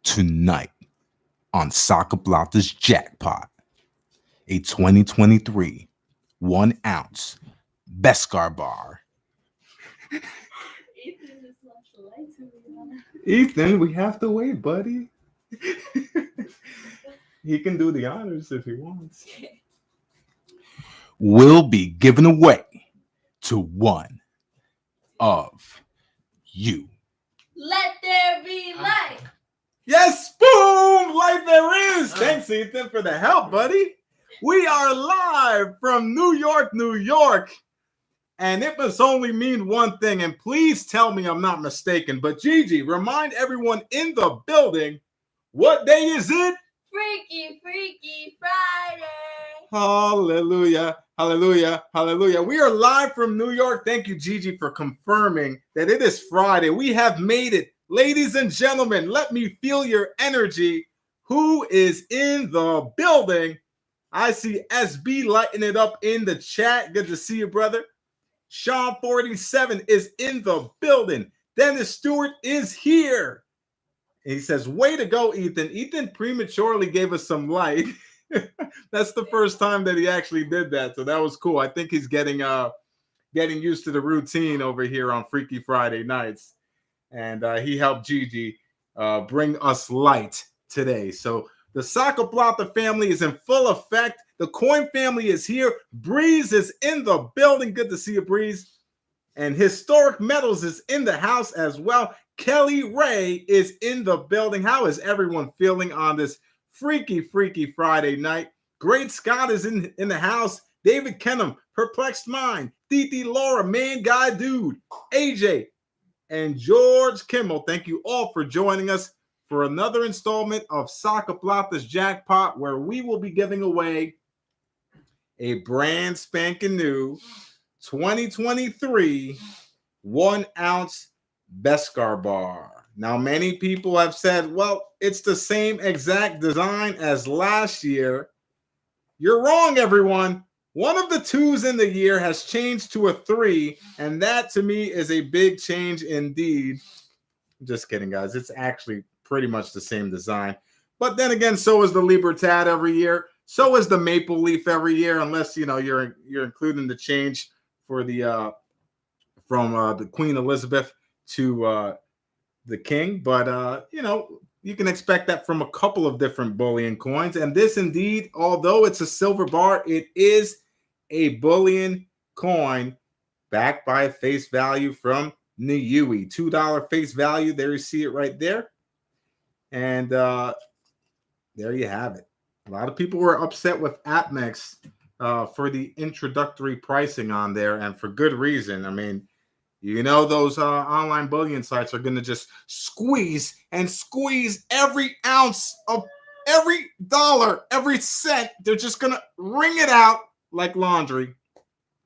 Tonight on Saca Plata's Jackpot, a 2023 1 ounce Beskar bar. Ethan, we have to wait, buddy. He can do the honors if he wants. Will be given away to one of you. Let there be light. Yes, boom! Light there is. Thanks, Ethan, for the help, buddy. We are live from New York, New York. And it must only mean one thing. And please tell me I'm not mistaken. But Gigi, remind everyone in the building, what day is it? Freaky Friday. Hallelujah, hallelujah, hallelujah. We are live from New York. Thank you, Gigi, for confirming that it is Friday. We have made it. Ladies and gentlemen, let me feel your energy. Who is in the building? I see SB lighting it up in the chat. Good to see you, brother. Sean 47 is in the building. Dennis Stewart is here. He says, way to go, Ethan. Ethan prematurely gave us some light. That's the first time that he actually did that. So that was cool. I think he's getting used to the routine over here on Freaky Friday nights. And he helped Gigi bring us light today. So the Saca Plata family is in full effect. The Coin family is here. Breeze is in the building. Good to see you, Breeze. And Historic Metals is in the house as well. Kelly Ray is in the building. How is everyone feeling on this Freaky Friday night? Great Scott is in the house. David Kenham, Perplexed Mind. Titi Laura, Man Guy Dude. AJ and George Kimmel. Thank you all for joining us for another installment of Saca Plata's Jackpot, where we will be giving away a brand spanking new 2023 1 ounce Beskar bar. Now, many people have said, well, it's the same exact design as last year. You're wrong, everyone. One of the twos in the year has changed to a 3, and that to me is a big change indeed. Just kidding, guys. It's actually pretty much the same design. But then again, so is the Libertad every year. So is the Maple Leaf every year, unless you're including the change for the from the Queen Elizabeth to the King. But you can expect that from a couple of different bullion coins. And this indeed, although it's a silver bar, it is a bullion coin backed by a face value from Niue. $2 face value. There you see it right there. And there you have it. A lot of people were upset with AppMex for the introductory pricing on there, and for good reason. I mean, those online bullion sites are going to just squeeze every ounce of every dollar, every cent. They're just going to wring it out like laundry.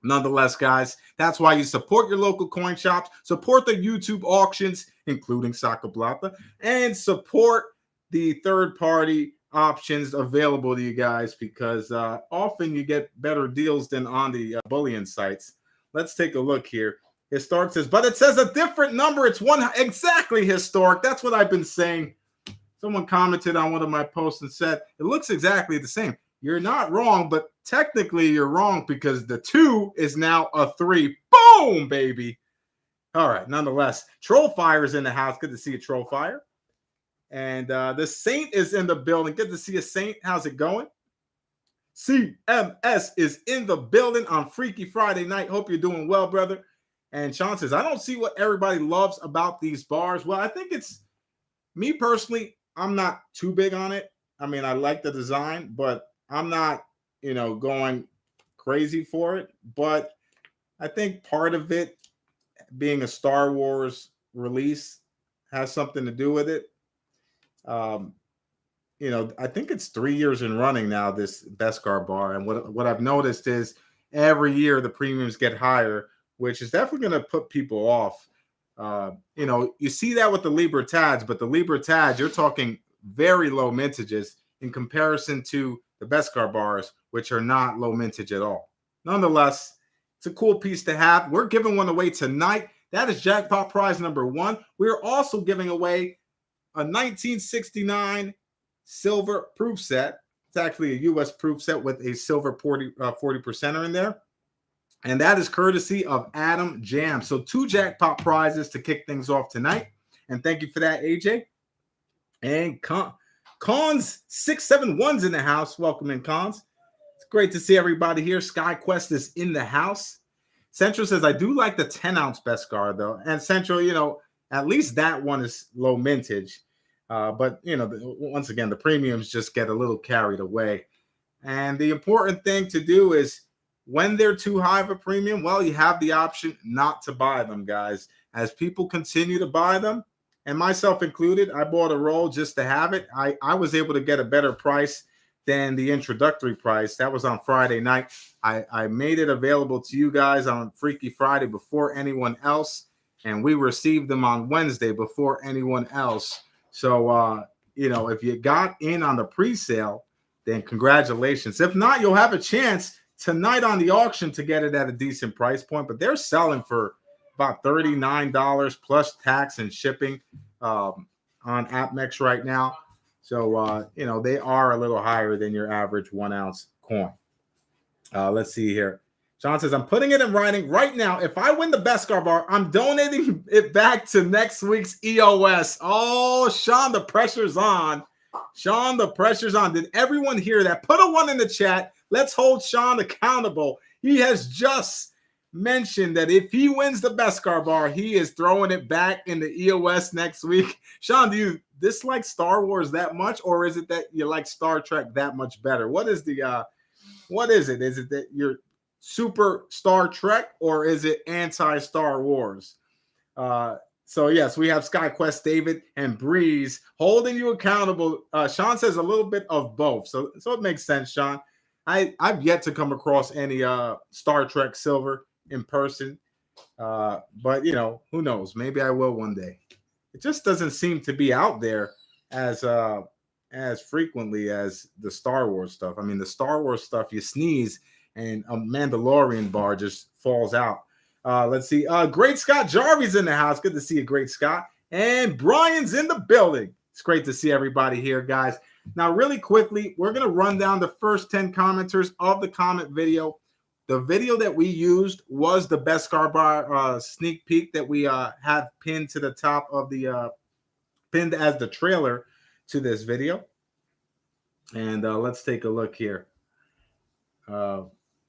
Nonetheless, guys, that's why you support your local coin shops, support the YouTube auctions, including Saca Plata, and support the third-party options available to you guys, because often you get better deals than on the bullion sites. Let's take a look here. Historic says, but it says a different number. It's one exactly, Historic. That's what I've been saying. Someone commented on one of my posts and said, it looks exactly the same. You're not wrong, but technically you're wrong, because the 2 is now a 3. Boom, baby. All right, nonetheless, Trollfire is in the house. Good to see you, Trollfire. And the Saint is in the building. Good to see you, Saint. How's it going? CMS is in the building on Freaky Friday night. Hope you're doing well, brother. And Sean says, I don't see what everybody loves about these bars. Well, I think it's, me personally, I'm not too big on it. I mean, I like the design, but I'm not, going crazy for it. But I think part of it being a Star Wars release has something to do with it. I think it's 3 years in running now, this Beskar bar. And what I've noticed is every year the premiums get higher, which is definitely going to put people off. You see that with the Libertads, but the Libertads, you're talking very low mintages in comparison to the Beskar bars, which are not low mintage at all. Nonetheless, it's a cool piece to have. We're giving one away tonight. That is jackpot prize number 1. We're also giving away a 1969 silver proof set. It's actually a U.S. proof set with a silver 40%er in there. And that is courtesy of Adam Jam. So 2 jackpot prizes to kick things off tonight. And thank you for that, AJ. And Cons 671's in the house. Welcome in, Cons. It's great to see everybody here. SkyQuest is in the house. Central says, I do like the 10-ounce Beskar, though. And Central, you know, at least that one is low mintage. But, you know, once again, the premiums just get a little carried away. And the important thing to do is when they're too high of a premium, well, you have the option not to buy them, guys. As people continue to buy them, and myself included, I bought a roll just to have it. I was able to get a better price than the introductory price. That was on Friday night. I made it available to you guys on Freaky Friday before anyone else, and we received them on Wednesday before anyone else. So, you know, if you got in on the pre-sale, then congratulations. If not, you'll have a chance tonight on the auction to get it at a decent price point, but they're selling for about $39 plus tax and shipping on AppMex right now. So, you know, they are a little higher than your average 1-ounce coin. Let's see here. Sean says, I'm putting it in writing right now. If I win the Beskar bar, I'm donating it back to next week's EOS. Oh, Sean, the pressure's on. Sean, the pressure's on. Did everyone hear that? Put a 1 in the chat. Let's hold Sean accountable. He has just mentioned that if he wins the Beskar bar, he is throwing it back in the EOS next week. Sean, do you dislike Star Wars that much, or is it that you like Star Trek that much better? What is the what is it? Is it that you're super Star Trek, or is it anti-Star Wars? So yes, we have SkyQuest, David, and Breeze holding you accountable. Sean says a little bit of both, so it makes sense, Sean. I've yet to come across any Star Trek silver in person, but you know, who knows? Maybe I will one day. It just doesn't seem to be out there as frequently as the Star Wars stuff. I mean, the Star Wars stuff, you sneeze and a Mandalorian bar just falls out. Let's see. Great Scott Jarvis in the house. Good to see you, Great Scott. And Brian's in the building. It's great to see everybody here, guys. Now, really quickly, we're going to run down the first 10 commenters of the comment video. The video that we used was the Beskar bar sneak peek that we have pinned to the top of the pinned as the trailer to this video. And let's take a look here.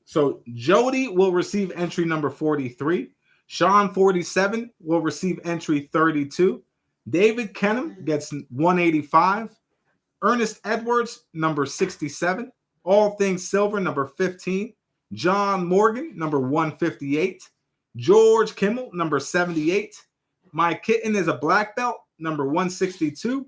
So Jody will receive entry number 43. Sean 47 will receive entry 32. David Kenham gets 185. Ernest Edwards, number 67. All Things Silver, number 15. John Morgan, number 158. George Kimmel, number 78. My Kitten is a Black Belt, number 162.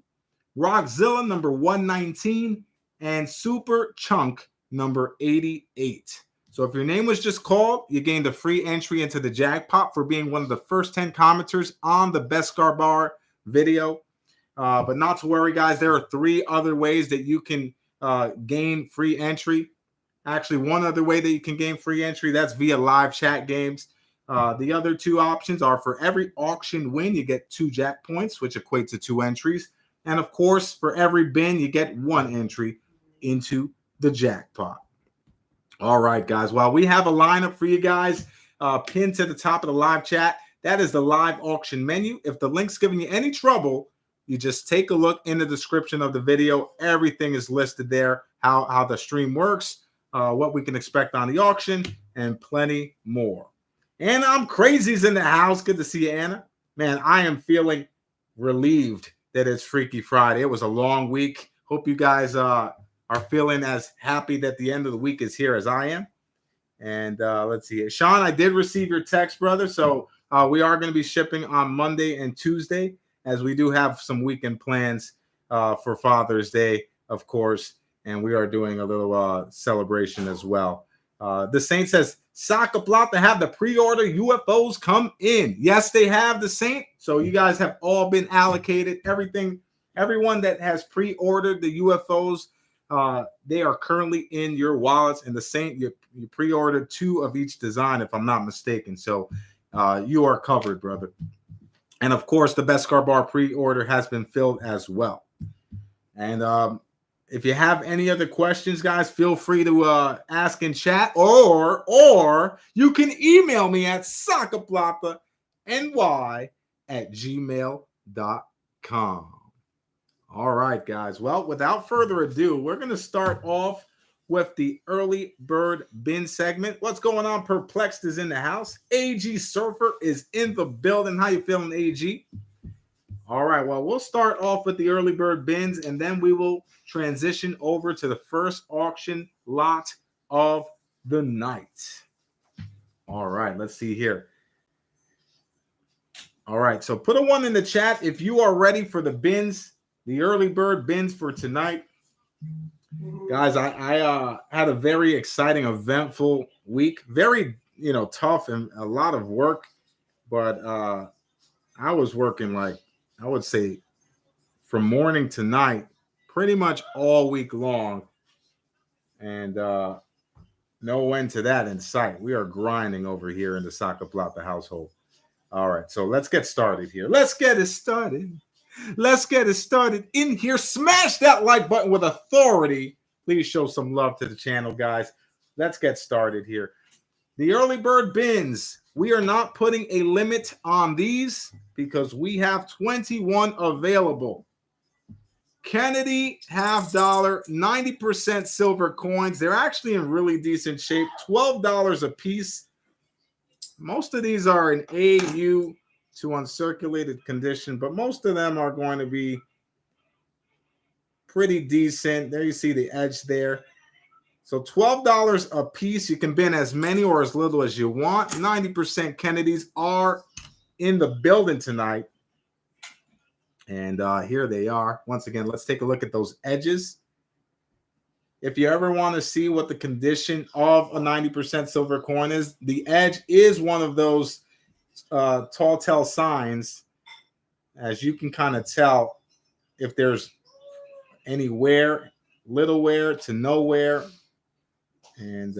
Rockzilla, number 119. And Super Chunk, number 88. So if your name was just called, you gained a free entry into the jackpot for being one of the first 10 commenters on the Beskar bar video. But not to worry, guys. There are 3 other ways that you can gain free entry. Actually, one other way that you can gain free entry, that's via live chat games. The other 2 options are for every auction win, you get 2 Jackpoints, which equate to 2 entries. And of course, for every bin, you get 1 entry into the jackpot. All right, guys. Well, we have a lineup for you guys pinned to the top of the live chat. That is the live auction menu. If the link's giving you any trouble, you just take a look in the description of the video. Everything is listed there, how the stream works, what we can expect on the auction, and plenty more. Anna, I'm Crazy's in the house. Good to see you, Anna. Man, I am feeling relieved that it's Freaky Friday. It was a long week. Hope you guys are feeling as happy that the end of the week is here as I am. And let's see. Sean, I did receive your text, brother. So we are going to be shipping on Monday and Tuesday, as we do have some weekend plans for Father's Day, of course. And we are doing a little celebration as well. The Saint says, Saca Plata have the pre-order UFOs come in. Yes, they have, the Saint. So you guys have all been allocated. Everyone that has pre-ordered the UFOs, they are currently in your wallets. And the Saint, you pre-ordered 2 of each design, if I'm not mistaken. So you are covered, brother. And of course, the Beskar bar pre-order has been filled as well. And if you have any other questions, guys, feel free to ask in chat, or you can email me at sacaplata.ny@gmail.com. All right, guys. Well, without further ado, we're going to start off with the early bird bin segment. What's going on? Perplexed is in the house. AG Surfer is in the building. How you feeling, AG? All right. Well, we'll start off with the early bird bins, and then we will transition over to the first auction lot of the night. All right. Let's see here. All right. So put a 1 in the chat if you are ready for the bins, the early bird bins for tonight. Guys, I had a very exciting, eventful week. Very, tough and a lot of work. But I was working like, I would say, from morning to night, pretty much all week long. And no end to that in sight. We are grinding over here in the Saca Plata household. All right, so let's get started here. Let's get it started. Let's get it started in here. Smash that like button with authority. Please show some love to the channel, guys. Let's get started here. The early bird bins. We are not putting a limit on these because we have 21 available. Kennedy half dollar, 90% silver coins. They're actually in really decent shape. $12 a piece. Most of these are in AU to uncirculated condition, but most of them are going to be pretty decent. There you see the edge there. So $12 a piece. You can bin as many or as little as you want. 90% Kennedys are in the building tonight. And here they are. Once again, let's take a look at those edges. If you ever want to see what the condition of a 90% silver coin is, the edge is one of those tall tale signs, as you can kind of tell if there's any wear, little wear to no wear. And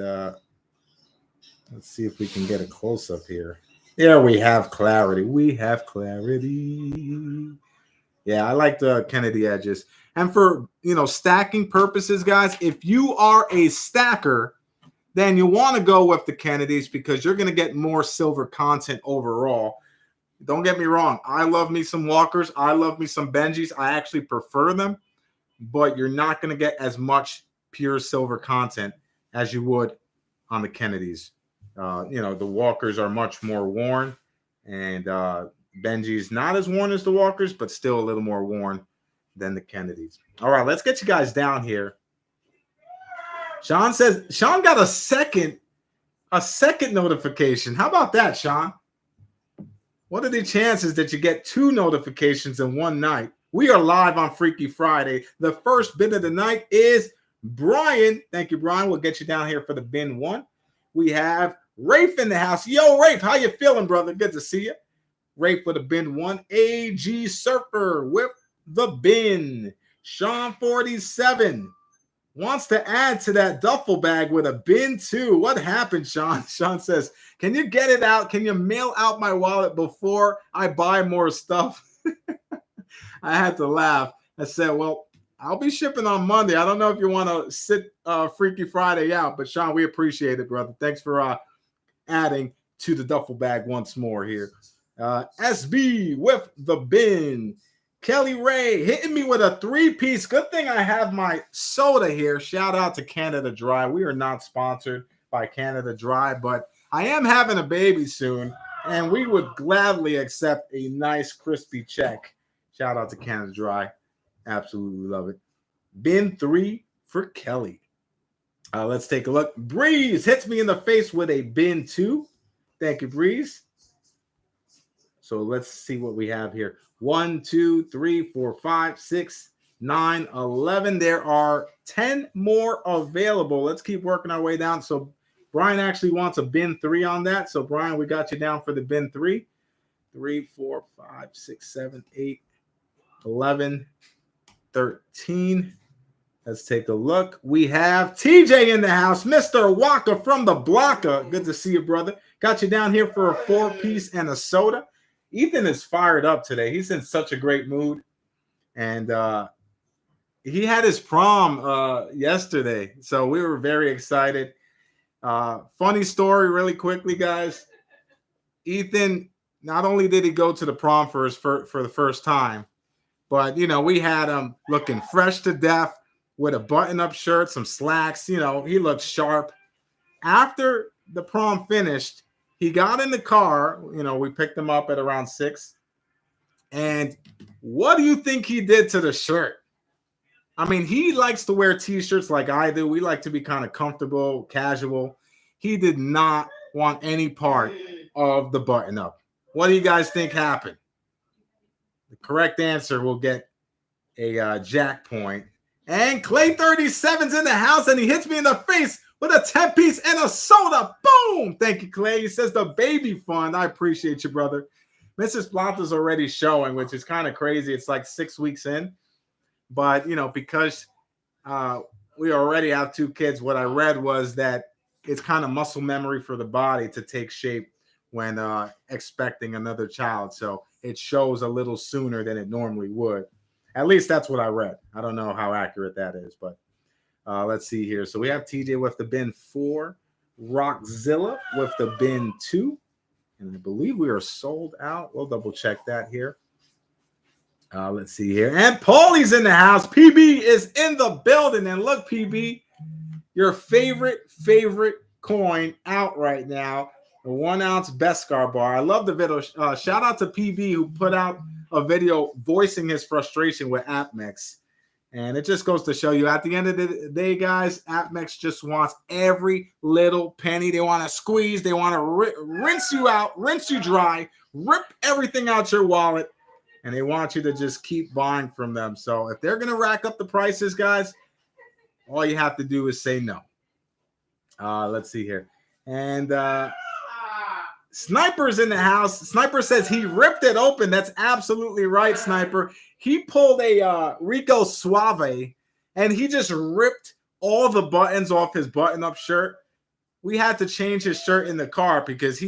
let's see if we can get a close-up here. There we have clarity. We have clarity. Yeah, I like the Kennedy edges. And for, stacking purposes, guys, if you are a stacker, then you want to go with the Kennedys because you're going to get more silver content overall. Don't get me wrong. I love me some Walkers. I love me some Benjis. I actually prefer them, but you're not going to get as much pure silver content as you would on the Kennedys. The Walkers are much more worn, and Benji's not as worn as the Walkers, but still a little more worn than the Kennedys. All right, let's get you guys down here. Sean says Sean got a second notification. How about that, Sean? What are the chances that you get 2 notifications in one night? We are live on Freaky Friday. The first bin of the night is Brian. Thank you, Brian. We'll get you down here for the bin 1. We have Rafe in the house. Yo, Rafe, how you feeling, brother? Good to see you. Rafe for the bin 1. AG Surfer with the bin. Sean 47 wants to add to that duffel bag with a bin 2. What happened, Sean? Sean says, can you get it out? Can you mail out my wallet before I buy more stuff? I had to laugh. I said, well, I'll be shipping on Monday. I don't know if you want to sit Freaky Friday out, but Sean, we appreciate it, brother. Thanks for adding to the duffel bag once more here. SB with the bin. Kelly Ray hitting me with a 3-piece. Good thing I have my soda here. Shout out to Canada Dry. We are not sponsored by Canada Dry, but I am having a baby soon, and we would gladly accept a nice crispy check. Shout out to Canada Dry. Absolutely love it. Bin 3 for Kelly. Let's take a look. Breeze hits me in the face with a bin 2. Thank you, Breeze. So let's see what we have here. 1, 2, 3, 4, 5, 6, 9, 11. There are 10 more available. Let's keep working our way down. So Brian actually wants a bin 3 on that. So Brian, we got you down for the bin 3. 3, 4, 5, 6, 7, 8, 11, 13. Let's take a look. We have TJ in the house. Mr. Waka from the Blocka. Good to see you, brother. Got you down here for a 4-piece and a soda. Ethan is fired up today. He's in such a great mood. And he had his prom yesterday. So we were very excited. Funny story, really quickly, guys. Ethan, not only did he go to the prom for the first time, but we had him looking fresh to death with a button-up shirt, some slacks. He looked sharp. After the prom finished, he got in the car. We picked him up at around 6. And what do you think he did to the shirt? I mean, he likes to wear t-shirts like I do. We like to be kind of comfortable, casual. He did not want any part of the button-up. What do you guys think happened? The correct answer will get a Jack point. And Clay 37's in the house, and he hits me in the face with a 10-piece and a soda. Boom! Thank you, Clay. He says the baby fund. I appreciate you, brother. Mrs. Plata's already showing, which is kind of crazy. It's like 6 weeks in. But, because we already have 2 kids, what I read was that it's kind of muscle memory for the body to take shape when expecting another child. So it shows a little sooner than it normally would. At least that's what I read. I don't know how accurate that is, but let's see here. So we have TJ with the bin 4, Rockzilla with the bin 2, and I believe we are sold out. We'll double check that here. Let's see here. And Paulie's in the house. PB is in the building. And look, PB, your favorite coin out right now. The 1-ounce Beskar bar. I love the video. Shout out to PB who put out a video voicing his frustration with AppMex. And it just goes to show you, at the end of the day, guys, AppMex just wants every little penny. They want to squeeze. They want to rinse you out, rinse you dry, rip everything out your wallet. And they want you to just keep buying from them. So if they're going to rack up the prices, guys, all you have to do is say no. Let's see here. And Sniper's in the house. Sniper says he ripped it open. That's absolutely right, Sniper. He pulled a Rico Suave, and he just ripped all the buttons off his button-up shirt. We had to change his shirt in the car because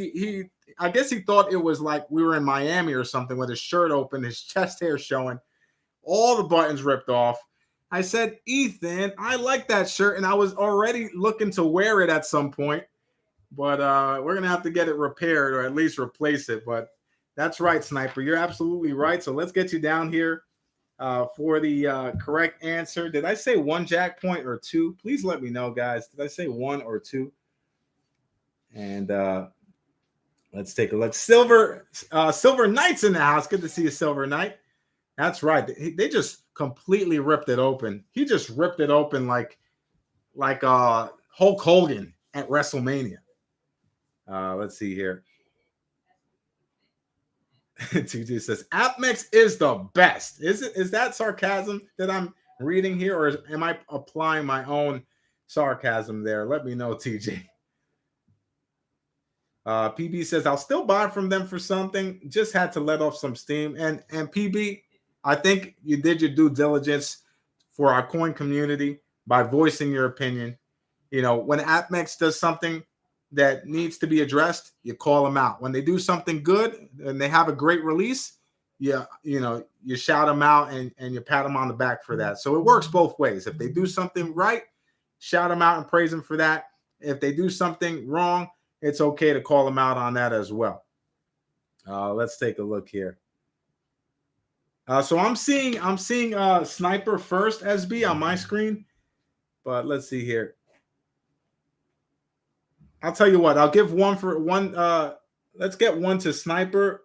I guess he thought it was like we were in Miami or something with his shirt open, his chest hair showing, all the buttons ripped off. I said, Ethan, I like that shirt, and I was already looking to wear it at some point, but we're going to have to get it repaired or at least replace it. But that's right, Sniper. You're absolutely right. So let's get you down here for the correct answer. Did I say 1 Jack point or 2? Please let me know, guys. Did I say 1 or 2? And let's take a look. Silver Knight's in the house. Good to see you, Silver Knight. That's right. They just completely ripped it open. He just ripped it open like Hulk Hogan at WrestleMania. Let's see here. TJ says AppMex is the best. Is that sarcasm that I'm reading here, or am I applying my own sarcasm there? Let me know, TJ. PB says, I'll still buy from them for something. Just had to let off some steam. And PB, I think you did your due diligence for our coin community by voicing your opinion. When AppMex does something that needs to be addressed, you call them out. When they do something good and they have a great release, you shout them out and you pat them on the back for that. So it works both ways. If they do something right, shout them out and praise them for that. If they do something wrong, it's okay to call them out on that as well. Let's take a look here. So I'm seeing Sniper first, SB, on my screen. But let's see here. I'll tell you what. I'll give one for one. Let's get one to Sniper,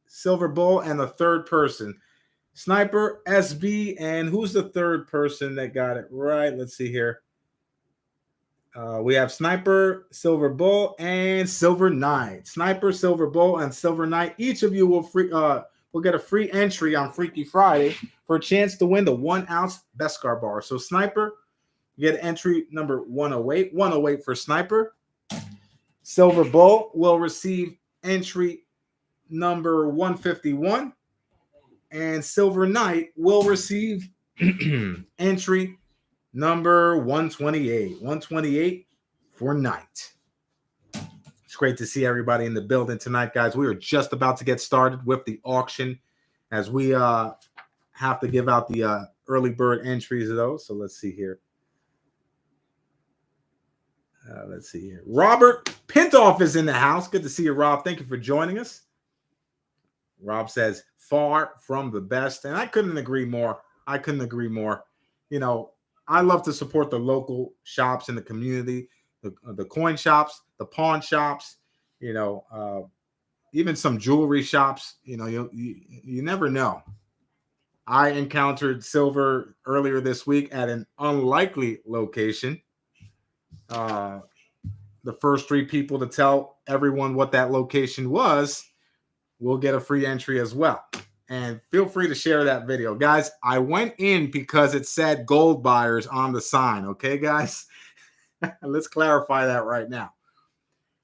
Silver Bull, and the third person. Sniper, SB, and who's the third person that got it right? Let's see here. We have Sniper, Silver Bull, and Silver Knight. Sniper, Silver Bull, and Silver Knight. Each of you will get a free entry on Freaky Friday for a chance to win the 1-ounce Beskar bar. So Sniper, you get entry number 108. 108 for Sniper. Silver Bull will receive entry number 151. And Silver Knight will receive entry number 128. 128 for Knight. It's great to see everybody in the building tonight, guys. We are just about to get started with the auction as we have to give out the early bird entries of those. So let's see here. Let's see here. Robert Pintoff is in the house. Good to see you, Rob. Thank you for joining us. Rob says, far from the best. And I couldn't agree more. I couldn't agree more. You know, I love to support the local shops in the community, the coin shops, the pawn shops, you know, even some jewelry shops. You know, you never know. I encountered silver earlier this week at an unlikely location. The first 3 people to tell everyone what that location was will get a free entry as well. And feel free to share that video. Guys, I went in because it said gold buyers on the sign. Okay, guys? Let's clarify that right now.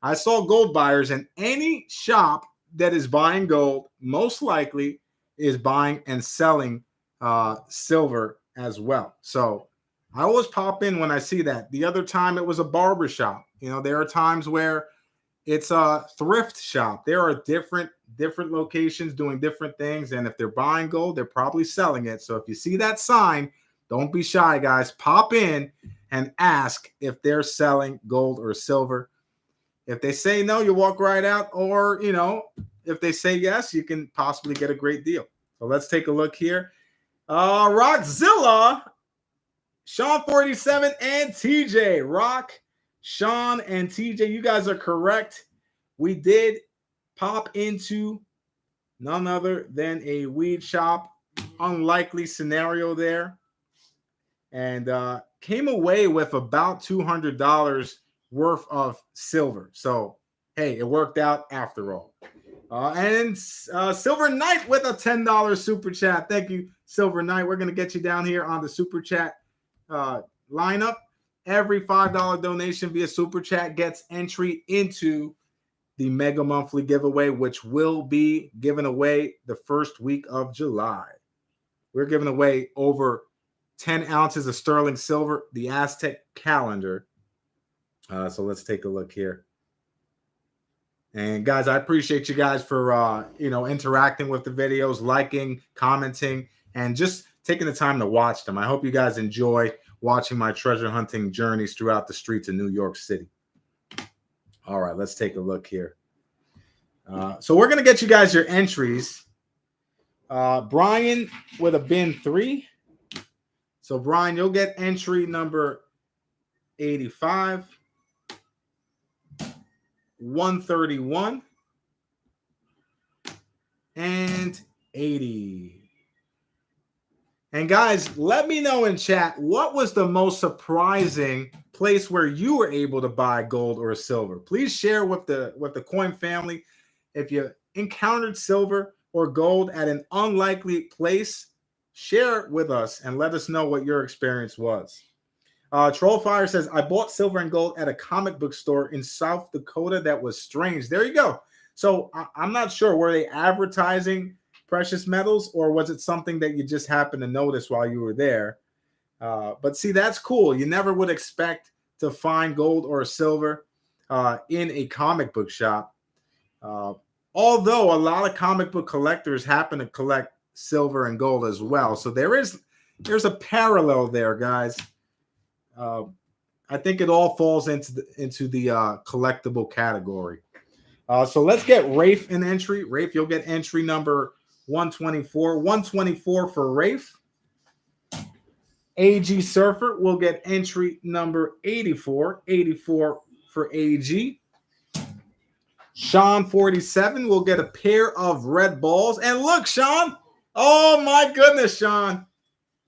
I saw gold buyers, and any shop that is buying gold most likely is buying and selling silver as well. So I always pop in when I see that. The other time it was a barber shop. You know, there are times where it's a thrift shop. There are different locations doing different things. And if they're buying gold, they're probably selling it. So if you see that sign, don't be shy, guys. Pop in and ask if they're selling gold or silver. If they say no, you walk right out. Or, you know, if they say yes, you can possibly get a great deal. So let's take a look here. Rockzilla, Sean 47 and TJ. Rock, Sean, and TJ, you guys are correct. We did pop into none other than a weed shop. Unlikely scenario there. And came away with about $200 worth of silver. So, hey, it worked out after all. And Silver Knight with a $10 super chat. Thank you, Silver Knight. We're going to get you down here on the super chat lineup. Every $5 donation via super chat gets entry into the mega monthly giveaway, which will be given away the first week of July. We're giving away over 10 ounces of sterling silver, the Aztec calendar. So let's take a look here. And guys, I appreciate you guys for interacting with the videos, liking, commenting, and just taking the time to watch them. I hope you guys enjoy watching my treasure hunting journeys throughout the streets of New York City. All right, let's take a look here. So we're going to get you guys your entries. Brian with a bin 3. So Brian, you'll get entry number 85, 131, and 80. And guys, let me know in chat, what was the most surprising place where you were able to buy gold or silver? Please share with the coin family. If you encountered silver or gold at an unlikely place, share it with us and let us know what your experience was. Trollfire says, I bought silver and gold at a comic book store in South Dakota. That was strange. There you go. So I'm not sure. Were they advertising precious metals, or was it something that you just happened to notice while you were there? But see, that's cool. You never would expect to find gold or silver in a comic book shop. Although a lot of comic book collectors happen to collect silver and gold as well. So there's a parallel there, guys. I think it all falls into the collectible category. So let's get Rafe an entry. Rafe, you'll get entry number 124. 124 for Rafe. AG Surfer will get entry number 84. 84 for AG. Sean 47 will get a pair of red balls. And look, Sean. Oh, my goodness, Sean.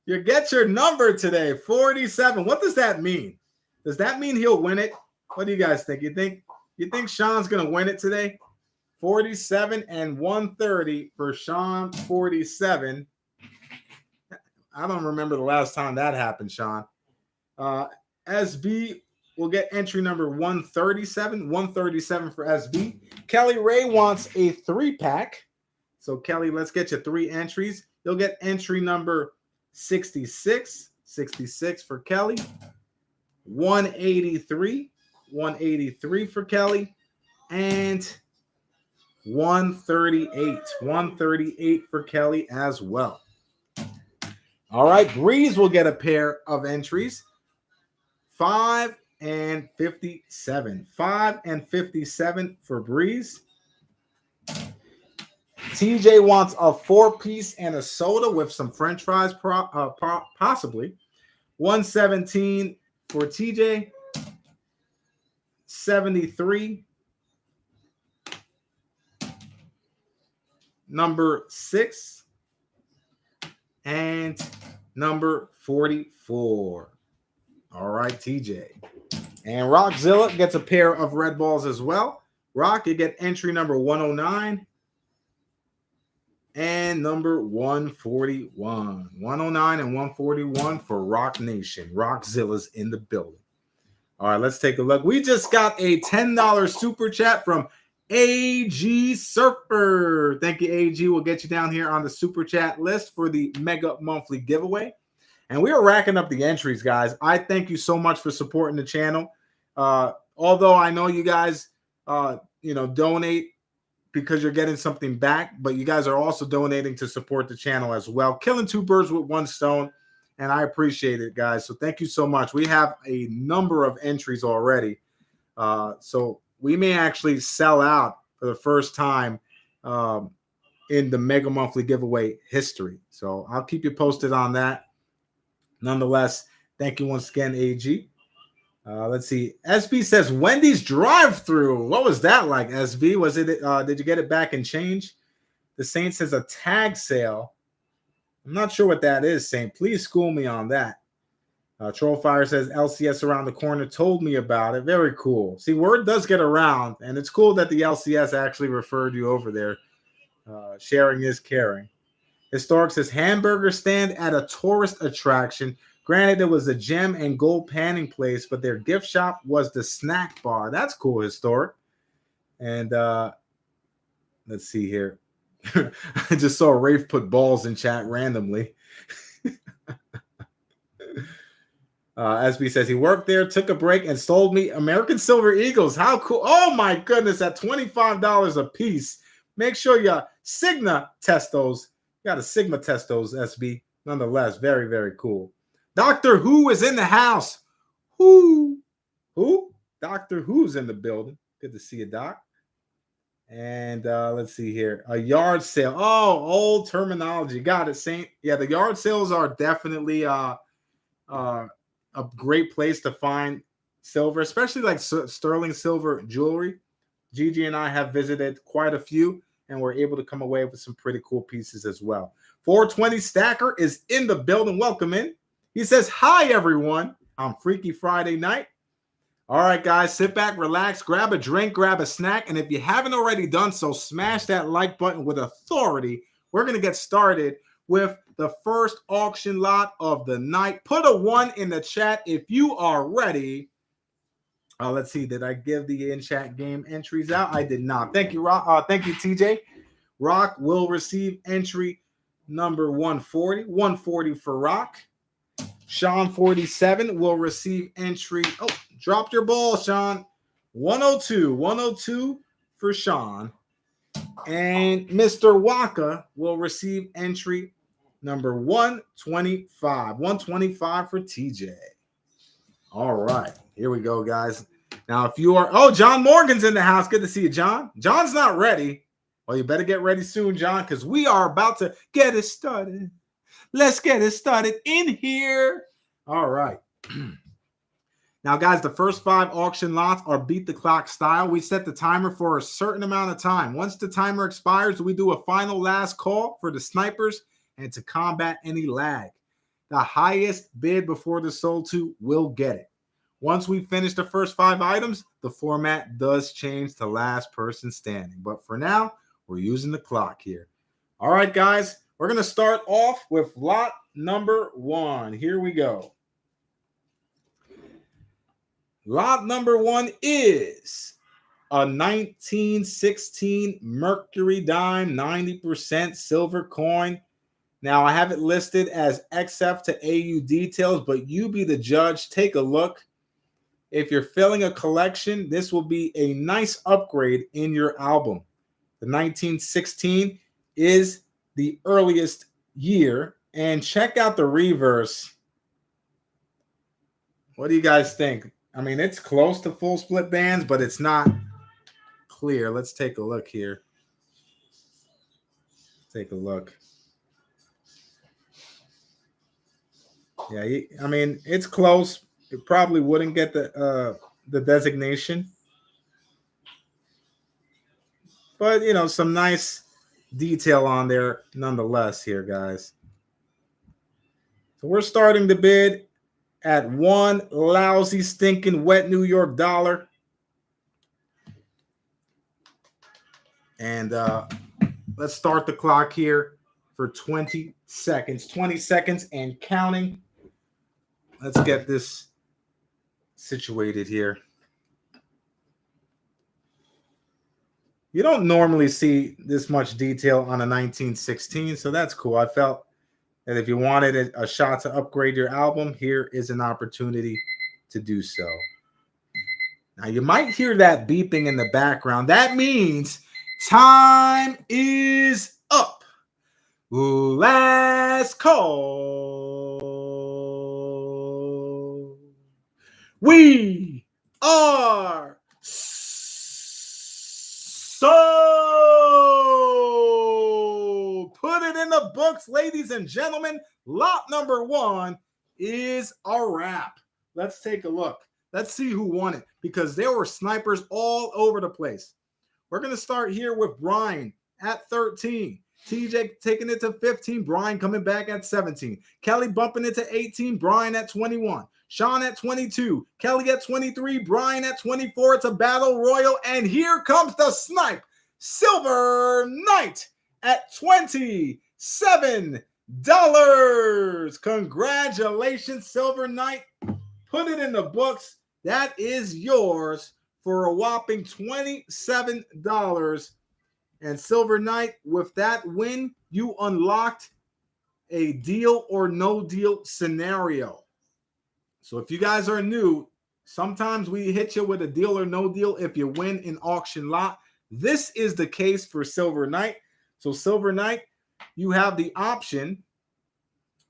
You get your number today, 47. What does that mean? Does that mean he'll win it? What do you guys think? You think Sean's going to win it today? 47 and 130 for Sean 47. I don't remember the last time that happened, Sean. SB will get entry number 137. 137 for SB. Kelly Ray wants a 3-pack. So, Kelly, let's get you 3 entries. You'll get entry number 66. 66 for Kelly. 183. 183 for Kelly. and 138. 138 for Kelly as well. All right, Breeze will get a pair of entries. 5 and 57. 5 and 57 for Breeze. TJ wants a 4-piece and a soda with some French fries, possibly. 117 for TJ. 73. Number 6. And number 44. All right, TJ. And Rockzilla gets a pair of red balls as well. Rock, you get entry number 109 and number 141. 109 and 141 for Rock Nation. Rockzilla's in the building. All right, let's take a look. We just got a $10 super chat from AG Surfer. Thank you, AG. We'll get you down here on the super chat list for the mega monthly giveaway. And we are racking up the entries, guys. I thank you so much for supporting the channel. Although I know you guys, donate because you're getting something back, but you guys are also donating to support the channel as well. Killing two birds with one stone, and I appreciate it, guys. So thank you so much. We have a number of entries already. So we may actually sell out for the first time in the mega monthly giveaway history. So I'll keep you posted on that. Nonetheless, thank you once again, AG. Let's see. SB says Wendy's drive-through. What was that like, SB? Was it? Did you get it back and change? The Saint says a tag sale. I'm not sure what that is, Saint. Please school me on that. Trollfire says LCS around the corner told me about it. Very cool. See, word does get around, and it's cool that the LCS actually referred you over there. Sharing is caring. Historic says hamburger stand at a tourist attraction. Granted, it was a gem and gold panning place, but their gift shop was the snack bar. That's cool, Historic. And let's see here. I just saw Rafe put balls in chat randomly. SB says he worked there, took a break, and sold me American Silver Eagles. How cool. Oh, my goodness, at $25 a piece. Make sure you Sigma test those. You got to Sigma test those, SB. Nonetheless, very, very cool. Doctor Who is in the house. Who? Doctor Who's in the building. Good to see you, Doc. And let's see here. A yard sale. Oh, old terminology. Got it, Saint. Yeah, the yard sales are definitely a great place to find silver, especially like sterling silver jewelry. Gigi and I have visited quite a few, and we're able to come away with some pretty cool pieces as well. 420 Stacker is in the building. Welcome in. He says, hi, everyone, on Freaky Friday night. All right, guys, sit back, relax, grab a drink, grab a snack, and if you haven't already done so, smash that like button with authority. We're going to get started with the first auction lot of the night. Put a 1 in the chat if you are ready. Let's see. Did I give the in-chat game entries out? I did not. Thank you, Rock. Thank you, TJ. Rock will receive entry number 140. 140 for Rock. Sean 47 will receive entry. Oh, dropped your ball, Sean. 102. 102 for Sean. And Mr. Waka will receive entry number 125. 125 for TJ. All right. Here we go, guys. Now, if you are... Oh, John Morgan's in the house. Good to see you, John. John's not ready. Well, you better get ready soon, John, because we are about to get it started. Let's get it started in here. All right. Now, guys, the first 5 auction lots are beat the clock style. We set the timer for a certain amount of time. Once the timer expires, we do a final last call for the snipers and to combat any lag. The highest bid before the sold to will get it. Once we finish the first 5 items, the format does change to last person standing. But for now, we're using the clock here. All right, guys, we're going to start off with lot number 1. Here we go. Lot number 1 is a 1916 Mercury dime, 90% silver coin. Now, I have it listed as XF to AU details, but you be the judge. Take a look. If you're filling a collection, this will be a nice upgrade in your album. The 1916 is the earliest year. And check out the reverse. What do you guys think? I mean, it's close to full split bands, but it's not clear. Let's take a look here. Take a look. Yeah, I mean, it's close. It probably wouldn't get the designation. But, you know, some nice detail on there nonetheless here, guys. So we're starting the bid at one lousy, stinking, wet New York dollar. And let's start the clock here for 20 seconds. 20 seconds and counting. Let's get this situated here. You don't normally see this much detail on a 1916, so that's cool. I felt that if you wanted a shot to upgrade your album, here is an opportunity to do so. Now, you might hear that beeping in the background. That means time is up. Last call. We are so put it in the books, ladies and gentlemen. Lot number one is a wrap. Let's take a look. Let's see who won it, because there were snipers all over the place. We're going to start here with Brian at 13. TJ taking it to 15. Brian coming back at 17. Kelly bumping it to 18. Brian at 21. Sean at 22. Kelly at 23. Brian at 24. It's a battle royal. And here comes the snipe. Silver Knight at $27. Congratulations, Silver Knight. Put it in the books. That is yours for a whopping $27. And Silver Knight, with that win, you unlocked a deal or no deal scenario. So if you guys are new, sometimes we hit you with a deal or no deal if you win an auction lot. This is the case for Silver Knight. So Silver Knight, you have the option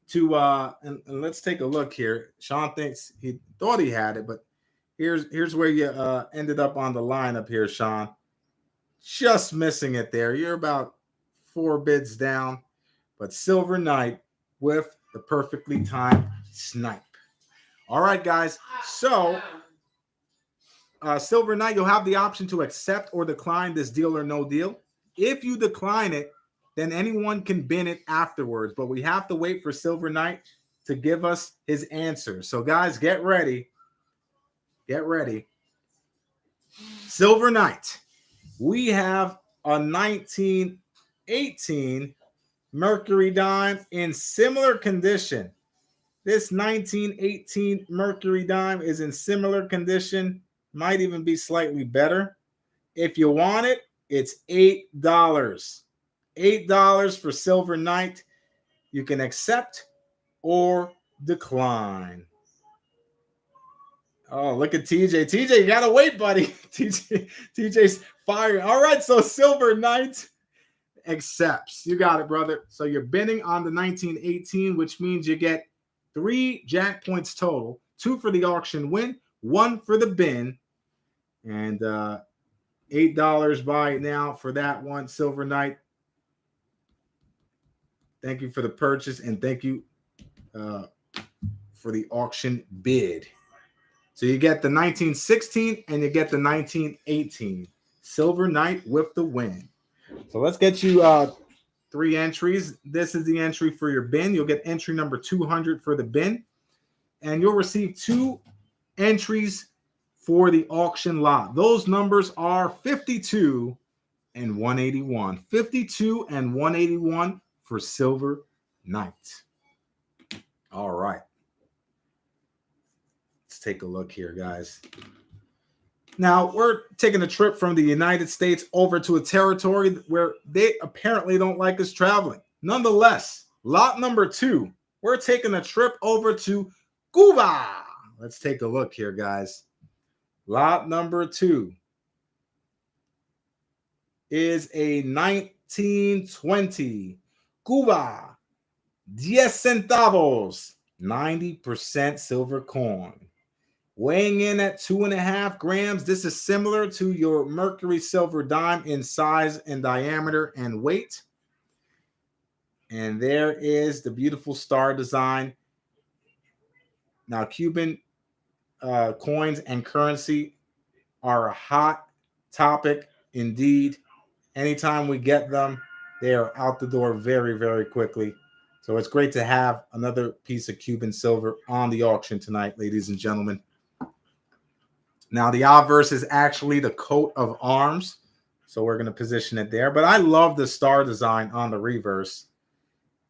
to, and let's take a look here. Sean thinks he thought he had it, but here's where you ended up on the lineup here, Sean. Just missing it there. You're about 4 bids down, but Silver Knight with the perfectly timed snipe. All right, guys. So, Silver Knight, you'll have the option to accept or decline this deal or no deal. If you decline it, then anyone can bin it afterwards, but we have to wait for Silver Knight to give us his answer. So, guys, get ready. Get ready. Silver Knight. We have a 1918 Mercury dime in similar condition. This 1918 Mercury dime is in similar condition, might even be slightly better. If you want it, it's $8. $8 for Silver Knight. You can accept or decline. Oh, look at TJ. TJ, you gotta wait, buddy. TJ's firing. All right, so Silver Knight accepts. You got it, brother. So you're bidding on the 1918, which means you get 3 Jackpoints total, 2 for the auction win, 1 for the bin, and $8 buy now for that one, Silver Knight. Thank you for the purchase, and thank you for the auction bid. So you get the 1916 and you get the 1918. Silver Knight with the win. So let's get you 3 entries. This is the entry for your bin. You'll get entry number 200 for the bin. And you'll receive 2 entries for the auction lot. Those numbers are 52 and 181. 52 and 181 for Silver Knight. All right. Let's take a look here, guys. Now, we're taking a trip from the United States over to a territory where they apparently don't like us traveling. Nonetheless, lot number 2, we're taking a trip over to Cuba. Let's take a look here, guys. Lot number 2 is a 1920 Cuba 10 centavos, 90% silver coin. Weighing in at 2.5 grams. This is similar to your mercury silver dime in size and diameter and weight. And there is the beautiful star design. Now, Cuban coins and currency are a hot topic indeed. Anytime we get them, they are out the door very, very quickly. So it's great to have another piece of Cuban silver on the auction tonight, ladies and gentlemen. Now, the obverse is actually the coat of arms, so we're going to position it there. But I love the star design on the reverse.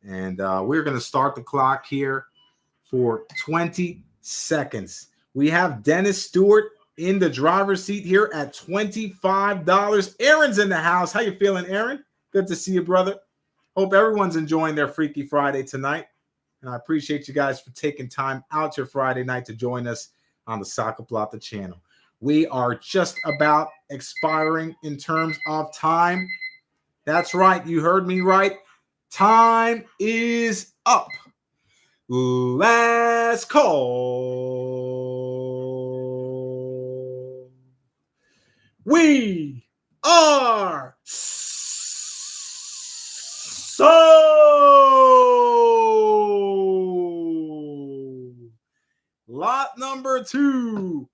And we're going to start the clock here for 20 seconds. We have Dennis Stewart in the driver's seat here at $25. Aaron's in the house. How you feeling, Aaron? Good to see you, brother. Hope everyone's enjoying their Freaky Friday tonight. And I appreciate you guys for taking time out your Friday night to join us on the Saca Plata channel. We are just about expiring in terms of time. That's right. You heard me right. Time is up. Last call. We are sold. Lot number 2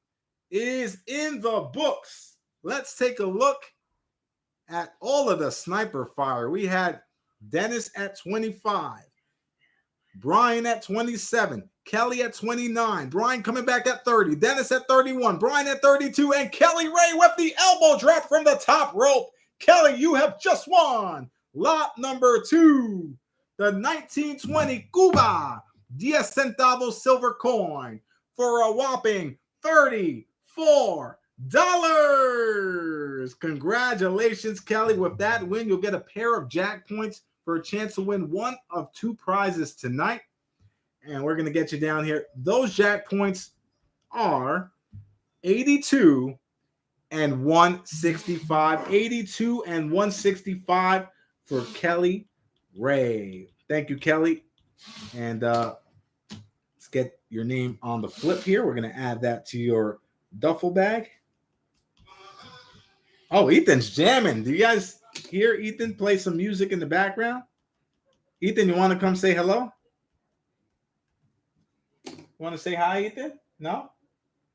is in the books. Let's take a look at all of the sniper fire. We had Dennis at 25, Brian at 27, Kelly at 29, Brian coming back at 30, Dennis at 31, Brian at 32, and Kelly Ray with the elbow drop from the top rope. Kelly, you have just won lot number 2, the 1920 Cuba 10 centavos silver coin for a whopping $34. Congratulations, Kelly. With that win, you'll get a pair of Jackpoints for a chance to win one of 2 prizes tonight. And we're going to get you down here. Those Jackpoints are 82 and 165. 82 and 165 for Kelly Ray. Thank you, Kelly. And let's get your name on the flip here. We're going to add that to your duffel bag. Oh, Ethan's jamming. Do you guys hear Ethan play some music in the background? Ethan, you want to come say hello? Want to say hi, Ethan? No?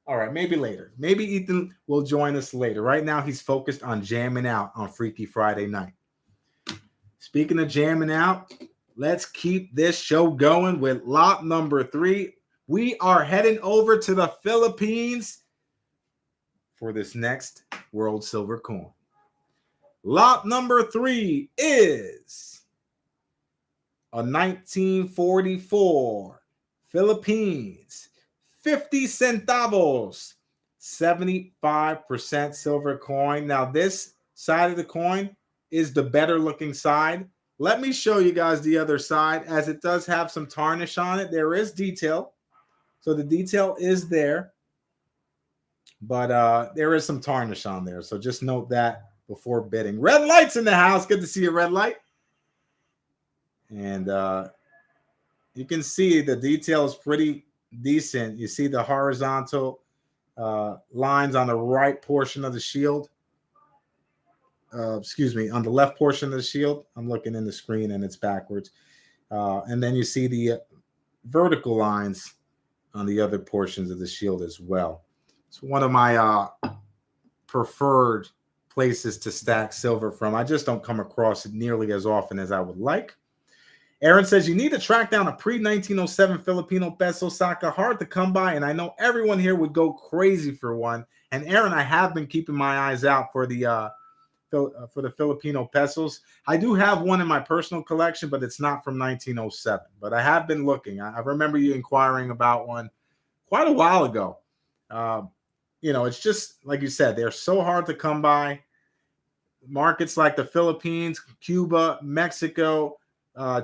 All right, maybe later. Maybe Ethan will join us later. Right now, he's focused on jamming out on Freaky Friday night. Speaking of jamming out, let's keep this show going with lot number 3. We are heading over to the Philippines for this next World Silver Coin. Lot number 3 is a 1944 Philippines 50 centavos 75% silver coin. Now this side of the coin is the better looking side. Let me show you guys the other side, as it does have some tarnish on it. There is detail, so the detail is there, but there is some tarnish on there, so just note that before bidding. Red Light's in the house. Good to see you, Red Light. And you can see the detail is pretty decent. You see the horizontal lines on the right portion of the shield. On the left portion of the shield. I'm looking in the screen and it's backwards. And then you see the vertical lines on the other portions of the shield as well. It's one of my preferred places to stack silver from. I just don't come across it nearly as often as I would like. Aaron says, you need to track down a pre-1907 Filipino peso, Saca. Hard to come by, and I know everyone here would go crazy for one. And Aaron, I have been keeping my eyes out for the Filipino pesos. I do have one in my personal collection, but it's not from 1907. But I have been looking. I remember you inquiring about one quite a while ago. It's just, like you said, they're so hard to come by. Markets like the Philippines, Cuba, Mexico,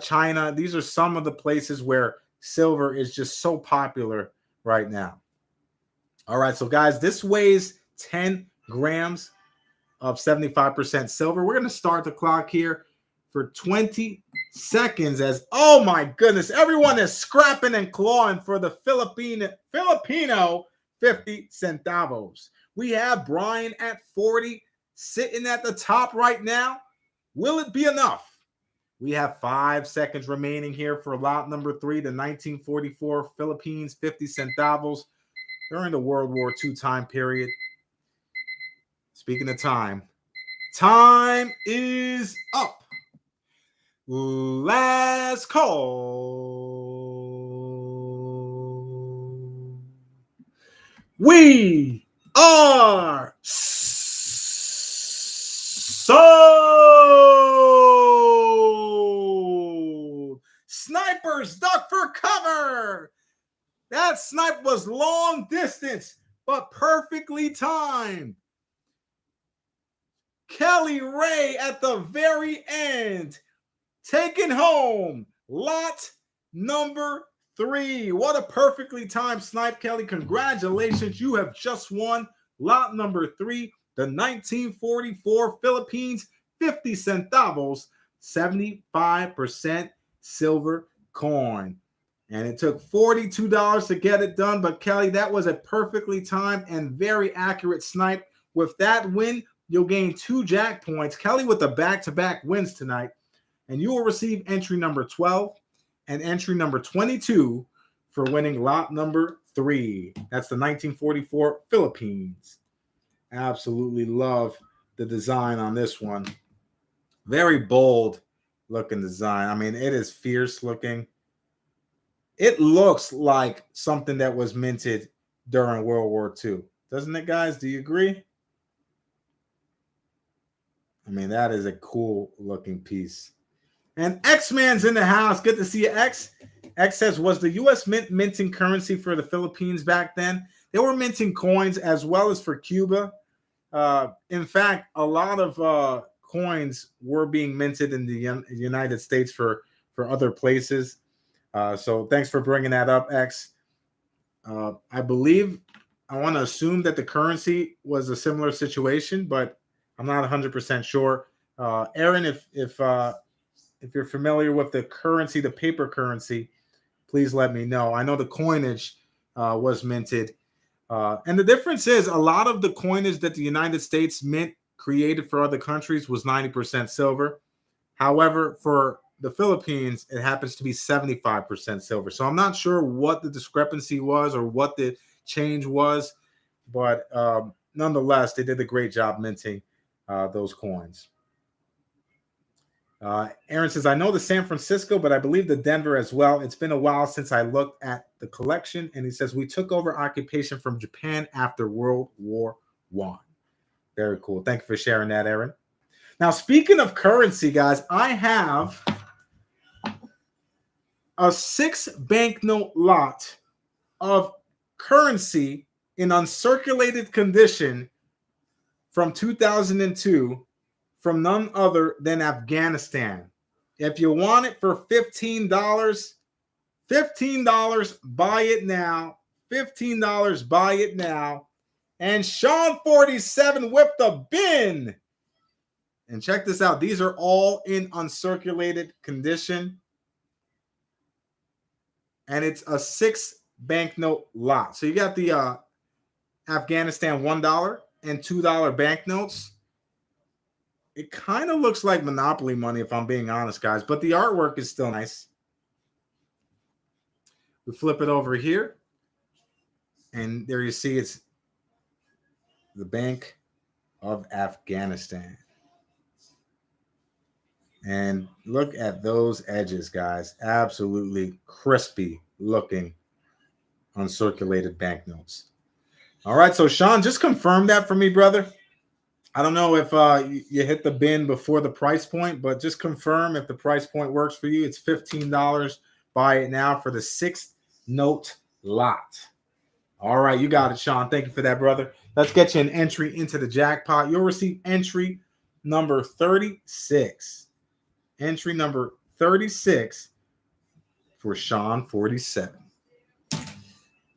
China, these are some of the places where silver is just so popular right now. All right, so guys, this weighs 10 grams of 75% silver. We're going to start the clock here for 20 seconds as, oh my goodness, everyone is scrapping and clawing for the Filipino 50 centavos. We have Brian at 40 sitting at the top right now. Will it be enough? We have 5 seconds remaining here for lot number 3, the 1944 Philippines 50 centavos during the World War II time period. Speaking of time is up. Last call. We are sold. Snipers duck for cover. That snipe was long distance, but perfectly timed. Kelly Ray at the very end, taking home lot number 3. What a perfectly timed snipe, Kelly. Congratulations. You have just won lot number 3, the 1944 Philippines 50 centavos, 75% silver coin. And it took $42 to get it done. But Kelly, that was a perfectly timed and very accurate snipe. With that win, you'll gain 2 Jack points. Kelly with the back-to-back wins tonight. And you will receive entry number 12 and entry number 22 for winning lot number 3. That's the 1944 Philippines. Absolutely love the design on this one. Very bold looking design. I mean, it is fierce looking. It looks like something that was minted during World War II. Doesn't it, guys? Do you agree? I mean, that is a cool looking piece. And X-Man's in the house. Good to see you, X. X says, was the U.S. Mint minting currency for the Philippines back then? They were minting coins as well as for Cuba. In fact, a lot of coins were being minted in the United States for other places. So thanks for bringing that up, X. I want to assume that the currency was a similar situation, but I'm not 100% sure. Aaron, if you're familiar with the currency, the paper currency, please let me know. I know the coinage was minted. And the difference is a lot of the coinage that the United States mint created for other countries was 90% silver. However, for the Philippines, it happens to be 75% silver. So I'm not sure what the discrepancy was or what the change was, but nonetheless, they did a great job minting those coins. Aaron says, I know the San Francisco, but I believe the Denver as well. It's been a while since I looked at the collection. And he says, we took over occupation from Japan after World War I. Very cool. Thank you for sharing that, Aaron. Now, speaking of currency, guys, I have a 6 banknote lot of currency in uncirculated condition from 2002 from none other than Afghanistan. If you want it for $15, buy it now. $15, buy it now. And Sean 47 with the bin. And check this out. These are all in uncirculated condition. And it's a 6 banknote lot. So you got the Afghanistan $1 and $2 banknotes. It kind of looks like Monopoly money, if I'm being honest, guys. But the artwork is still nice. We flip it over here. And there you see it's the Bank of Afghanistan. And look at those edges, guys. Absolutely crispy looking uncirculated banknotes. All right, so Sean, just confirm that for me, brother. I don't know if you hit the bin before the price point, but just confirm if the price point works for you. It's $15. Buy it now for the 6 note lot. All right, you got it, Sean. Thank you for that, brother. Let's get you an entry into the jackpot. You'll receive entry number 36. Entry number 36 for Sean 47.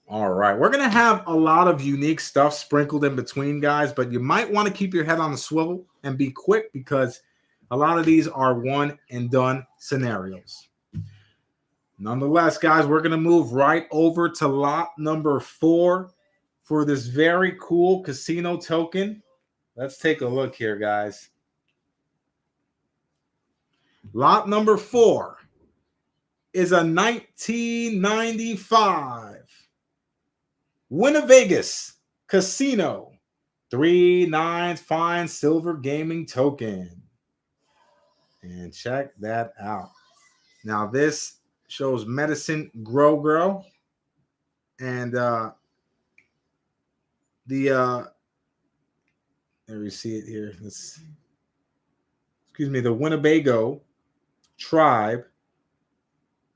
All right. We're going to have a lot of unique stuff sprinkled in between, guys, but you might want to keep your head on the swivel and be quick because a lot of these are one and done scenarios. Nonetheless, guys, we're going to move right over to lot number 4 for this very cool casino token. Let's take a look here, guys. Lot number 4 is a 1995 Vegas Casino 3 9 fine silver gaming token. And check that out. Now this shows Medicine Grow. And there we see it here. The Winnebago tribe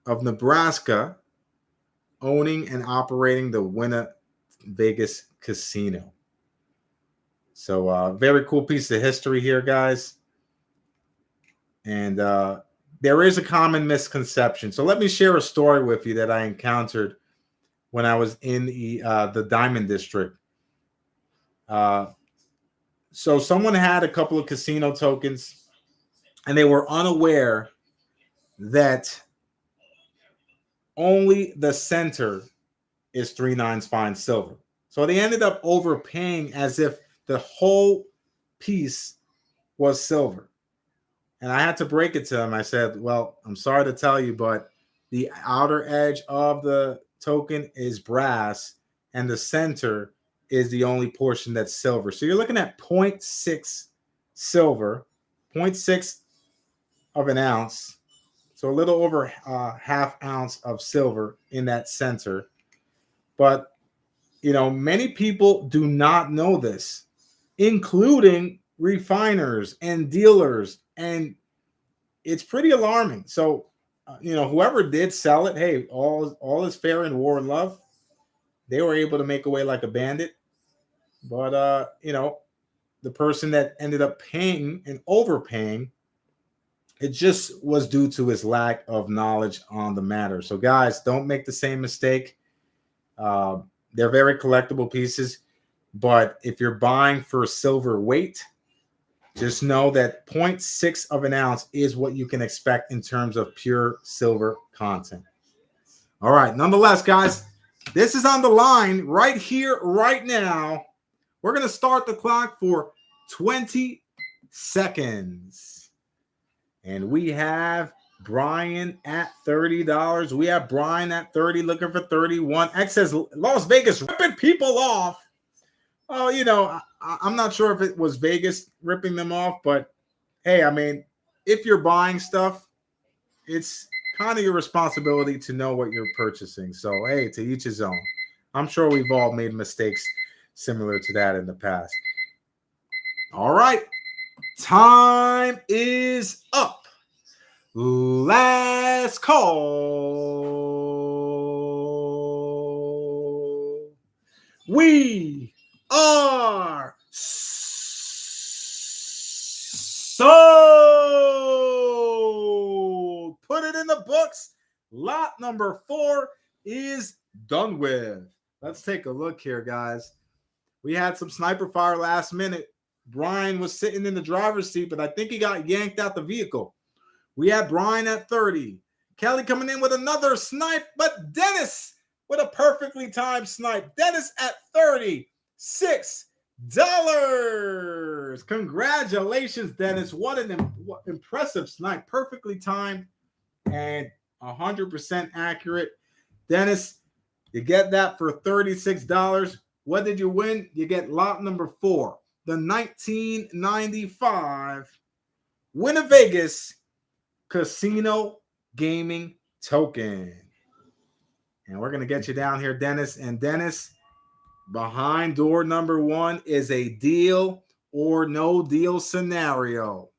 of Nebraska owning and operating the Vegas Casino. So very cool piece of history here, guys. And there is a common misconception. So let me share a story with you that I encountered when I was in the Diamond District. So someone had a couple of casino tokens, and they were unaware that only the center is 3 9 fine silver. So they ended up overpaying as if the whole piece was silver. And I had to break it to them. I said, well, I'm sorry to tell you, but the outer edge of the token is brass and the center is the only portion that's silver. So you're looking at 0.6 silver, 0.6 of an ounce. So a little over half ounce of silver in that center. But, many people do not know this, including refiners and dealers. And it's pretty alarming. So, whoever did sell it, hey, all is fair in war and love. They were able to make away like a bandit. But, the person that ended up paying and overpaying, it just was due to his lack of knowledge on the matter. So, guys, don't make the same mistake. They're very collectible pieces. But if you're buying for silver weight, just know that 0.6 of an ounce is what you can expect in terms of pure silver content. All right. Nonetheless, guys, this is on the line right here, right now. We're going to start the clock for 20 seconds. And we have Brian at $30. We have Brian at 30 looking for 31. X says Las Vegas ripping people off. Oh, I'm not sure if it was Vegas ripping them off, but hey, if you're buying stuff, it's kind of your responsibility to know what you're purchasing. So, hey, to each his own. I'm sure we've all made mistakes similar to that in the past. All right. Time is up. Last call. We are sold. Put it in the books. Lot number 4 is done with. Let's take a look here, guys. We had some sniper fire last minute. Brian was sitting in the driver's seat, but I think he got yanked out the vehicle. We had Brian at 30. Kelly coming in with another snipe, but Dennis with a perfectly timed snipe. Dennis at $36. Congratulations, Dennis. What an impressive snipe. Perfectly timed and 100% accurate. Dennis, you get that for $36. What did you win? You get lot number 4, the 1995 Vegas Casino Gaming Token. And we're going to get you down here, Dennis. And Dennis, behind door number 1 is a deal or no deal scenario.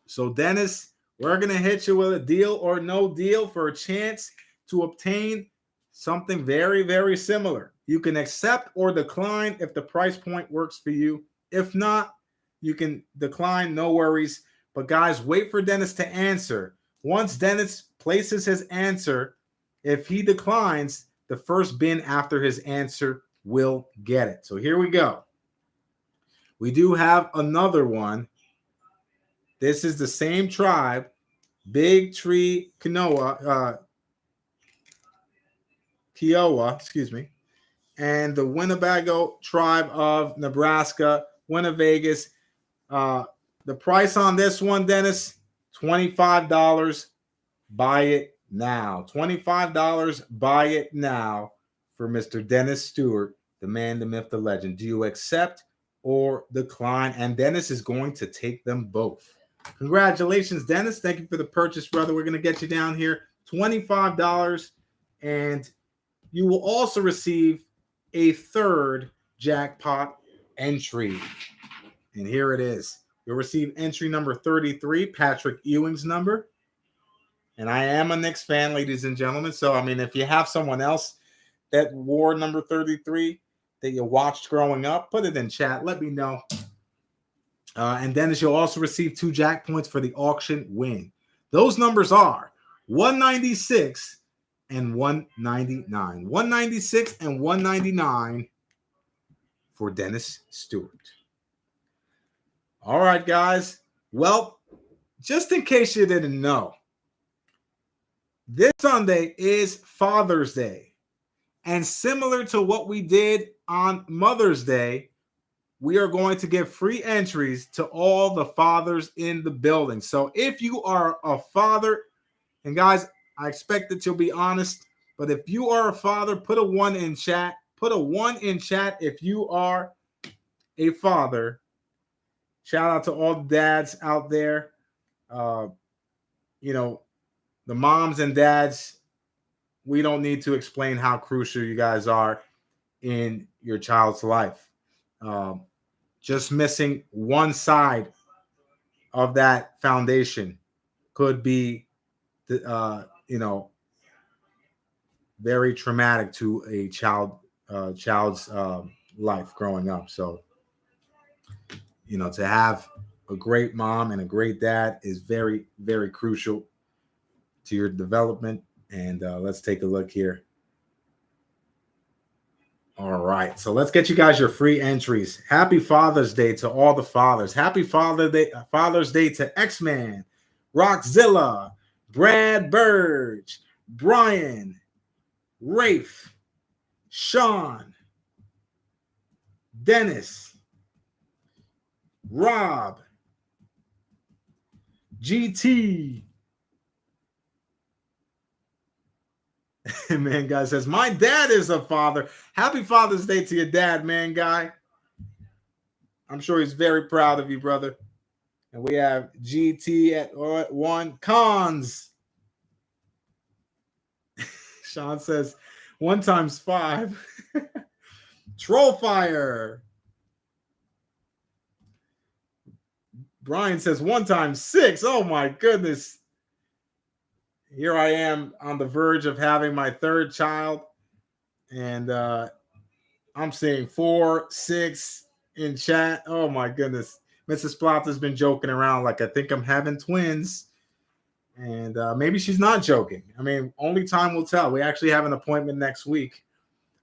So, Dennis, we're going to hit you with a deal or no deal for a chance to obtain something very, very similar. You can accept or decline if the price point works for you. If not, you can decline, no worries. But guys, wait for Dennis to answer. Once Dennis places his answer, if he declines, the first bin after his answer will get it. So here we go. We do have another one. This is the same tribe, Big Tree Kiowa, excuse me, and the Winnebago tribe of Nebraska, Winnevegas. The price on this one, Dennis, $25. Buy it now. $25. Buy it now for Mr. Dennis Stewart, the man, the myth, the legend. Do you accept or decline? And Dennis is going to take them both. Congratulations, Dennis. Thank you for the purchase, brother. We're going to get you down here. $25. And you will also receive a third jackpot entry. And here it is. You'll receive entry number 33, Patrick Ewing's number. And I am a Knicks fan, ladies and gentlemen. So, I mean, if you have someone else that wore number 33 that you watched growing up, put it in chat. Let me know. And Dennis, you'll also receive 2 Jackpoints for the auction win. Those numbers are 196 and 199. 196 and 199 for Dennis Stewart. All right, guys. Well, just in case you didn't know, this Sunday is Father's Day. And similar to what we did on Mother's Day, we are going to give free entries to all the fathers in the building. So if you are a father, and guys, I expect that you'll be honest, but if you are a father, put a 1 in chat. Put a 1 in chat if you are a father. Shout out to all the dads out there. You know, the moms and dads, we don't need to explain how crucial you guys are in your child's life. Just missing one side of that foundation could be, very traumatic to a child's life growing up. So, to have a great mom and a great dad is very, very crucial to your development. And let's take a look here. All right, so let's get you guys your free entries. Happy Father's Day to all the fathers. Happy Father's Day to X-Man, Rockzilla, Brad Burge, Brian, Rafe, Sean, Dennis, Rob, GT. Man Guy says, my dad is a father. Happy Father's Day to your dad, Man Guy. I'm sure he's very proud of you, brother. And we have GT at 1. Cons. Sean says, 1 times 5. Troll Fire. Brian says 1 times 6. Oh my goodness. Here I am on the verge of having my 3rd child. And I'm seeing 4, 6 in chat. Oh my goodness. Mrs. Plata's been joking around like I think I'm having twins. And maybe she's not joking. I mean, only time will tell. We actually have an appointment next week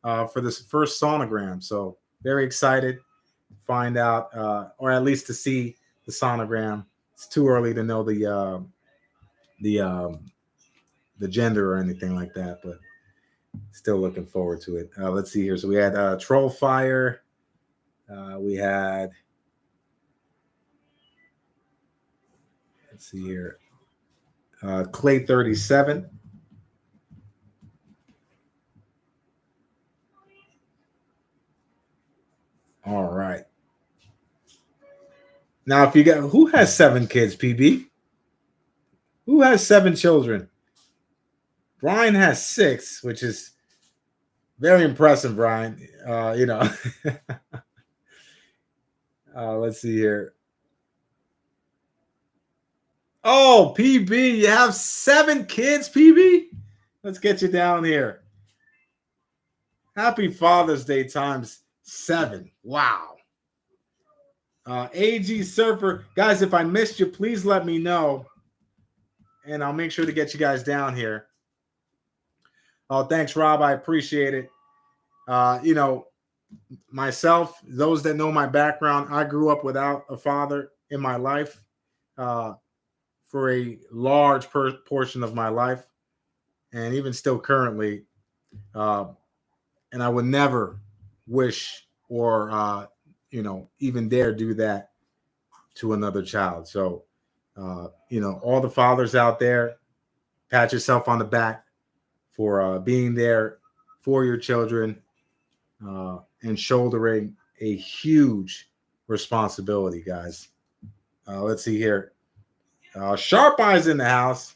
for this first sonogram. So very excited to find out, or at least to see the sonogram. It's too early to know the gender or anything like that, but still looking forward to it. Let's see here. So we had Troll Fire. We had, let's see here, Clay 37. All right. Now, if you got, who has 7 kids, PB? Who has 7 children? Brian has 6, which is very impressive, Brian. Let's see here. Oh, PB, you have 7 kids, PB? Let's get you down here. Happy Father's Day times 7. Wow. AG Surfer. Guys, if I missed you, please let me know. And I'll make sure to get you guys down here. Oh, thanks, Rob. I appreciate it. Myself, those that know my background, I grew up without a father in my life for a large portion of my life, and even still currently. Uh, and I would never wish or even dare do that to another child. So, all the fathers out there, pat yourself on the back for being there for your children and shouldering a huge responsibility, guys. Let's see here. Sharp Eyes in the house.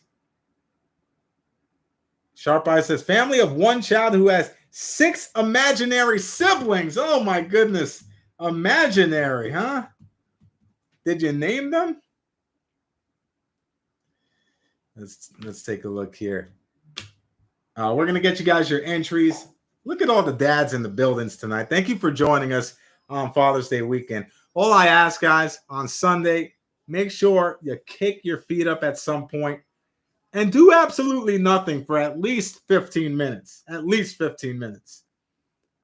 Sharp Eye says, family of one child who has 6 imaginary siblings. Oh my goodness. Imaginary, huh? Did you name them? Let's take a look here. We're going to get you guys your entries. Look at all the dads in the buildings tonight. Thank you for joining us on Father's Day weekend. All I ask, guys, on Sunday, make sure you kick your feet up at some point and do absolutely nothing for at least 15 minutes. At least 15 minutes.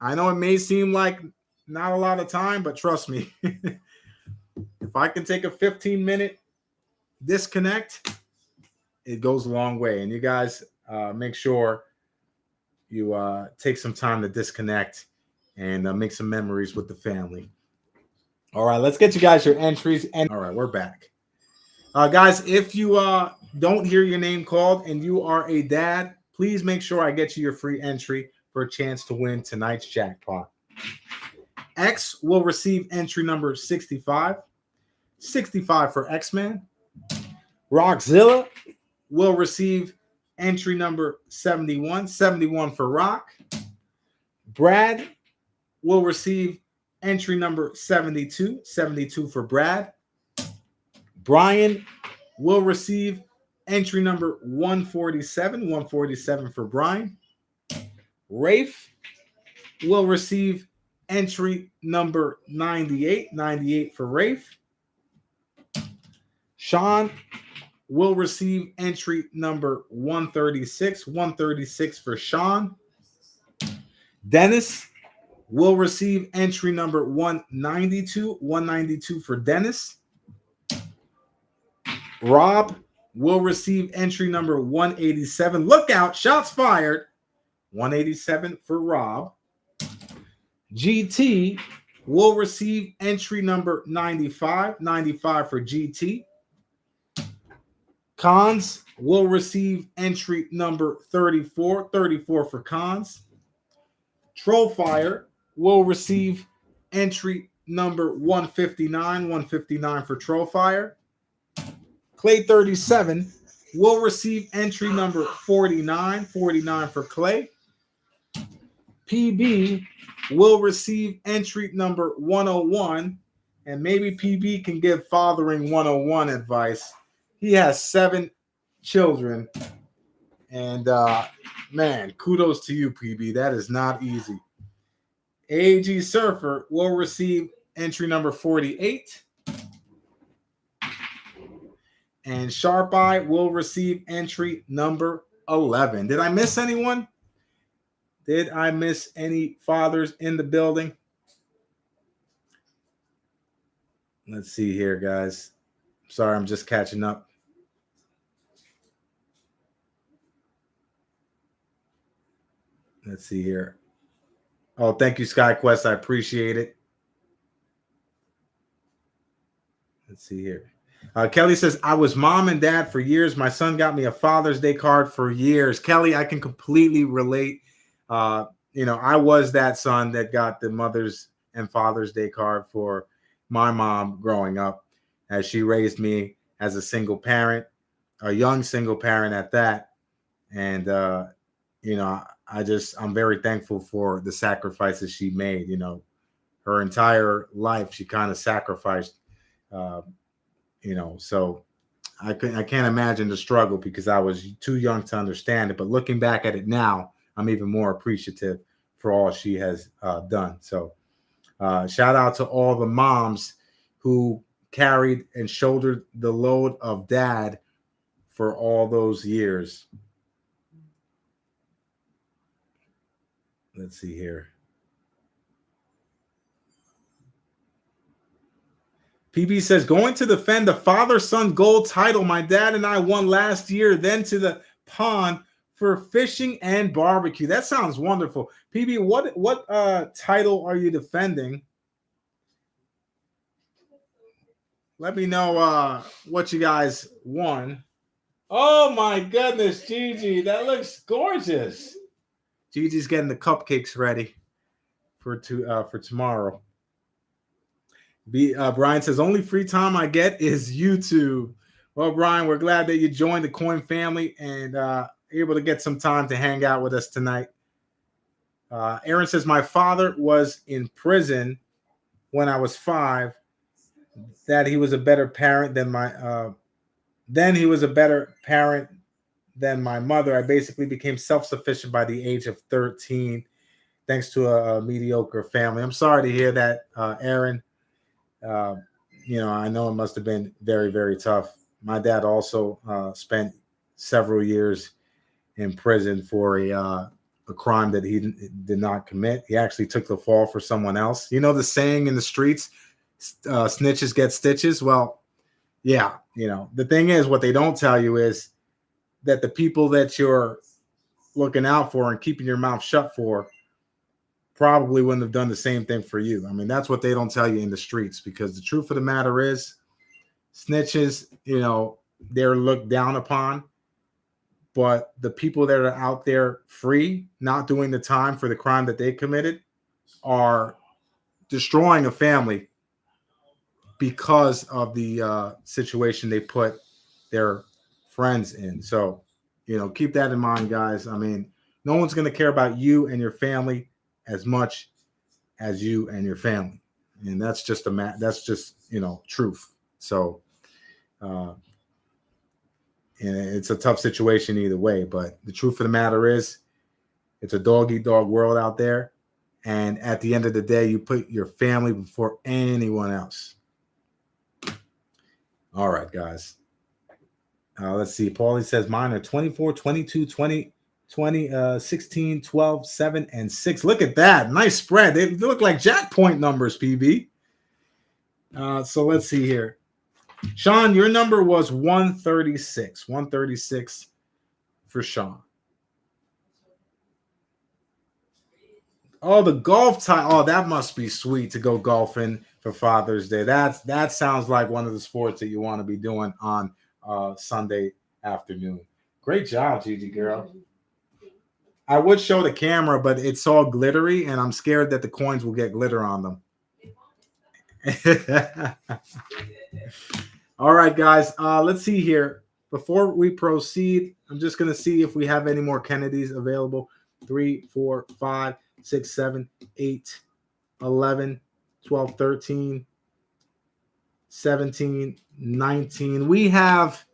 I know it may seem like not a lot of time, but trust me, if I can take a 15-minute disconnect, it goes a long way. And you guys make sure you take some time to disconnect and make some memories with the family. All right, let's get you guys your entries. And all right, we're back. Guys, if you don't hear your name called and you are a dad, please make sure I get you your free entry for a chance to win tonight's jackpot. X will receive entry number 65. 65 for X-Man. Rockzilla will receive entry number 71. 71 for Rock. Brad will receive entry number 72. 72 for Brad. Brian will receive entry number 147. 147 for Brian. Rafe will receive entry number 98. 98 for Rafe. Sean will receive entry number 136. 136 for Sean. Dennis will receive entry number 192. 192 for Dennis. Rob will receive entry number 187. Look out, shots fired. 187 for Rob. GT will receive entry number 95. 95 for GT. Cons will receive entry number 34. 34 for Cons. Trollfire will receive entry number 159. 159 for Trollfire. Clay 37 will receive entry number 49. 49 for Clay. PB will receive entry number 101. And maybe PB can give fathering 101 advice. He has 7 children. And man, kudos to you, PB. That is not easy. AG Surfer will receive entry number 48. And Sharp Eye will receive entry number 11. Did I miss anyone? Did I miss any fathers in the building? Let's see here, guys. Sorry, I'm just catching up. Let's see here. Oh, thank you, SkyQuest. I appreciate it. Let's see here. Kelly says, I was mom and dad for years. My son got me a Father's Day card for years. Kelly, I can completely relate. I was that son that got the Mother's and Father's Day card for my mom growing up, as she raised me as a single parent, a young single parent at that. And, I'm very thankful for the sacrifices she made. Her entire life, she kind of sacrificed, so I can't imagine the struggle because I was too young to understand it. But looking back at it now, I'm even more appreciative for all she has done. So shout out to all the moms who carried and shouldered the load of dad for all those years. Let's see here. PB says, going to defend the father-son gold title my dad and I won last year, then to the pond for fishing and barbecue. That sounds wonderful. PB, what title are you defending? Let me know what you guys won. Oh my goodness, Gigi, that looks gorgeous. Gigi's getting the cupcakes ready for tomorrow. Brian says, only free time I get is YouTube. Well, Brian, we're glad that you joined the Coin family and able to get some time to hang out with us tonight. Aaron says, my father was in prison when I was 5. That he was a better parent than my then he was a better parent than my mother. I basically became self-sufficient by the age of 13, thanks to a mediocre family. I'm sorry to hear that, Aaron. I know it must have been very, very tough. My dad also spent several years in prison for a crime that he did not commit. He actually took the fall for someone else. You know the saying in the streets, snitches get stitches? Well, yeah, the thing is, what they don't tell you is that the people that you're looking out for and keeping your mouth shut for probably wouldn't have done the same thing for you. I mean, that's what they don't tell you in the streets, because the truth of the matter is snitches, they're looked down upon, but the people that are out there free, not doing the time for the crime that they committed, are destroying a family because of the situation they put their friends in. So, keep that in mind, guys. I mean, no one's going to care about you and your family as much as you and your family, and that's just truth. So, and it's a tough situation either way. But the truth of the matter is, it's a dog-eat-dog world out there, and at the end of the day, you put your family before anyone else. All right, guys. Let's see. Paulie says mine are 24, 22, 20, 16, 12, 7, and 6. Look at that. Nice spread. They look like Jackpoint numbers, PB. So let's see here. Sean, your number was 136. 136 for Sean. Oh, the golf time. Oh, that must be sweet to go golfing for Father's Day. That sounds like one of the sports that you want to be doing on Sunday afternoon. Great job, Gigi girl. I would show the camera, but it's all glittery, and I'm scared that the coins will get glitter on them. All right, guys. Let's see here. Before we proceed, I'm just going to see if we have any more Kennedys available. 3, 4, 5, 6, 7, 8, 11, 12, 13, 17, 19. We have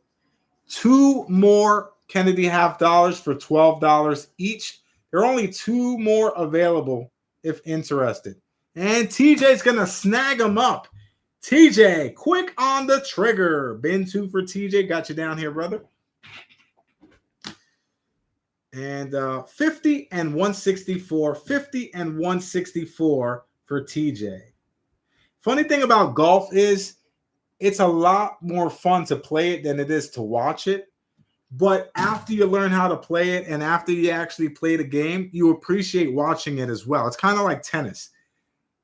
2 more Kennedy half dollars for $12 each. There are only 2 more available if interested. And TJ's going to snag them up. TJ, quick on the trigger. Bin 2 for TJ. Got you down here, brother. And 50 and 164. 50 and 164 for TJ. Funny thing about golf is it's a lot more fun to play it than it is to watch it. But after you learn how to play it and after you actually play the game, you appreciate watching it as well. It's kind of like tennis.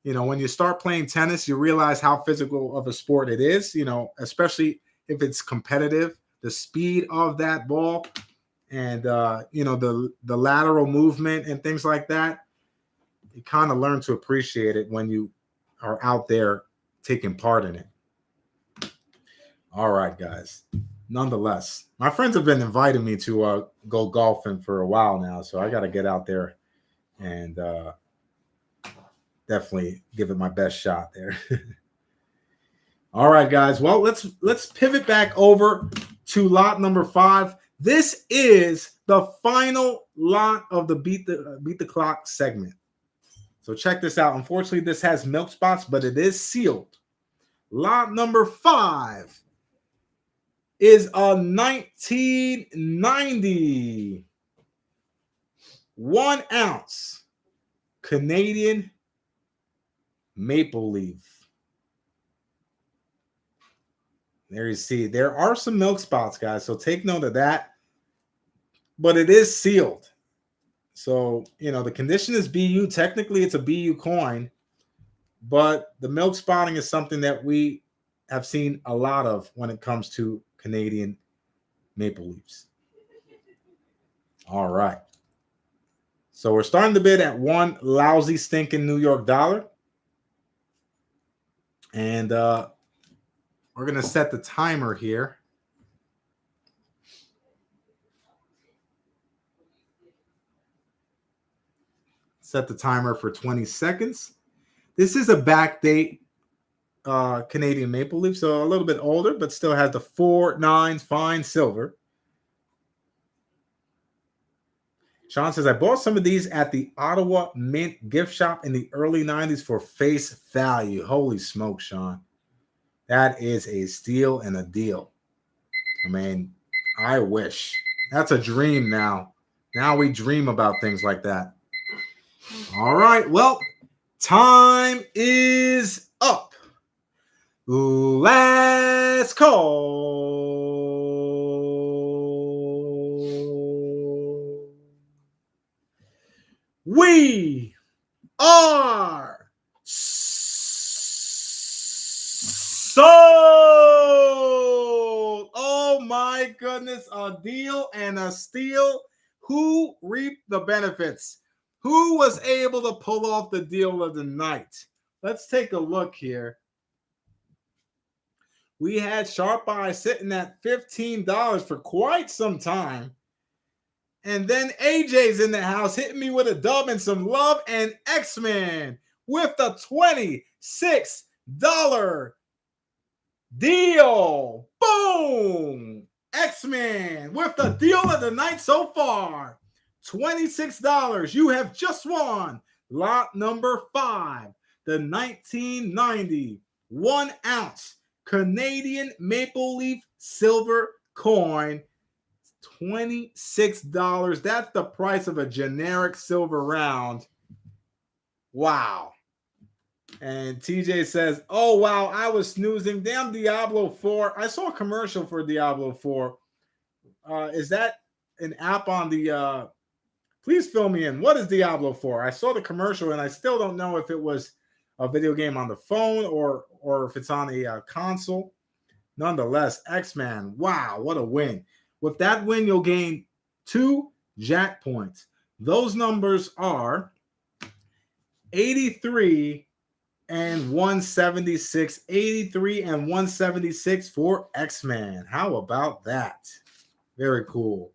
When you start playing tennis, you realize how physical of a sport it is, especially if it's competitive, the speed of that ball and, the lateral movement and things like that. You kind of learn to appreciate it when you are out there taking part in it. All right, guys. Nonetheless, my friends have been inviting me to go golfing for a while now, so I got to get out there and definitely give it my best shot there. All right, guys. Well, let's pivot back over to lot number 5. This is the final lot of the beat the clock segment. So check this out. Unfortunately, this has milk spots, but it is sealed. Lot number 5 is a 1990 1 ounce Canadian Maple Leaf. There you see. There are some milk spots, guys, so take note of that. But it is sealed. So, the condition is BU. Technically, it's a BU coin. But the milk spotting is something that we have seen a lot of when it comes to Canadian Maple Leafs. All right. So we're starting the bid at one lousy, stinking New York dollar. And we're going to set the timer here. Set the timer for 20 seconds. This is a backdate Canadian Maple Leaf, so a little bit older, but still has the 4 9s fine silver. Sean says, I bought some of these at the Ottawa Mint gift shop in the early 90s for face value. Holy smoke, Sean. That is a steal and a deal. I mean, I wish. That's a dream now. Now we dream about things like that. All right. Well, time is up. Let's call. We are sold. Oh my goodness, a deal and a steal. Who reaped the benefits? Who was able to pull off the deal of the night? Let's take a look here. We had Sharp Eye sitting at $15 for quite some time. And then AJ's in the house hitting me with a dub and some love, and X-Men with the $26 deal. Boom! X-Men with the deal of the night so far. $26. You have just won lot number 5, the 1990 1 ounce Canadian Maple Leaf silver coin. $26. That's the price of a generic silver round. Wow. And TJ says, oh, wow, I was snoozing. Damn Diablo 4. I saw a commercial for Diablo 4. Is that an app on the... please fill me in. What is Diablo 4? I saw the commercial, and I still don't know if it was a video game on the phone or if it's on a console. Nonetheless, X-Man, wow, what a win. With that win, you'll gain 2 Jackpoints. Those numbers are 83 and 176. 83 and 176 for X-Man. How about that? Very cool.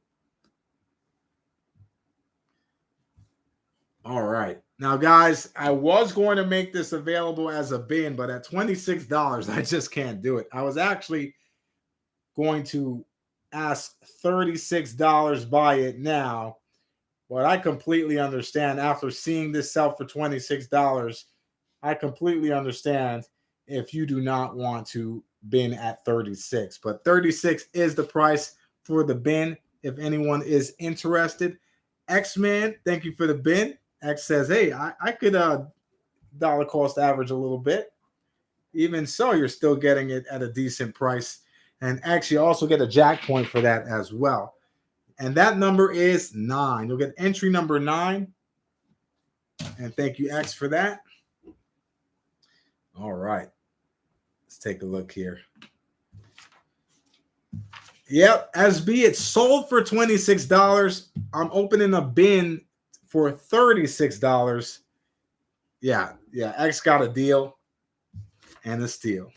All right. Now, guys, I was going to make this available as a bin, but at $26, I just can't do it. I was actually going to ask $36, buy it now, but I completely understand after seeing this sell for $26. I completely understand if you do not want to bin at 36, but 36 is the price for the bin if anyone is interested. X-Man, thank you for the bin. X says, hey, I could dollar cost average a little bit. Even so, you're still getting it at a decent price. And actually also get a jack point for that as well. And that number is 9. You'll get entry number 9. And thank you, X, for that. All right. Let's take a look here. Yep, SB, it's sold for $26. I'm opening a bin for $36. Yeah, X got a deal and a steal.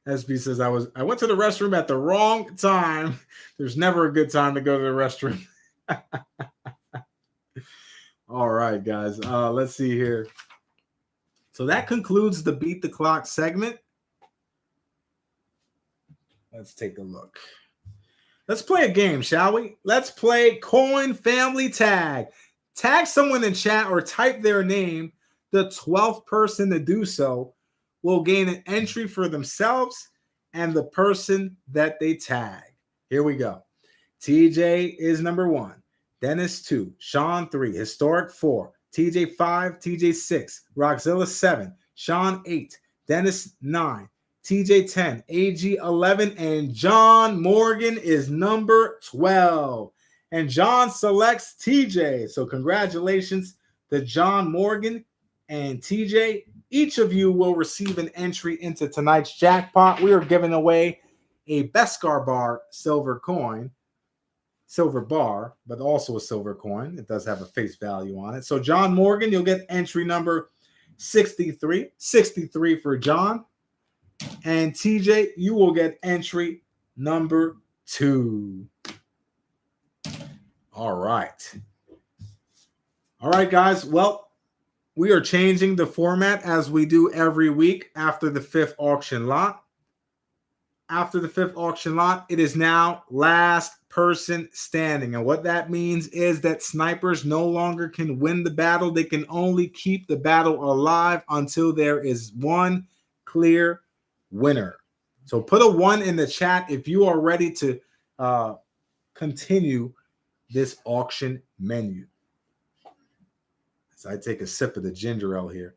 SB says I went to the restroom at the wrong time. There's never a good time to go to the restroom. All right, guys. Let's see here. So that concludes the Beat the Clock segment. Let's take a look. Let's play a game, shall we? Let's play Coin Family Tag. Tag someone in chat or type their name. The 12th person to do so will gain an entry for themselves and the person that they tag. Here we go. TJ is number 1. Dennis 2, Sean 3, Historic 4, TJ 5, TJ 6, Roxzilla 7, Sean 8, Dennis 9, TJ 10, AG 11, and John Morgan is number 12. And John selects TJ. So congratulations to John Morgan and TJ. Each of you will receive an entry into tonight's jackpot. We are giving away a Beskar bar silver coin, silver bar, but also a silver coin. It does have a face value on it. So John Morgan, you'll get entry number 63. 63 for John. And TJ, you will get entry number 2. All right. All right, guys. Well, we are changing the format as we do every week after the 5th auction lot. After the 5th auction lot, it is now last person standing. And what that means is that snipers no longer can win the battle. They can only keep the battle alive until there is one clear winner. So put a 1 in the chat if you are ready to continue this auction menu. As I take a sip of the ginger ale here.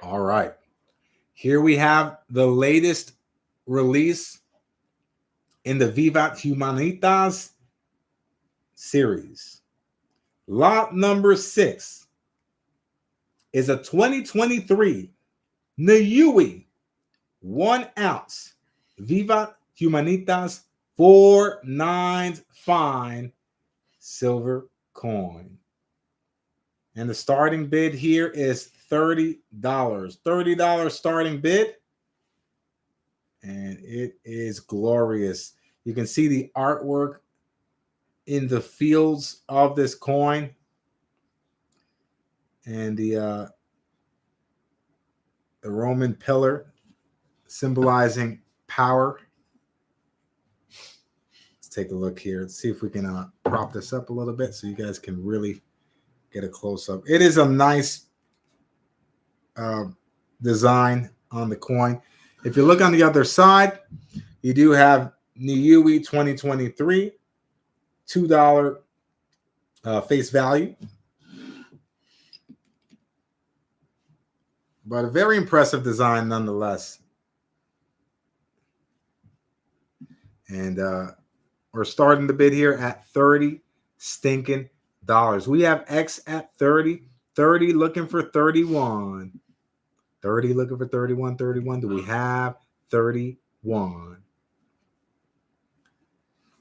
All right. Here we have the latest release in the Vivat Humanitas series. Lot number 6 is a 2023 Niue 1 ounce Vivat Humanitas 4/9 fine silver coin. And the starting bid here is $30. $30 starting bid. And it is glorious. You can see the artwork in the fields of this coin. And the Roman pillar symbolizing power. Let's take a look here. Let's see if we can prop this up a little bit so you guys can really get a close-up. It is a nice design on the coin. If you look on the other side, you do have Niue 2023, $2 face value. But a very impressive design nonetheless. And we're starting the bid here at $30 stinking dollars. We have X at 30, 30 looking for 31. 30 looking for 31, 31. Do we have 31?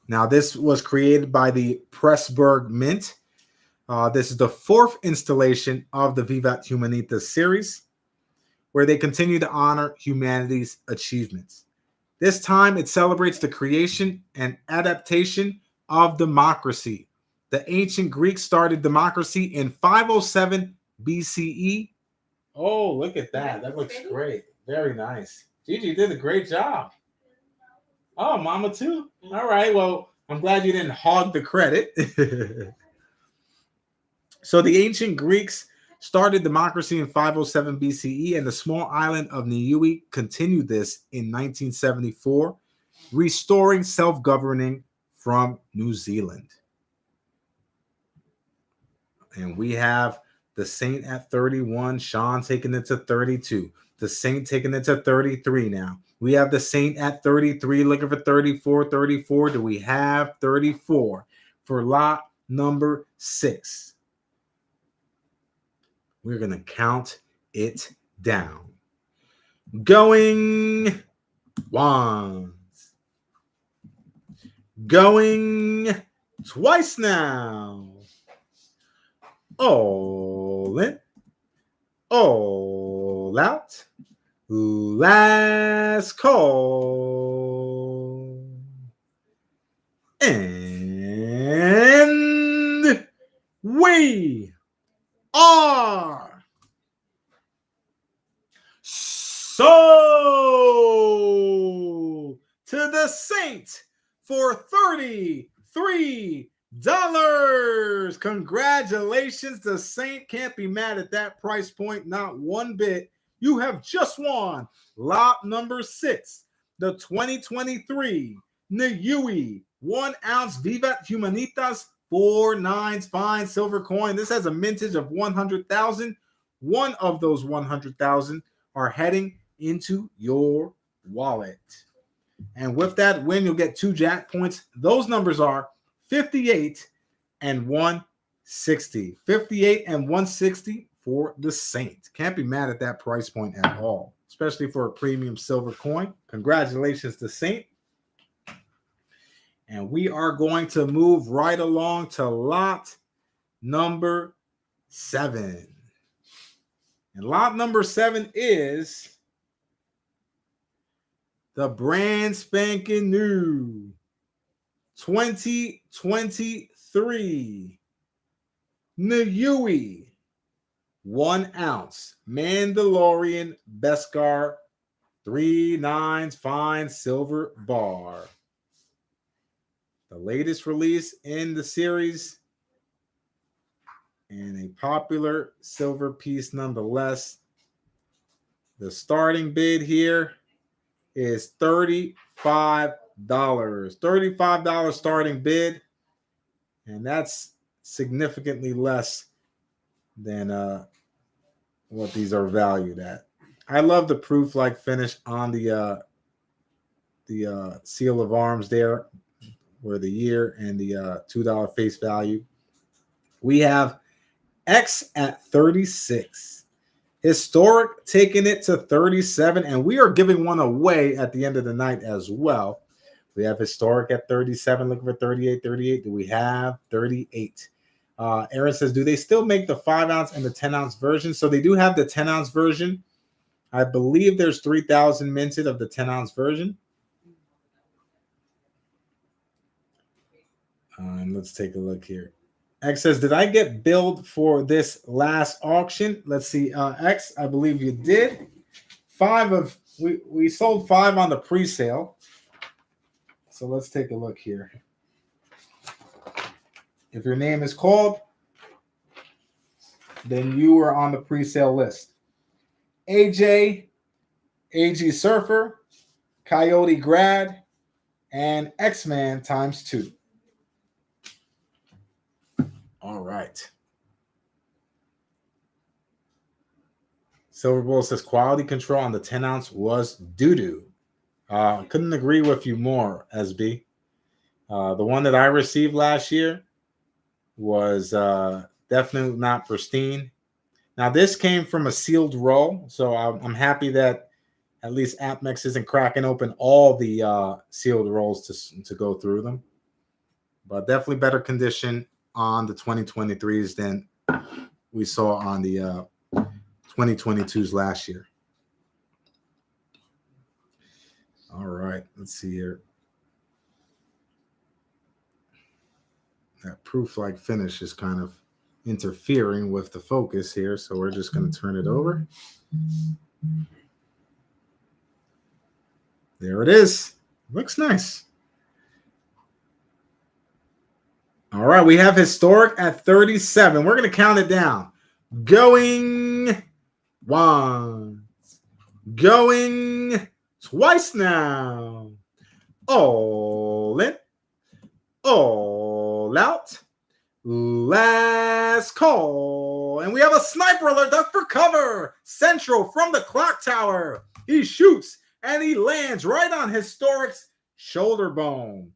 Now, this was created by the Pressburg Mint. This is the 4th installation of the Vivat Humanitas series, where they continue to honor humanity's achievements. This time, it celebrates the creation and adaptation of democracy. The ancient Greeks started democracy in 507 BCE. Oh, look at that. That looks great. Very nice. Gigi did a great job. Oh, Mama too? All right. Well, I'm glad you didn't hog the credit. So the ancient Greeks started democracy in 507 BCE, and the small island of Niue continued this in 1974, restoring self-governing from New Zealand. And we have the Saint at 31, Sean taking it to 32, the Saint taking it to 33 now. We have the Saint at 33, looking for 34, 34. Do we have 34 for lot number 6? We're going to count it down. Going once. Going twice now. All in. All out. Last call. And we are sold to the Saint for $33. Congratulations. The Saint can't be mad at that price point, not one bit. You have just won lot number 6, the 2023 Niue 1 ounce Vivat Humanitas 4/9 fine silver coin. This has a mintage of 100,000. One of those 100,000 are heading into your wallet. And with that win, you'll get 2 jack points. Those numbers are 58 and 160. 58 and 160 for the Saint. Can't be mad at that price point at all, especially for a premium silver coin. Congratulations to Saint. And we are going to move right along to lot number 7. And lot number 7 is the brand spanking new 2023 Niue 1 ounce Mandalorian Beskar 3/9 fine silver bar. The latest release in the series and a popular silver piece nonetheless. The starting bid here is $35. $35 starting bid. And that's significantly less than what these are valued at. I love the proof-like finish on the seal of arms there, where the year and the $2 face value. We have X at 36. Historic taking it to 37, and we are giving one away at the end of the night as well. We have Historic at 37, looking for 38. 38. Do we have 38? Aaron says, do they still make the 5 ounce and the 10 ounce version? So they do have the 10 ounce version. I believe there's 3,000 minted of the 10 ounce version. And let's take a look here. X says, did I get billed for this last auction? Let's see. X, I believe you did. We sold 5 on the pre-sale. So let's take a look here. If your name is called, then you are on the pre-sale list. AJ, AG Surfer, Coyote Grad, and X-Man ×2. All right. Silver Bull says quality control on the 10 ounce was doo-doo. Couldn't agree with you more, SB. The one that I received last year was definitely not pristine. Now, this came from a sealed roll, so I'm happy that at least AppMex isn't cracking open all the sealed rolls to go through them. But definitely better condition on the 2023s than we saw on the 2022s last year. All right, let's see here. That proof-like finish is kind of interfering with the focus here, so we're just going to turn it over. There it is. Looks nice. All right, we have Historic at 37. We're going to count it down. Going once. Going twice now. All in. All out. Last call. And we have a sniper alert. Duck for cover. Central from the clock tower. He shoots and he lands right on Historic's shoulder bone.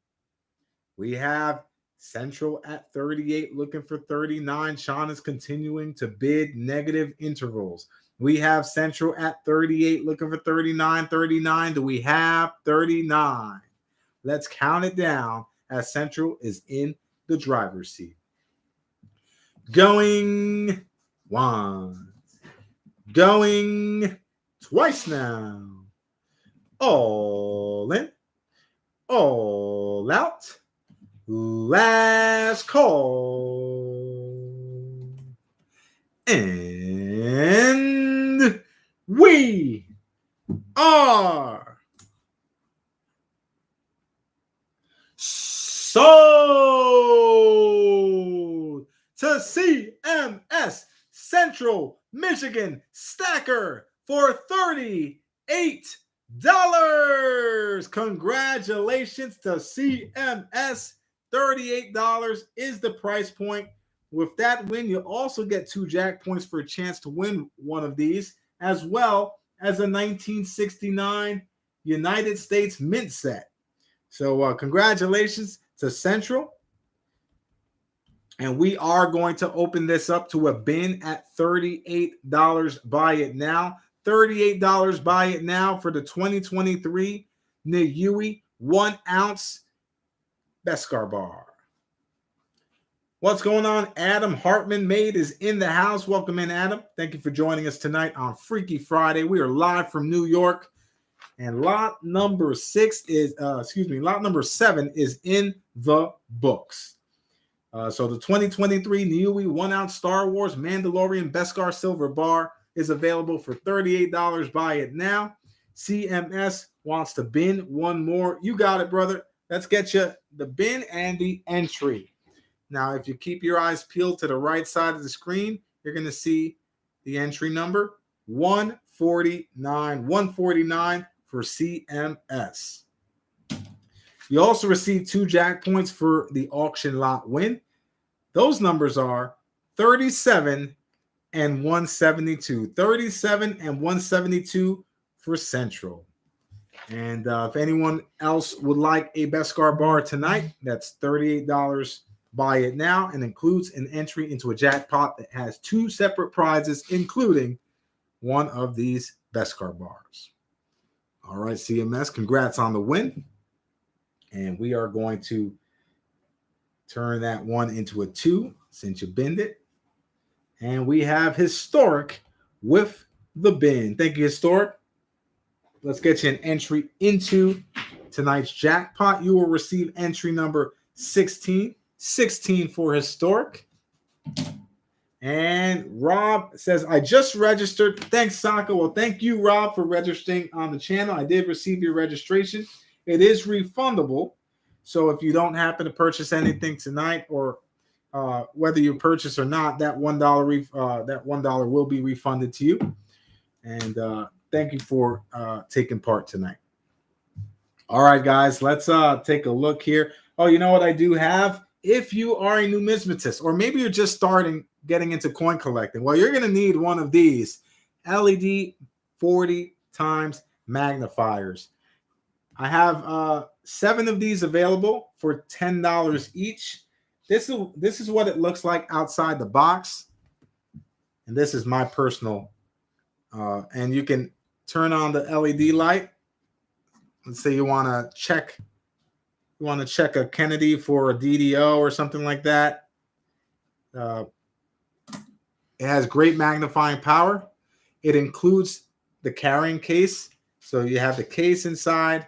We have Central at 38, looking for 39. Sean is continuing to bid negative intervals. We have Central at 38, looking for 39. 39. Do we have 39? Let's count it down as Central is in the driver's seat. Going once. Going twice now. All in. All out. Last call. And we are sold to CMS Central Michigan Stacker for $38. Congratulations to CMS. $38 is the price point. With that win, you also get 2 jack points for a chance to win one of these, as well as a 1969 United States Mint set. So congratulations to Central. And we are going to open this up to a bin at $38. Buy it now. $38. Buy it now for the 2023 Niue 1 ounce Beskar bar. What's going on? Adam Hartman Made is in the house. Welcome in, Adam. Thank you for joining us tonight on Freaky Friday. We are live from New York. And lot number 7 is in the books. So the 2023 Niue 1 ounce Star Wars Mandalorian Beskar Silver Bar is available for $38. Buy it now. CMS wants to bin one more. You got it, brother. Let's get you the bin and the entry. Now, if you keep your eyes peeled to the right side of the screen, you're going to see the entry number 149. 149 for CMS. You also receive 2 jack points for the auction lot win. Those numbers are 37 and 172. 37 and 172 for Central. And if anyone else would like a Beskar bar tonight, that's $38. Buy it now and includes an entry into a jackpot that has 2 separate prizes, including one of these Beskar bars. All right, CMS, congrats on the win. And we are going to turn that 1 into a 2 since you binned it. And we have Historic with the bin. Thank you, Historic. Let's get you an entry into tonight's jackpot. You will receive entry number 16. 16 for Historic. And Rob says, I just registered. Thanks, Saca. Well, thank you, Rob, for registering on the channel. I did receive your registration. It is refundable. So if you don't happen to purchase anything tonight, or whether you purchase or not, that $1 will be refunded to you. And thank you for taking part tonight. All right, guys, let's take a look here. Oh, you know what I do have? If you are a numismatist, or maybe you're just getting into coin collecting, well, you're going to need one of these LED 40 times magnifiers. I have 7 of these available for $10 each. This is what it looks like outside the box. And this is my personal. And you can turn on the LED light. Let's say you want to check a Kennedy for a DDO or something like that. It has great magnifying power. It includes the carrying case. So you have the case inside,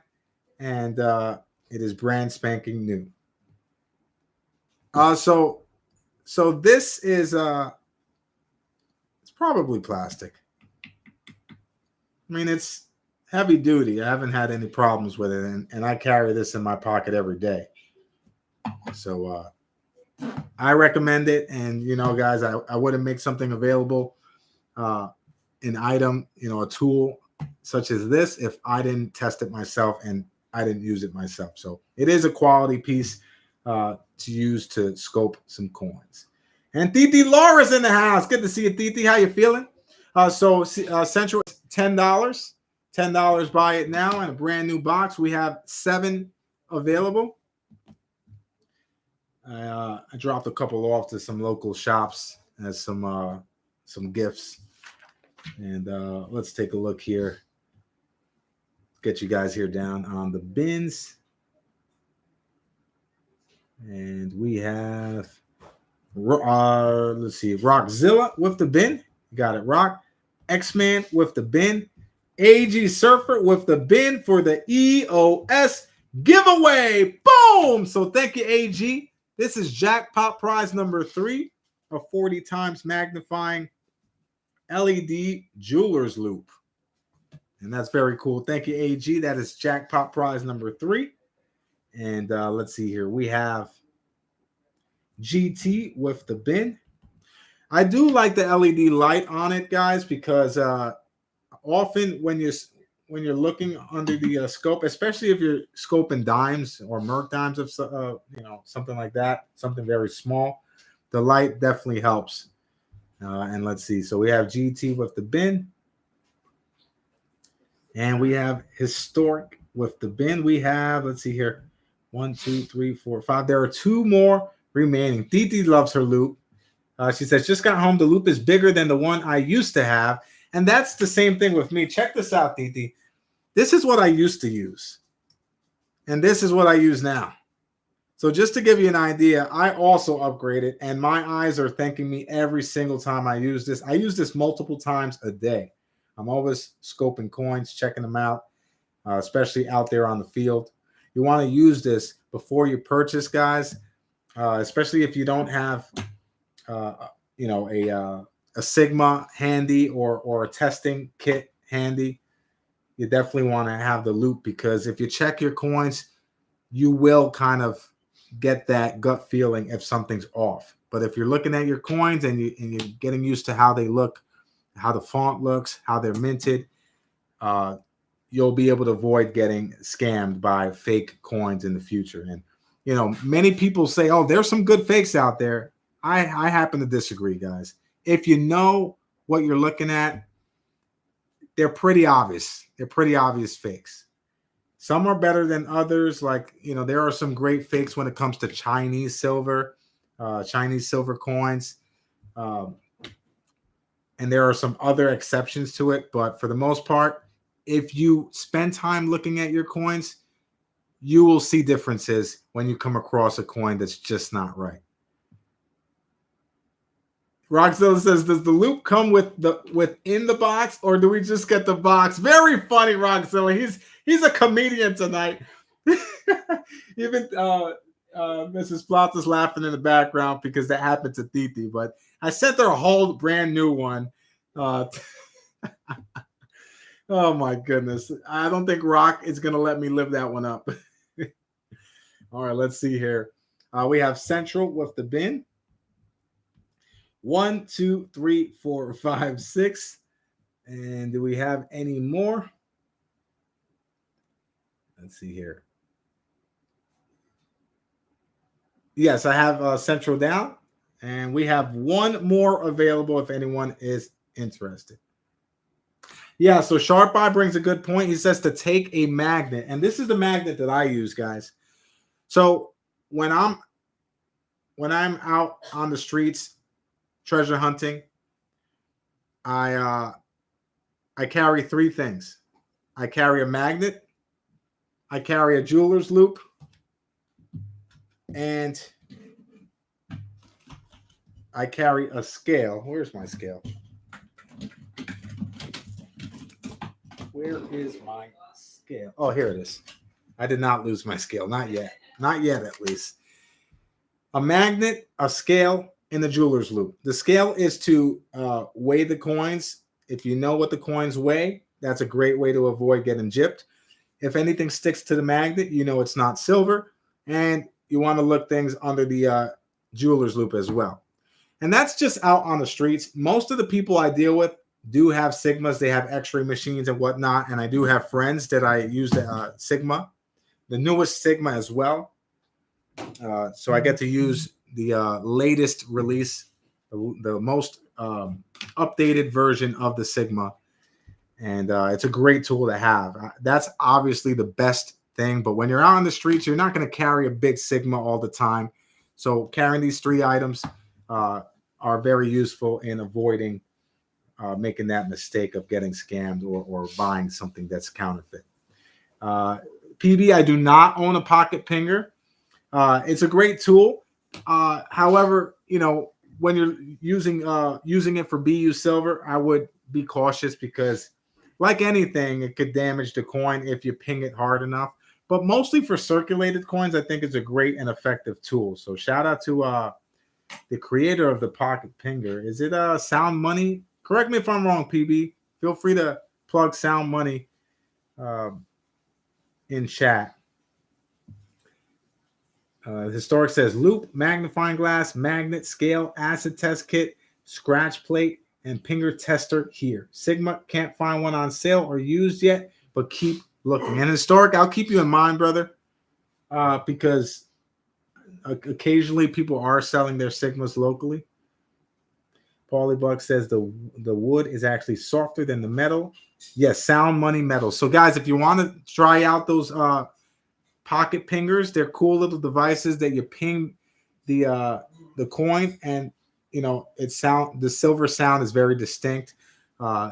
and it is brand spanking new. So this is it's probably plastic. I mean, it's heavy duty. I haven't had any problems with it, and I carry this in my pocket every day. So I recommend it. And guys, I wouldn't make something available, an item, a tool such as this, if I didn't test it myself and I didn't use it myself. So it is a quality piece to use to scope some coins. And Titi Laura's in the house. Good to see you, Titi. How you feeling? So Central is $10. $10. Buy it now in a brand new box. We have 7 available. I dropped a couple off to some local shops as some gifts. And let's take a look here. Get you guys here down on the bins. And we have, let's see, Rockzilla with the bin. You got it, Rock. X-Man with the bin. AG Surfer with the bin for the EOS giveaway. Boom! So thank you, AG. This is jackpot prize number 3, a 40 times magnifying LED jeweler's loop. And that's very cool. Thank you, AG. That is jackpot prize number 3. And let's see here. We have GT with the bin. I do like the LED light on it, guys, because often when you're looking under the scope, especially if you're scoping dimes or merc dimes of something like that, something very small, the light definitely helps. And let's see. So we have GT with the bin, and we have historic with the bin. We have, let's see here, 1, 2, 3, 4, 5. There are 2 more remaining. Didi loves her loop. She says, just got home. The loop is bigger than the one I used to have. And that's the same thing with me. Check this out, Didi. This is what I used to use. And this is what I use now. So just to give you an idea, I also upgraded. And my eyes are thanking me every single time I use this. I use this multiple times a day. I'm always scoping coins, checking them out, especially out there on the field. You want to use this before you purchase, guys, especially if you don't have a Sigma handy or a testing kit handy. You definitely want to have the loop, because if you check your coins, you will kind of get that gut feeling if something's off. But if you're looking at your coins and you're getting used to how they look, how the font looks, how they're minted, you'll be able to avoid getting scammed by fake coins in the future. And many people say, "Oh, there's some good fakes out there." I happen to disagree, guys. If you know what you're looking at, they're pretty obvious. They're pretty obvious fakes. Some are better than others. Like, there are some great fakes when it comes to Chinese silver coins. And there are some other exceptions to it. But for the most part, if you spend time looking at your coins, you will see differences when you come across a coin that's just not right. Roxzilla says, does the loop come within the box, or do we just get the box? Very funny, Roxzilla. He's a comedian tonight. Even Mrs. Plata's laughing in the background because that happened to Titi. But I sent her a whole brand new one. Oh my goodness. I don't think Rock is going to let me live that one up. All right, let's see here. We have Central with the bin. 1, 2, 3, 4, 5, 6. And do we have any more? Let's see here. Yes, I have Central down. And we have one more available if anyone is interested. Yeah, so Sharp Eye brings a good point. He says to take a magnet. And this is the magnet that I use, guys. So when I'm out on the streets treasure hunting, I carry 3 things. I carry a magnet, I carry a jeweler's loop, and I carry a scale. Where's my scale? Where is my scale? Oh, here it is. I did not lose my scale. Not yet. Not yet, at least. A magnet, a scale, and the jeweler's loop. The scale is to weigh the coins. If you know what the coins weigh, that's a great way to avoid getting gypped. If anything sticks to the magnet, you know it's not silver. And you want to look things under the jeweler's loop as well. And that's just out on the streets. Most of the people I deal with do have Sigmas. They have x-ray machines and whatnot. And I do have friends that I use the Sigma, the newest Sigma as well. So I get to use the latest release, the most updated version of the Sigma. And it's a great tool to have. That's obviously the best thing. But when you're out on the streets, you're not going to carry a big Sigma all the time. So carrying these 3 items are very useful in avoiding making that mistake of getting scammed or buying something that's counterfeit. PB, I do not own a pocket pinger. It's a great tool. However, when you're using it for BU silver, I would be cautious because, like anything, it could damage the coin if you ping it hard enough. But mostly for circulated coins, I think it's a great and effective tool. So shout out to the creator of the pocket pinger. Is it Sound Money? Correct me if I'm wrong, PB. Feel free to plug Sound Money in chat. Historic says loop, magnifying glass, magnet, scale, acid test kit, scratch plate, and pinger tester here. Sigma can't find one on sale or used yet, but keep looking. And Historic, I'll keep you in mind, brother, because occasionally people are selling their Sigmas locally. Paulie Buck says the wood is actually softer than the metal. Yes, sound money metal. So guys, if you want to try out those pocket pingers, they're cool little devices that you ping the coin, and the silver sound is very distinct.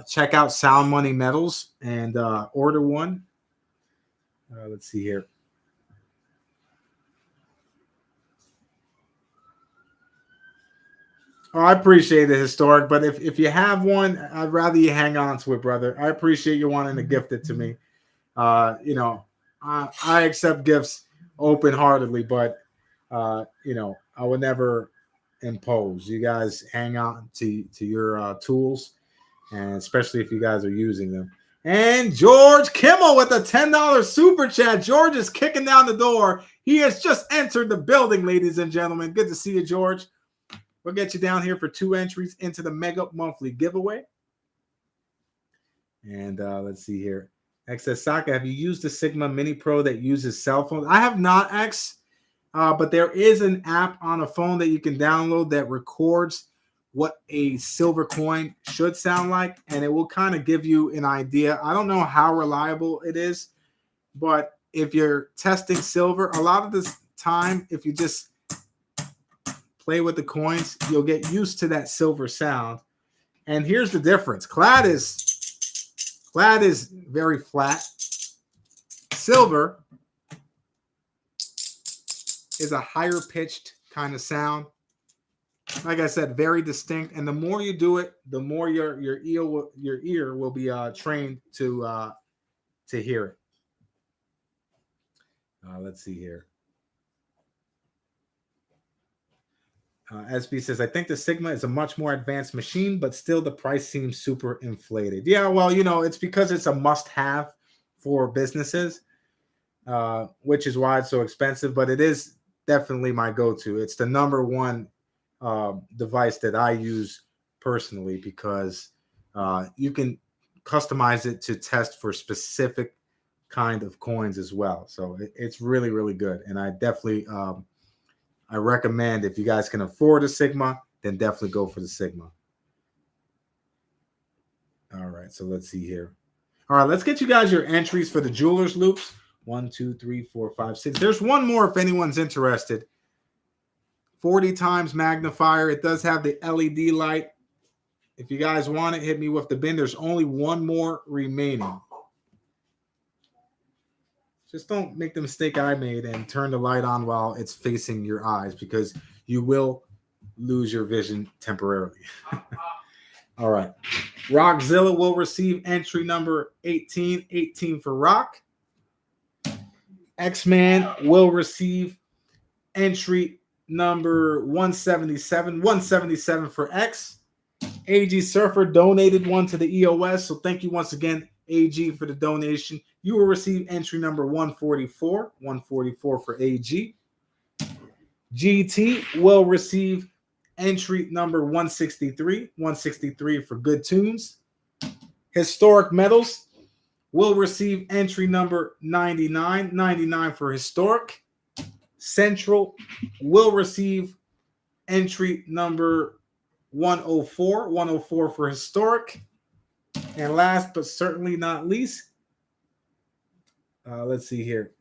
Check out Sound Money Metals and order one. Let's see here. Oh, I appreciate it, Historic. But if you have one, I'd rather you hang on to it, brother. I appreciate you wanting to gift it to me. I accept gifts open-heartedly, but I would never impose. You guys hang on to your tools, and especially if you guys are using them. And George Kimmel with a $10 super chat. George is kicking down the door. He has just entered the building, ladies and gentlemen. Good to see you, George. We'll get you down here for 2 entries into the Mega Monthly Giveaway. And let's see here. X says, Saca, have you used the Sigma Mini Pro that uses cell phones? I have not, X, but there is an app on a phone that you can download that records what a silver coin should sound like, and it will kind of give you an idea. I don't know how reliable it is, but if you're testing silver, a lot of the time, if you just play with the coins, you'll get used to that silver sound. And here's the difference. Clad is very flat. Silver is a higher pitched kind of sound. Like I said, very distinct. And the more you do it, the more your ear will be trained to hear it. Let's see here. SB says, I think the Sigma is a much more advanced machine, but still the price seems super inflated. Yeah, well, it's because it's a must-have for businesses, which is why it's so expensive, but it is definitely my go-to. It's the number one device that I use personally because you can customize it to test for specific kind of coins as well. So it's really, really good. And I definitely... I recommend if you guys can afford a Sigma, then definitely go for the Sigma. All right, so let's see here. All right, let's get you guys your entries for the Jewelers Loops. 1, 2, 3, 4, 5, 6. There's one more if anyone's interested. 40 times magnifier. It does have the LED light. If you guys want it, hit me with the bin. There's only one more remaining. Just don't make the mistake I made and turn the light on while it's facing your eyes because you will lose your vision temporarily. All right. Rockzilla will receive entry number 18. 18 for Rock. X-Man will receive entry number 177. 177 for X. AG Surfer donated one to the EOS. So thank you once again, AG, for the donation. You will receive entry number 144. 144 for AG. GT will receive entry number 163. 163 for Good Tunes. Historic Metals will receive entry number 99. 99 for Historic. Central will receive entry number 104. 104 for Historic. And last but certainly not least, let's see here.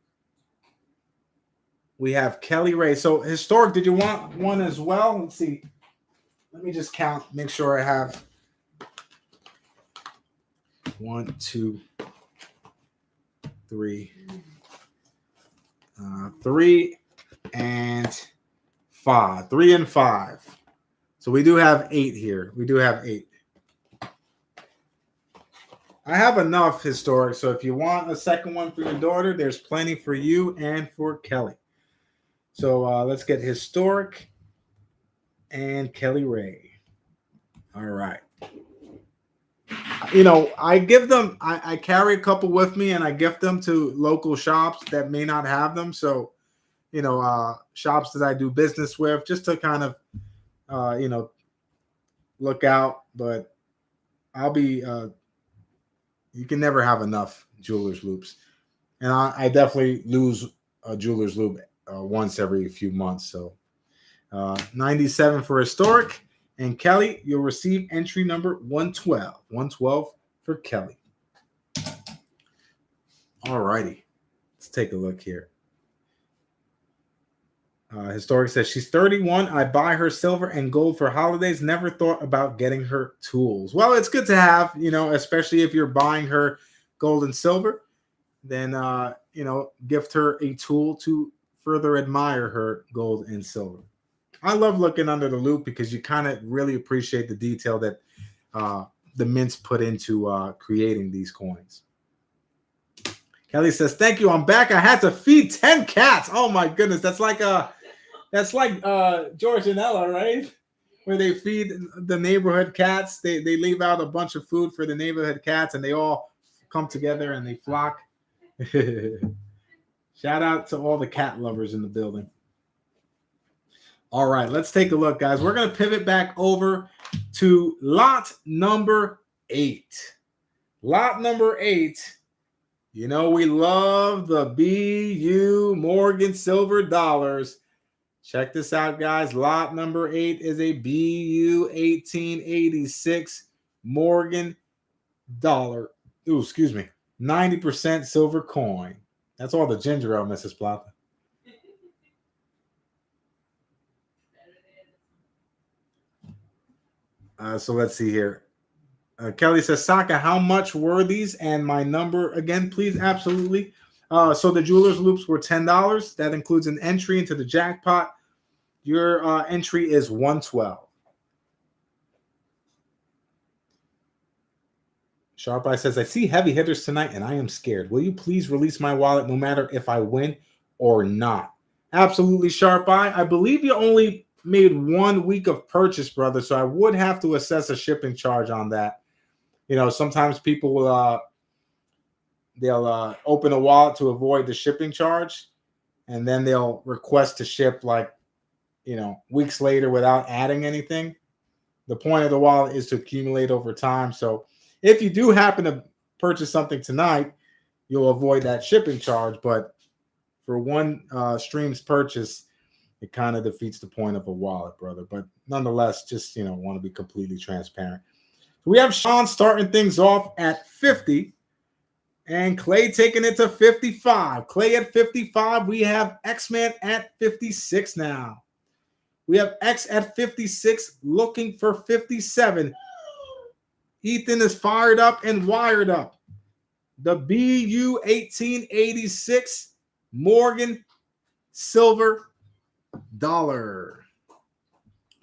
We have Kelly Ray. So Historic, did you want one as well? Let's see. Let me just count, make sure I have 1, 2, 3, 3 and 5. 3 and 5. So we do have 8 here. We do have 8. I have enough, Historic. So if you want a second one for your daughter, there's plenty for you and for Kelly. So let's get Historic and Kelly Ray. All right. I give them, I carry a couple with me and I gift them to local shops that may not have them. So, shops that I do business with, just to kind of look out. But I'll be you can never have enough jeweler's loops, and I definitely lose a jeweler's loop once every few months. So 97 for historic, and Kelly, you'll receive entry number 112. 112 for Kelly. All righty, let's take a look here. Historic says she's 31. I buy her silver and gold for holidays. Never thought about getting her tools. Well, it's good to have, especially if you're buying her gold and silver. Then, gift her a tool to further admire her gold and silver. I love looking under the loop because you kind of really appreciate the detail that the mints put into creating these coins. Kelly says, "Thank you. I'm back. I had to feed 10 cats. Oh my goodness, that's like George and Ella, right? Where they feed the neighborhood cats. They leave out a bunch of food for the neighborhood cats, and they all come together and they flock." Shout out to all the cat lovers in the building. All right, let's take a look, guys. We're going to pivot back over to lot number 8. Lot number 8. We love the BU Morgan silver dollars. Check this out, guys. Lot number 8 is a BU 1886 Morgan dollar. Ooh, excuse me. 90% silver coin. That's all the ginger ale, Mrs. Plata. So let's see here. Kelly says, Saca, how much were these? And my number again, please. Absolutely. So the jeweler's loops were $10. That includes an entry into the jackpot. Your entry is 112. Sharp Eye says, I see heavy hitters tonight and I am scared. Will you please release my wallet no matter if I win or not? Absolutely, Sharp Eye. I believe you only made 1 week of purchase, brother, so I would have to assess a shipping charge on that. Sometimes people will they'll open a wallet to avoid the shipping charge, and then they'll request to ship weeks later without adding anything. The point of the wallet is to accumulate over time. So if you do happen to purchase something tonight, you'll avoid that shipping charge. But for one stream's purchase, it kind of defeats the point of a wallet, brother. But nonetheless, just want to be completely transparent. So we have Sean starting things off at 50. And Clay taking it to 55. Clay at 55. We have X-Man at 56 now. We have X at 56 looking for 57. Ethan is fired up and wired up. The BU 1886 Morgan silver dollar.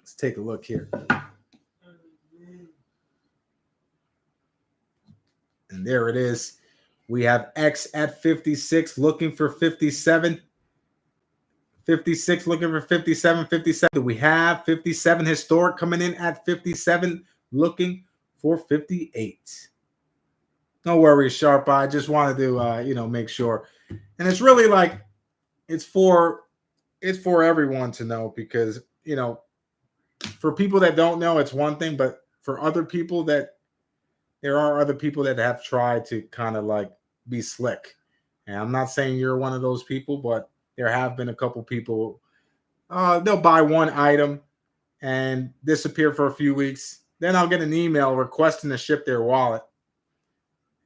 Let's take a look here. And there it is. We have X at 56 looking for 57. 56 looking for 57. 57. We have 57 historic coming in at 57 looking for 58. No worries, Sharp Eye. I just wanted to make sure. And it's really like it's for everyone to know because for people that don't know, it's one thing, but for other people there are other people that have tried to kind of like be slick. And I'm not saying you're one of those people, but there have been a couple people, they'll buy one item and disappear for a few weeks. Then I'll get an email requesting to ship their wallet.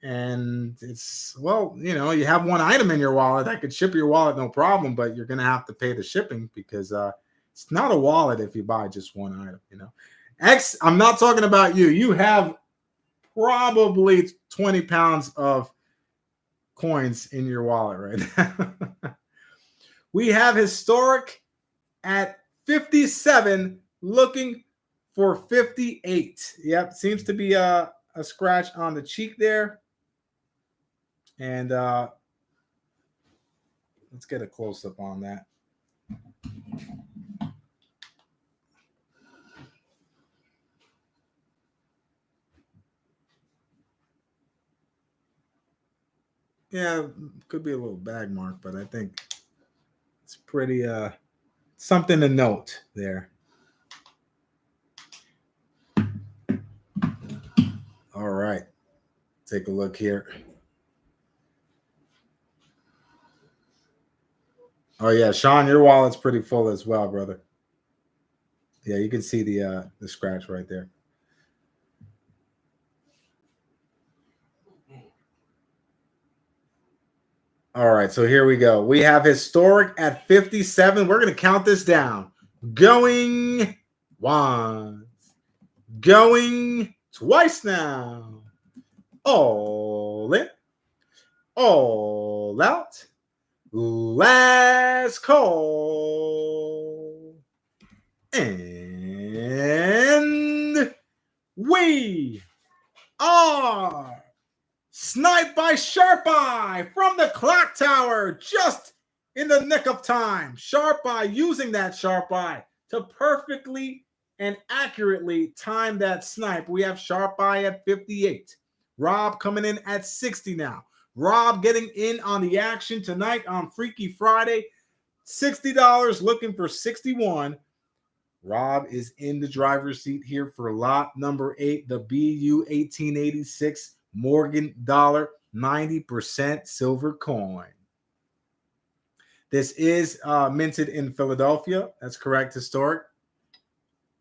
And it's, you have one item in your wallet. I could ship your wallet, no problem, but you're going to have to pay the shipping because it's not a wallet if you buy just one item, X, I'm not talking about you. You have probably 20 pounds of coins in your wallet right now. We have historic at 57 looking for 58. Yep, seems to be a scratch on the cheek there. And let's get a close-up on that. Yeah, could be a little bag mark, but I think It's pretty something to note there. All right. Take a look here. Oh yeah, Sean, your wallet's pretty full as well, brother. Yeah, you can see the scratch right there. All right, so here we go. We have historic at 57. We're going to count this down. Going once. Going twice now. All in. All out. Last call. And we are sniped by Sharp Eye from the clock tower just in the nick of time. Sharp Eye using that Sharp Eye to perfectly and accurately time that snipe. We have Sharp Eye at 58. Rob coming in at 60 now. Rob getting in on the action tonight on Freaky Friday. $60 looking for 61. Rob is in the driver's seat here for lot number 8, the BU 1886 Morgan dollar, 90% silver coin. This is minted in Philadelphia. That's correct, historic.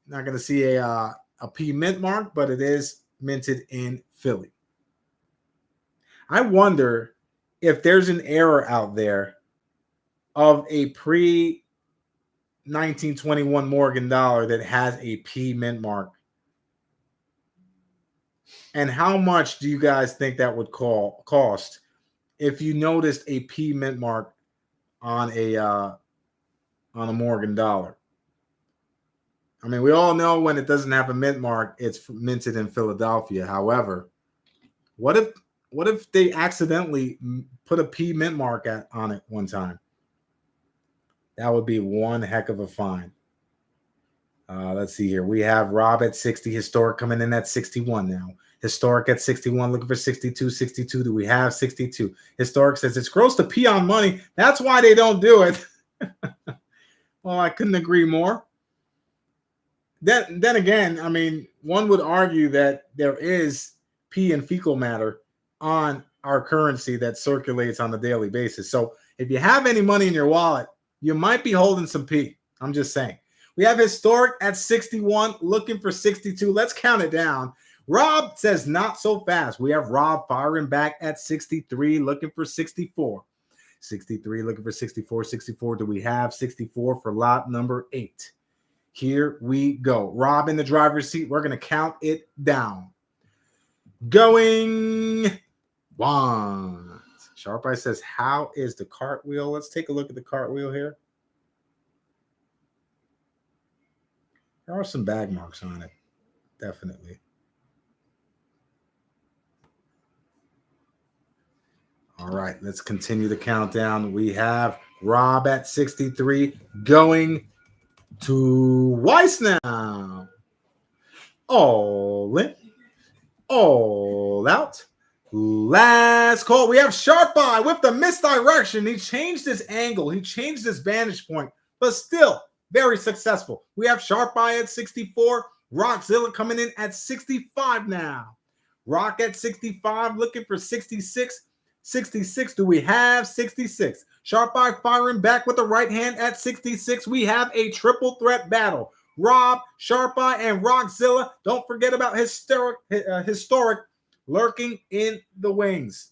Not going to see a P mint mark, but it is minted in Philly. I wonder if there's an error out there of a pre-1921 Morgan dollar that has a P mint mark. And how much do you guys think that would cost if you noticed a P mint mark on a Morgan dollar? I mean, we all know when it doesn't have a mint mark, it's minted in Philadelphia. However, what if they accidentally put a P mint mark on it one time? That would be one heck of a find. Let's see here. We have Rob at 60, historic coming in at 61 now. Historic at 61, looking for 62, 62. Do we have 62? Historic says it's gross to pee on money. That's why they don't do it. Well, I couldn't agree more. Then again, I mean, one would argue that there is pee and fecal matter on our currency that circulates on a daily basis. So if you have any money in your wallet, you might be holding some pee. I'm just saying. We have historic at 61, looking for 62. Let's count it down. Rob says not so fast. We have Rob firing back at 63, looking for 64. 63, looking for 64. 64. Do we have 64 for lot number 8? Here we go. Rob in the driver's seat. We're going to count it down. Going once. Sharp Eye says, how is the cartwheel? Let's take a look at the cartwheel here. There are some bag marks on it. Definitely. All right, let's continue the countdown. We have Rob at 63 going twice now. All in, all out. Last call. We have Sharp Eye with the misdirection. He changed his angle. He changed his vantage point, but still very successful. We have Sharp Eye at 64. Rockzilla coming in at 65 now. Rock at 65, looking for 66. 66. Do we have 66? Sharp Eye firing back with the right hand at 66. We have a triple threat battle. Rob, Sharp Eye, and Rockzilla. Don't forget about historic lurking in the wings.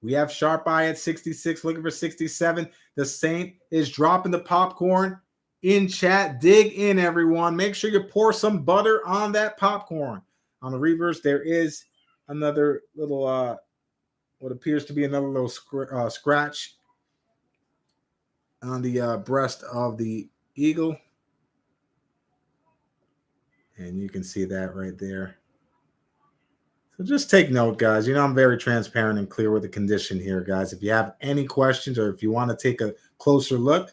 We have Sharp Eye at 66, looking for 67. The Saint is dropping the popcorn in chat. Dig in, everyone. Make sure you pour some butter on that popcorn. On the reverse, there is another little, what appears to be another little scratch on the breast of the eagle. And you can see that right there. So just take note, guys. You know, I'm very transparent and clear with the condition here, guys. If you have any questions or if you want to take a closer look,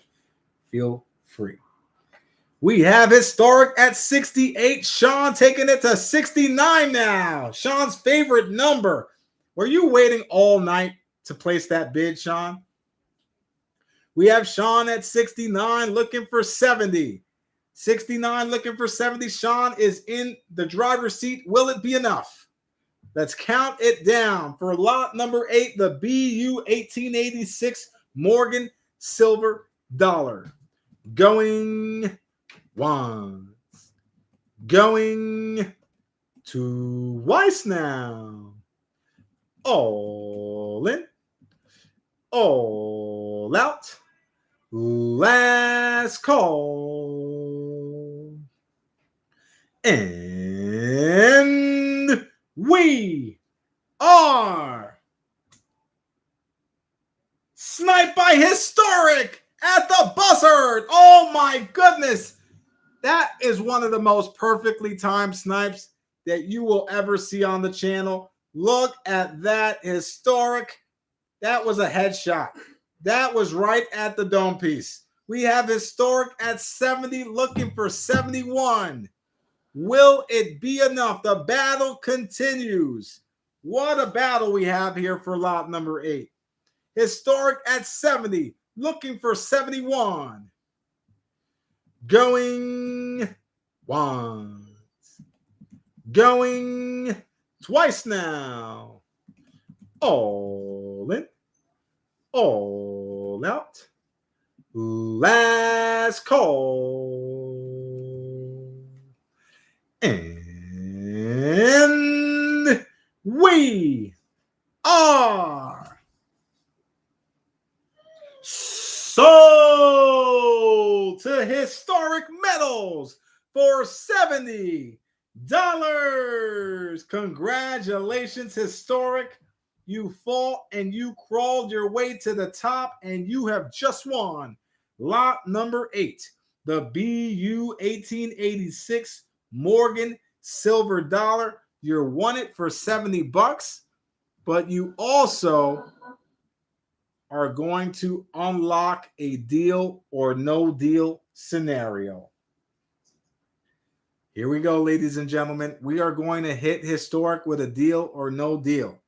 feel free. We have historic at 68. Sean taking it to 69 now. Sean's favorite number. Were you waiting all night to place that bid, Sean? We have Sean at 69 looking for 70. 69 looking for 70. Sean is in the driver's seat. Will it be enough? Let's count it down. For lot number 8, the BU 1886 Morgan Silver Dollar. Going once. Going twice now. All in. All out. Last call. And we are sniped by Historic at the buzzard. Oh my goodness. That is one of the most perfectly timed snipes that you will ever see on the channel. Look at that. Historic. That was a headshot. That was right at the dome piece. We have Historic at 70 looking for 71. Will it be enough? The battle continues. What a battle we have here for lot number 8. Historic at 70 looking for 71. Going once. Going twice now. All in. All out. Last call. And we are sold to Historic Metals for $70. Congratulations, Historic. You fought and you crawled your way to the top, and you have just won lot number 8, the BU 1886 Morgan Silver Dollar. You won it for $70, but you also are going to unlock a deal or no deal scenario. Here we go, ladies and gentlemen. We are going to hit Historic with a deal or no deal.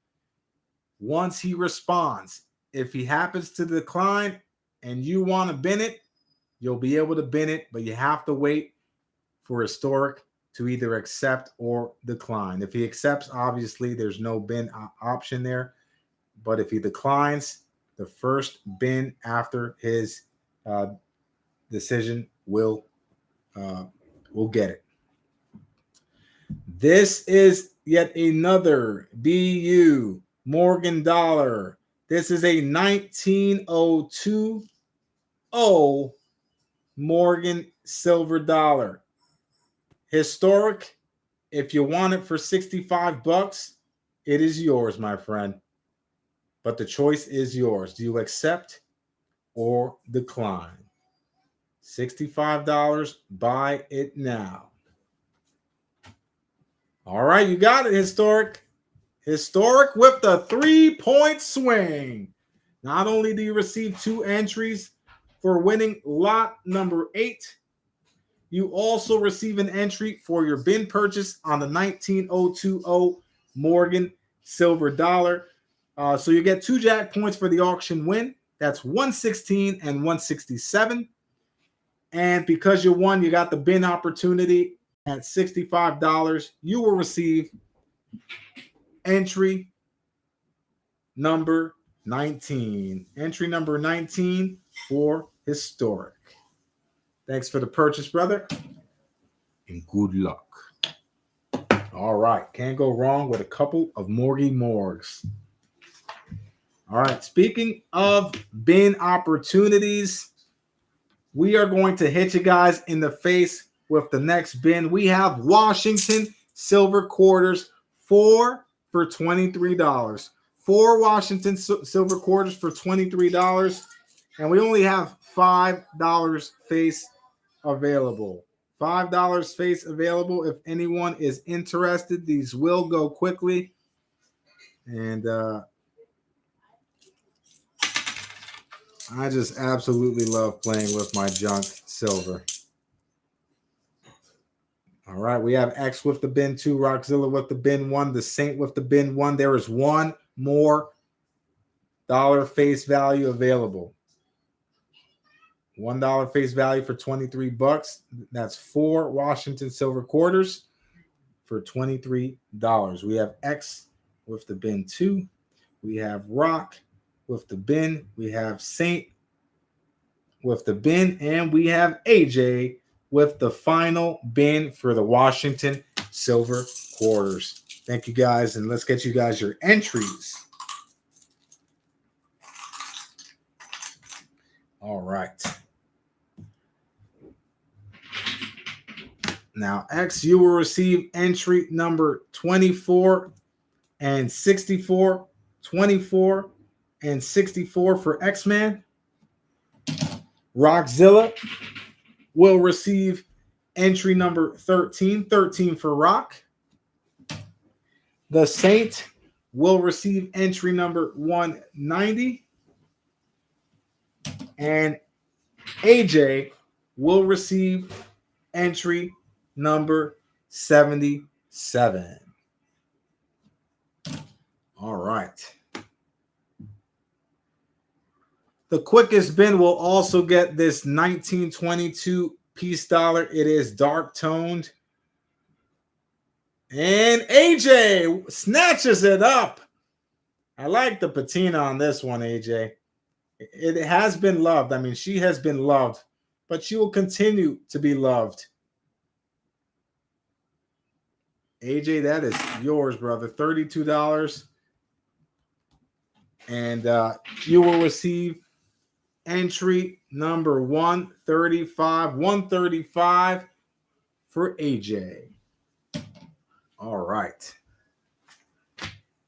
Once he responds, if he happens to decline and you want to bin it, you'll be able to bin it, but you have to wait for Historic to either accept or decline. If he accepts, obviously there's no bin option there, but if he declines, the first bin after his decision will get it. This is yet another BU Morgan Dollar. This is a 1902 Morgan Silver Dollar. Historic, if you want it for $65, it is yours, my friend. But the choice is yours. Do you accept or decline? $65, buy it now. All right, you got it, Historic. Historic with the 3-point swing. Not only do you receive 2 entries for winning lot number 8, you also receive an entry for your bin purchase on the 19020 Morgan Silver Dollar. So you get 2 jack points for the auction win. That's 116 and 167. And because you won, you got the bin opportunity at $65. You will receive entry number 19. Entry number 19 for Historic. Thanks for the purchase, brother. And good luck. All right. Can't go wrong with a couple of Morgy Morgs. All right. Speaking of bin opportunities, we are going to hit you guys in the face with the next bin. We have Washington Silver Quarters, 4 for $23. 4 Washington Silver Quarters for $23. And we only have $5 face available. $5 face available. If anyone is interested, these will go quickly. And I just absolutely love playing with my junk silver. All right, we have X with the bin 2, Rockzilla with the bin 1, the Saint with the bin 1. There is one more dollar face value available. $1 face value for 23 bucks. That's 4 Washington silver quarters for $23. We have X with the bin 2. We have Rock with the bin. We have Saint with the bin. And we have AJ with the final bin for the Washington silver quarters. Thank you guys. And let's get you guys your entries. All right. Now, X, you will receive entry number 24 and 64, 24 and 64 for X-Man. Rockzilla will receive entry number 13, 13 for Rock. The Saint will receive entry number 190. And AJ will receive entry number 77. All right. The quickest bin will also get this 1922 piece dollar. It is dark toned. And AJ snatches it up. I like the patina on this one, AJ. It has been loved. I mean, she has been loved, but she will continue to be loved. AJ, that is yours, brother. $32. And you will receive entry number 135. 135 for AJ. All right.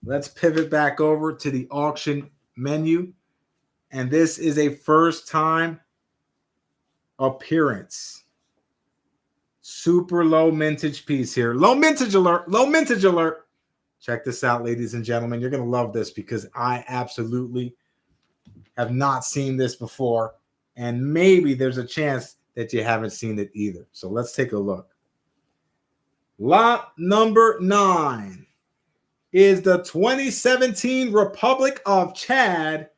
Let's pivot back over to the auction menu. And this is a first time appearance. Super low mintage piece here. Low mintage alert. Low mintage alert. Check this out, ladies and gentlemen. You're going to love this because I absolutely have not seen this before. And maybe there's a chance that you haven't seen it either. So let's take a look. Lot number 9 is the 2017 Republic of Chad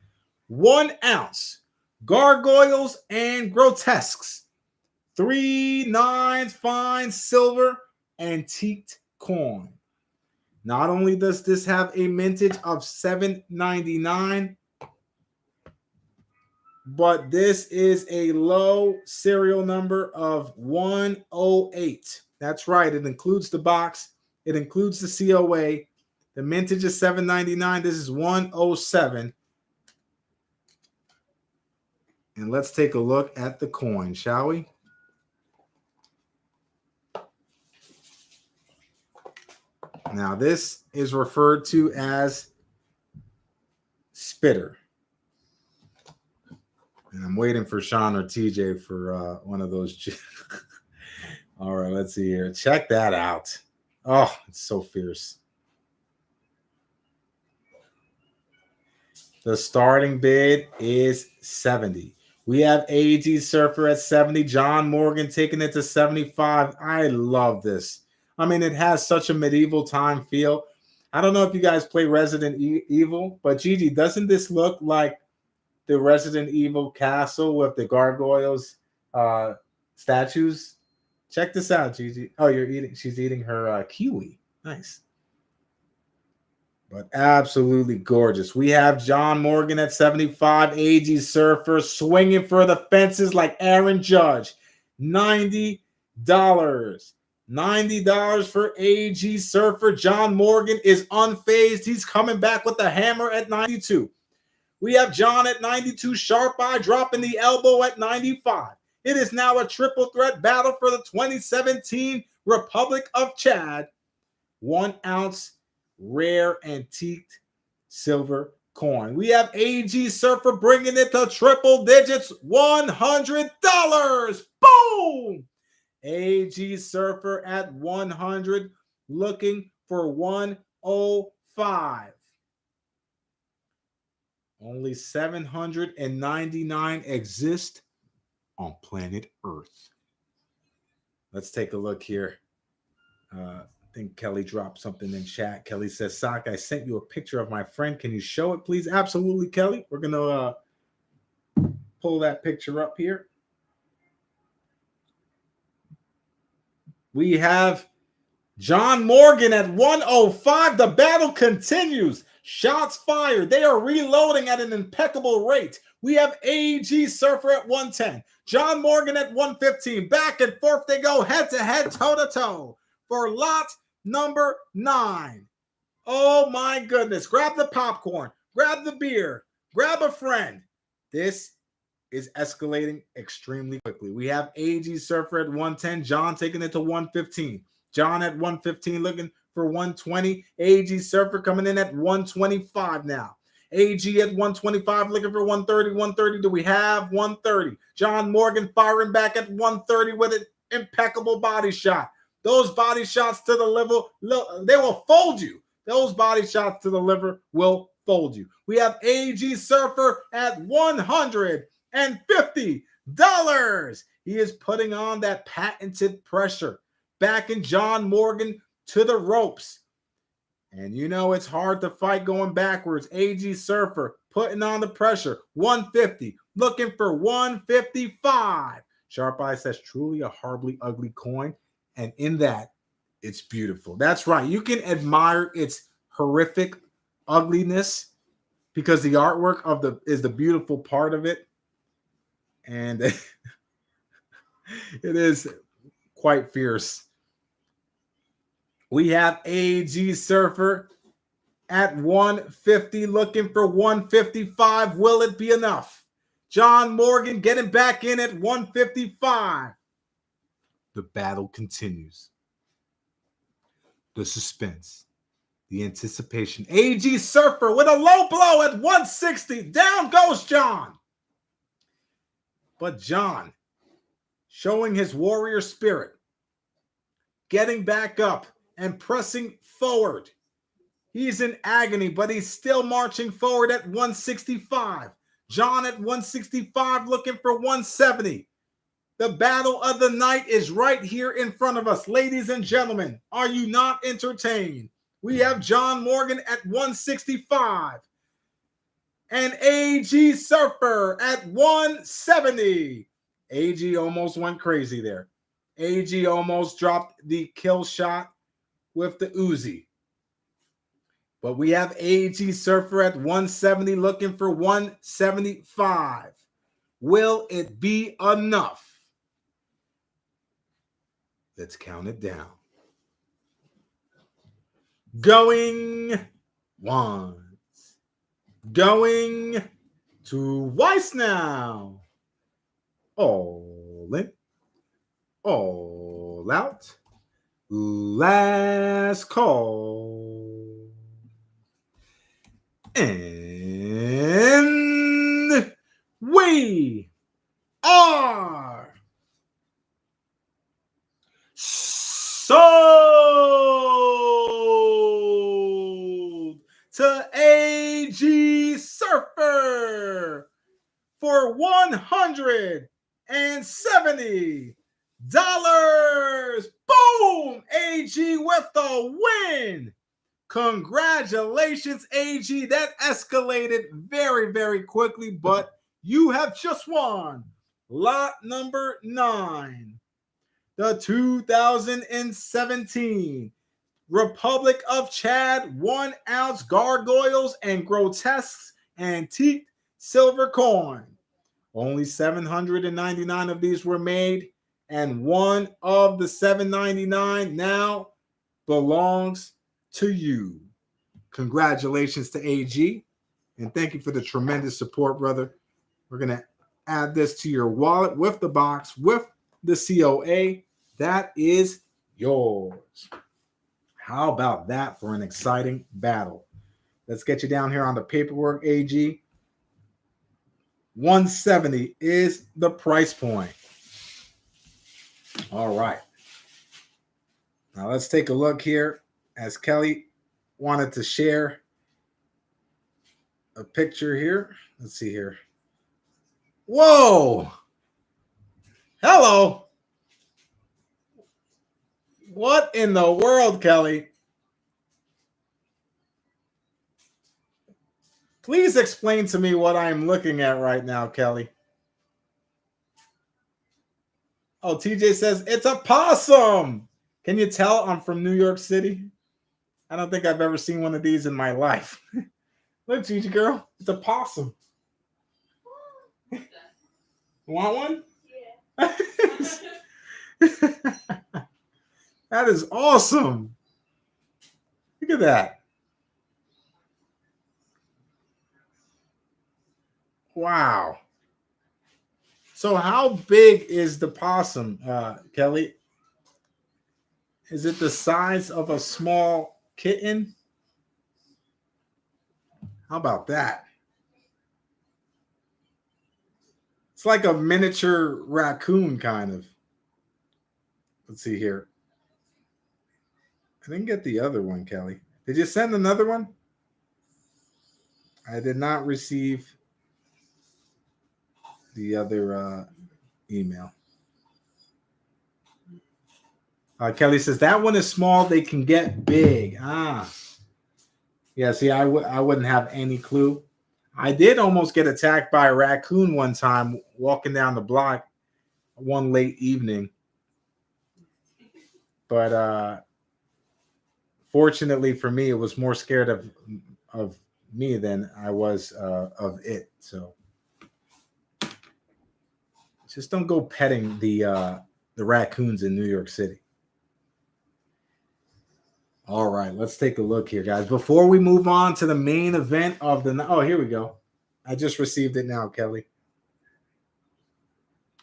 1 ounce gargoyles and grotesques. 3 9 fine silver antiqued coin. Not only does this have a mintage of $7.99, but this is a low serial number of 108. That's right. It includes the box. It includes the COA. The mintage is $7.99. This is 107. And let's take a look at the coin, shall we? Now, this is referred to as Spitter. And I'm waiting for Sean or TJ for one of those. All right, let's see here. Check that out. Oh, it's so fierce. The starting bid is 70. We have AG Surfer at 70. John Morgan taking it to 75. I love this. I mean, it has such a medieval time feel. I don't know if you guys play Resident Evil, but Gigi, doesn't this look like the Resident Evil castle with the gargoyles statues? Check this out, Gigi. Oh, she's eating her kiwi. Nice. But absolutely gorgeous. We have John Morgan at 75. AG Surfer swinging for the fences like Aaron Judge. $90. $90 for AG Surfer. John Morgan is unfazed. He's coming back with the hammer at 92. We have John at 92. Sharp Eye dropping the elbow at 95. It is now a triple threat battle for the 2017 Republic of Chad 1 ounce rare antiqued silver coin. We have AG Surfer bringing it to triple digits, $100. Boom! AG Surfer at 100, looking for 105. Only 799 exist on planet Earth. Let's take a look here. I think Kelly dropped something in chat. Kelly says, Sock, I sent you a picture of my friend. Can you show it, please? Absolutely, Kelly. We're going to pull that picture up here. We have John Morgan at 105. The battle continues. Shots fired. They are reloading at an impeccable rate. We have AG Surfer at 110. John Morgan at 115. Back and forth they go, head to head, toe to toe for lot number 9. Oh my goodness. Grab the popcorn, grab the beer, grab a friend. This is escalating extremely quickly. We have AG Surfer at 110. John taking it to 115. John at 115 looking for 120. AG Surfer coming in at 125 now. AG at 125 looking for 130. 130. Do we have 130? John Morgan firing back at 130 with an impeccable body shot. Those body shots to the liver, they will fold you. Those body shots to the liver will fold you. We have AG Surfer at $150. He is putting on that patented pressure, backing John Morgan to the ropes. And you know it's hard to fight going backwards. AG Surfer putting on the pressure. 150, looking for 155. Sharp Eye says, truly a horribly ugly coin. And in that, it's beautiful. That's right. You can admire its horrific ugliness because the artwork is the beautiful part of it. And it is quite fierce. We have AG Surfer at 150, looking for 155. Will it be enough? John Morgan getting back in at 155. The battle continues. The suspense, the anticipation. AG Surfer with a low blow at 160. Down goes John. But John, showing his warrior spirit, getting back up and pressing forward. He's in agony, but he's still marching forward at 165. John at 165 looking for 170. The battle of the night is right here in front of us. Ladies and gentlemen, are you not entertained? We have John Morgan at 165 and AG Surfer at 170. AG almost went crazy there. AG almost dropped the kill shot with the Uzi. But we have AG Surfer at 170 looking for 175. Will it be enough? Let's count it down. Going once. Going twice now. All in. All out. Last call. And we are sold to AG Surfer for $170. Boom! AG with the win. Congratulations, AG. That escalated very, very quickly, but you have just won lot number 9. The 2017 Republic of Chad 1-ounce gargoyles and grotesques antique silver coin. Only 799 of these were made, and one of the 799 now belongs to you. Congratulations to AG, and thank you for the tremendous support, brother. We're going to add this to your wallet with the box, with the COA. That is yours. How about that for an exciting battle? Let's get you down here on the paperwork, AG. 170 is the price point. All right. Now let's take a look here, as Kelly wanted to share a picture here. Let's see here. Whoa. Hello. What in the world, Kelly? Please explain to me what I'm looking at right now, Kelly. Oh, TJ says it's a possum. Can you tell I'm from New York City? I don't think I've ever seen one of these in my life. Look, Gigi girl, it's a possum. Want one? Yeah. That is awesome. Look at that. Wow. So how big is the possum, Kelly? Is it the size of a small kitten? How about that? It's like a miniature raccoon, kind of. Let's see here. I didn't get the other one, Kelly. Did you send another one? I did not receive the other email. Kelly says that one is small. They can get big. Yeah. See, I wouldn't have any clue. I did almost get attacked by a raccoon one time walking down the block one late evening, but fortunately for me, it was more scared of me than I was of it. So just don't go petting the raccoons in New York City. All right, let's take a look here, guys. Before we move on to the main event of the night. Oh, here we go. I just received it now, Kelly.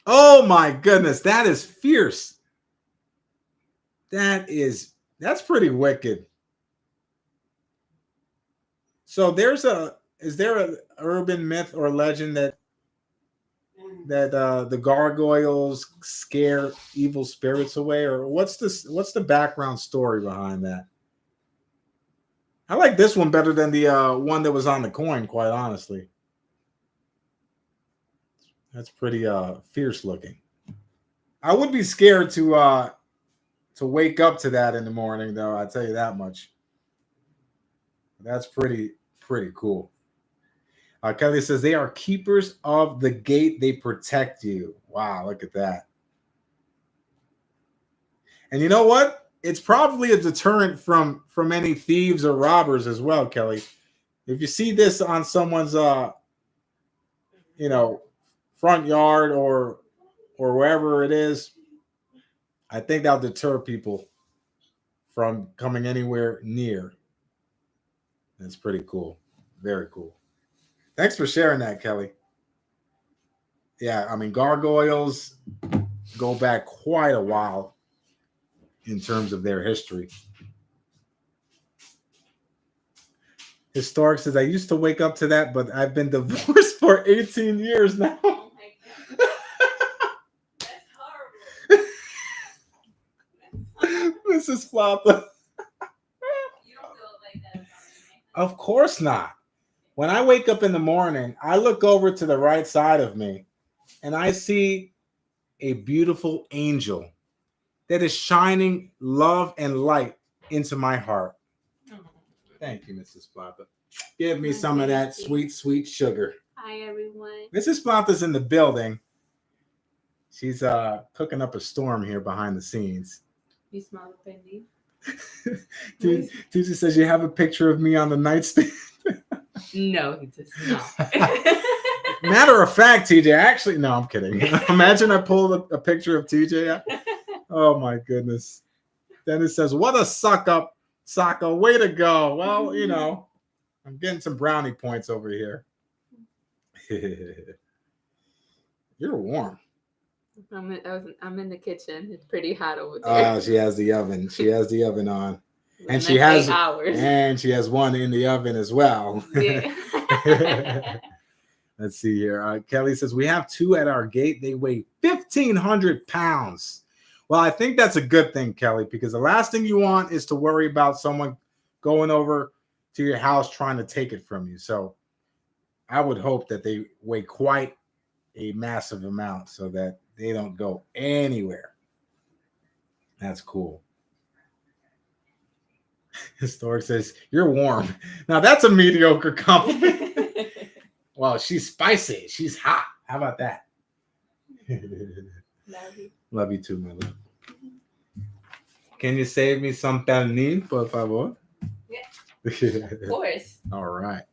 Oh my goodness, that is fierce. That's pretty wicked. So is there an urban myth or legend that the gargoyles scare evil spirits away, or what's the background story behind that? I like this one better than the one that was on the coin, quite honestly. That's pretty fierce looking. I would be scared to wake up to that in the morning, though. I tell you that much. That's pretty cool. Kelly says they are keepers of the gate. They protect you. Wow, look at that. And you know what? It's probably a deterrent from any thieves or robbers as well, Kelly. If you see this on someone's front yard or wherever it is, I think that'll deter people from coming anywhere near. That's pretty cool. Very cool. Thanks for sharing that, Kelly. Yeah, I mean, gargoyles go back quite a while in terms of their history. Historic says, I used to wake up to that, but I've been divorced for 18 years now. Oh my God. That's horrible. Mrs. Floppa. You don't feel like that about me. Of course not. When I wake up in the morning, I look over to the right side of me and I see a beautiful angel that is shining love and light into my heart. Thank you, Mrs. Plata. Give me some of that sweet, sweet sugar. Hi, everyone. Mrs. Plata's in the building. She's cooking up a storm here behind the scenes. You smell the penny? Tuesday says you have a picture of me on the nightstand. No, he does not. Matter of fact, TJ, actually, no, I'm kidding. Imagine I pulled a picture of TJ out. Oh my goodness. Dennis says, what a suck up, Saca. Way to go. Well, I'm getting some brownie points over here. You're warm. I'm in the kitchen. It's pretty hot over there. Oh, she has the oven. She has the oven on. And The she next has 8 hours. And she has one in the oven as well. Yeah. Let's see here. Kelly says, we have 2 at our gate. They weigh 1,500 pounds. Well, I think that's a good thing, Kelly, because the last thing you want is to worry about someone going over to your house trying to take it from you. So I would hope that they weigh quite a massive amount so that they don't go anywhere. That's cool. Historic says, you're warm. Now that's a mediocre compliment. Well, she's spicy. She's hot. How about that? Love you. Love you too, my love. Can you save me some pernil, por favor? Yeah, of course. All right.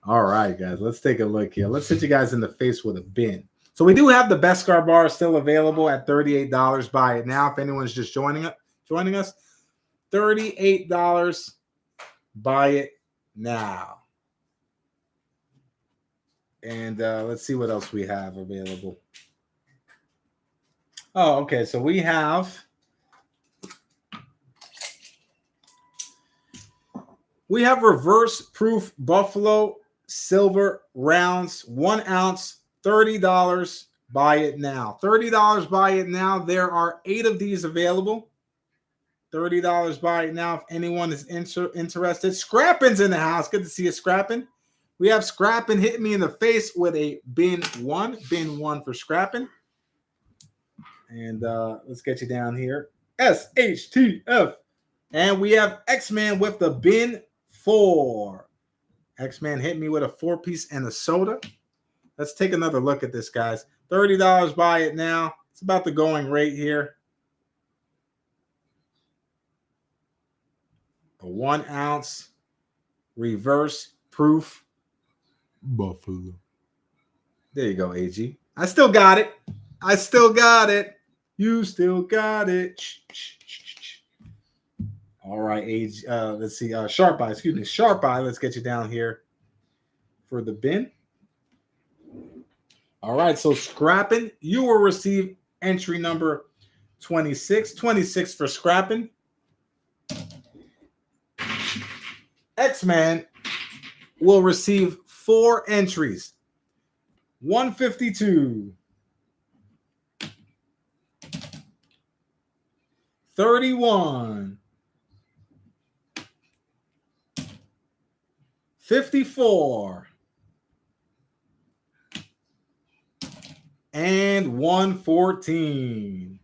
All right, guys. Let's take a look here. Let's hit you guys in the face with a bin. So we do have the Beskar bar still available at $38. Buy it now if anyone's just joining us. $38. Buy it now. And let's see what else we have available. Oh, okay. So we have reverse proof Buffalo silver rounds, 1 ounce, $30. Buy it now. $30. Buy it now. There are 8 of these available. $30. Buy it now if anyone is interested. Scrappin's in the house. Good to see you, Scrappin. We have Scrappin hitting me in the face with a bin 1. Bin 1 for Scrappin. And let's get you down here. SHTF. And we have X-Man with the bin 4. X-Man hit me with a 4-piece and a soda. Let's take another look at this, guys. $30. Buy it now. It's about the going rate here. A 1 ounce reverse proof Buffalo. There you go, AG. I still got it. You still got it. All right, AG. Let's see. Sharp Eye. Excuse me. Sharp Eye. Let's get you down here for the bin. All right. So scrapping, you will receive entry number 26. 26 for scrapping. X-Man will receive 4 entries. 152. 31. 54. And 114.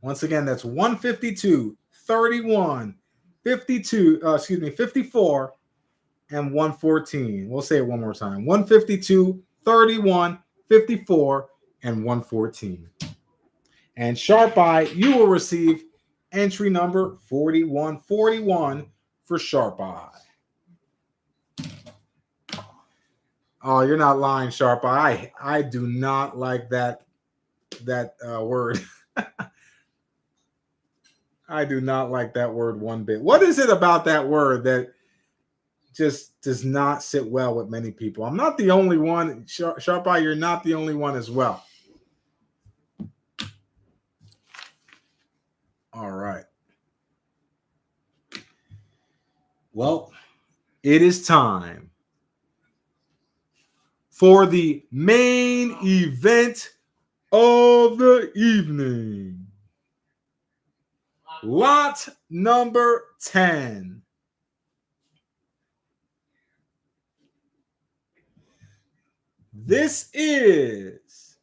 Once again, that's 152, 31, 54, and 114. We'll say it one more time. 152, 31, 54, and 114. And Sharp Eye, you will receive entry number 4141 for Sharp Eye. Oh, you're not lying, Sharp Eye. I do not like that word. I do not like that word one bit. What is it about that word that just does not sit well with many people? I'm not the only one. Sharp Eye, you're not the only one as well. All right. Well, it is time for the main event of the evening. Lot number 10. This is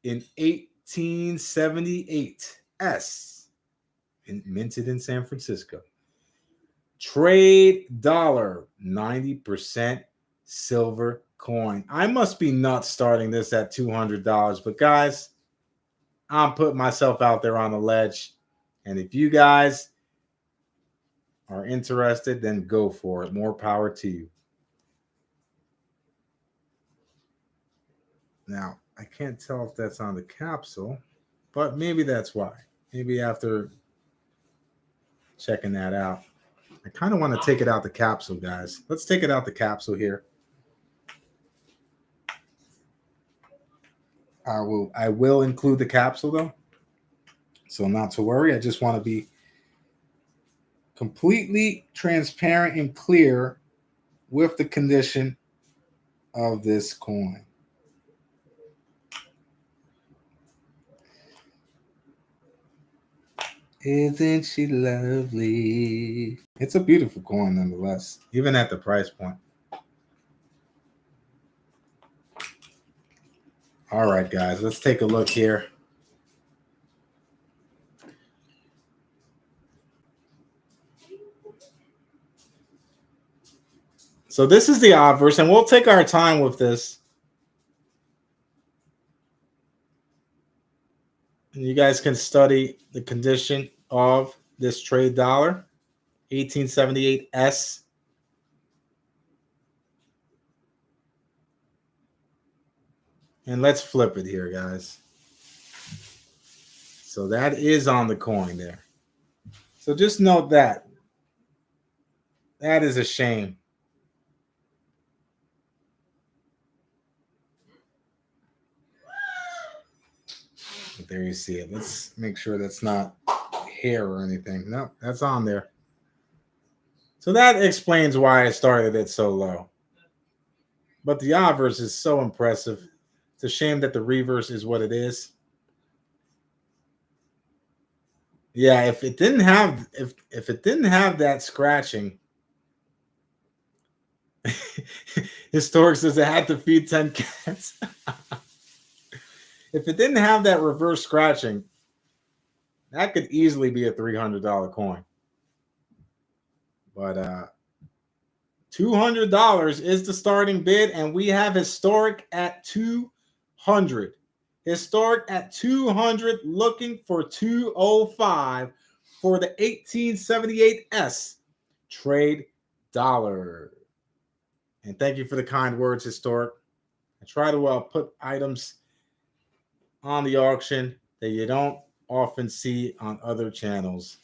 in 1878 S, minted in San Francisco. Trade dollar, 90% silver coin. I must be nuts starting this at $200, but guys, I'm putting myself out there on the ledge. And if you guys are interested, then go for it. More power to you. Now, I can't tell if that's on the capsule, but maybe that's why. Maybe after checking that out. I kind of want to take it out the capsule, guys. Let's take it out the capsule here. I will include the capsule, though. So not to worry. I just want to be completely transparent and clear with the condition of this coin. Isn't she lovely? It's a beautiful coin nonetheless, even at the price point. All right, guys, let's take a look here. So this is the obverse, and we'll take our time with this. And you guys can study the condition of this trade dollar, 1878S. And let's flip it here, guys. So that is on the coin there. So just note that. That is a shame. But there you see it. Let's make sure that's not hair or anything. No, that's on there. So that explains why I started it so low. But the obverse is so impressive. It's a shame that the reverse is what it is. Yeah, if it didn't have that scratching, Historic says it had to feed 10 cats. If it didn't have that reverse scratching, that could easily be a $300 coin. But $200 is the starting bid, and we have Historic at 200. Historic at 200, looking for 205 for the 1878S trade dollar. And thank you for the kind words, Historic. I try to put items on the auction that you don't often see on other channels.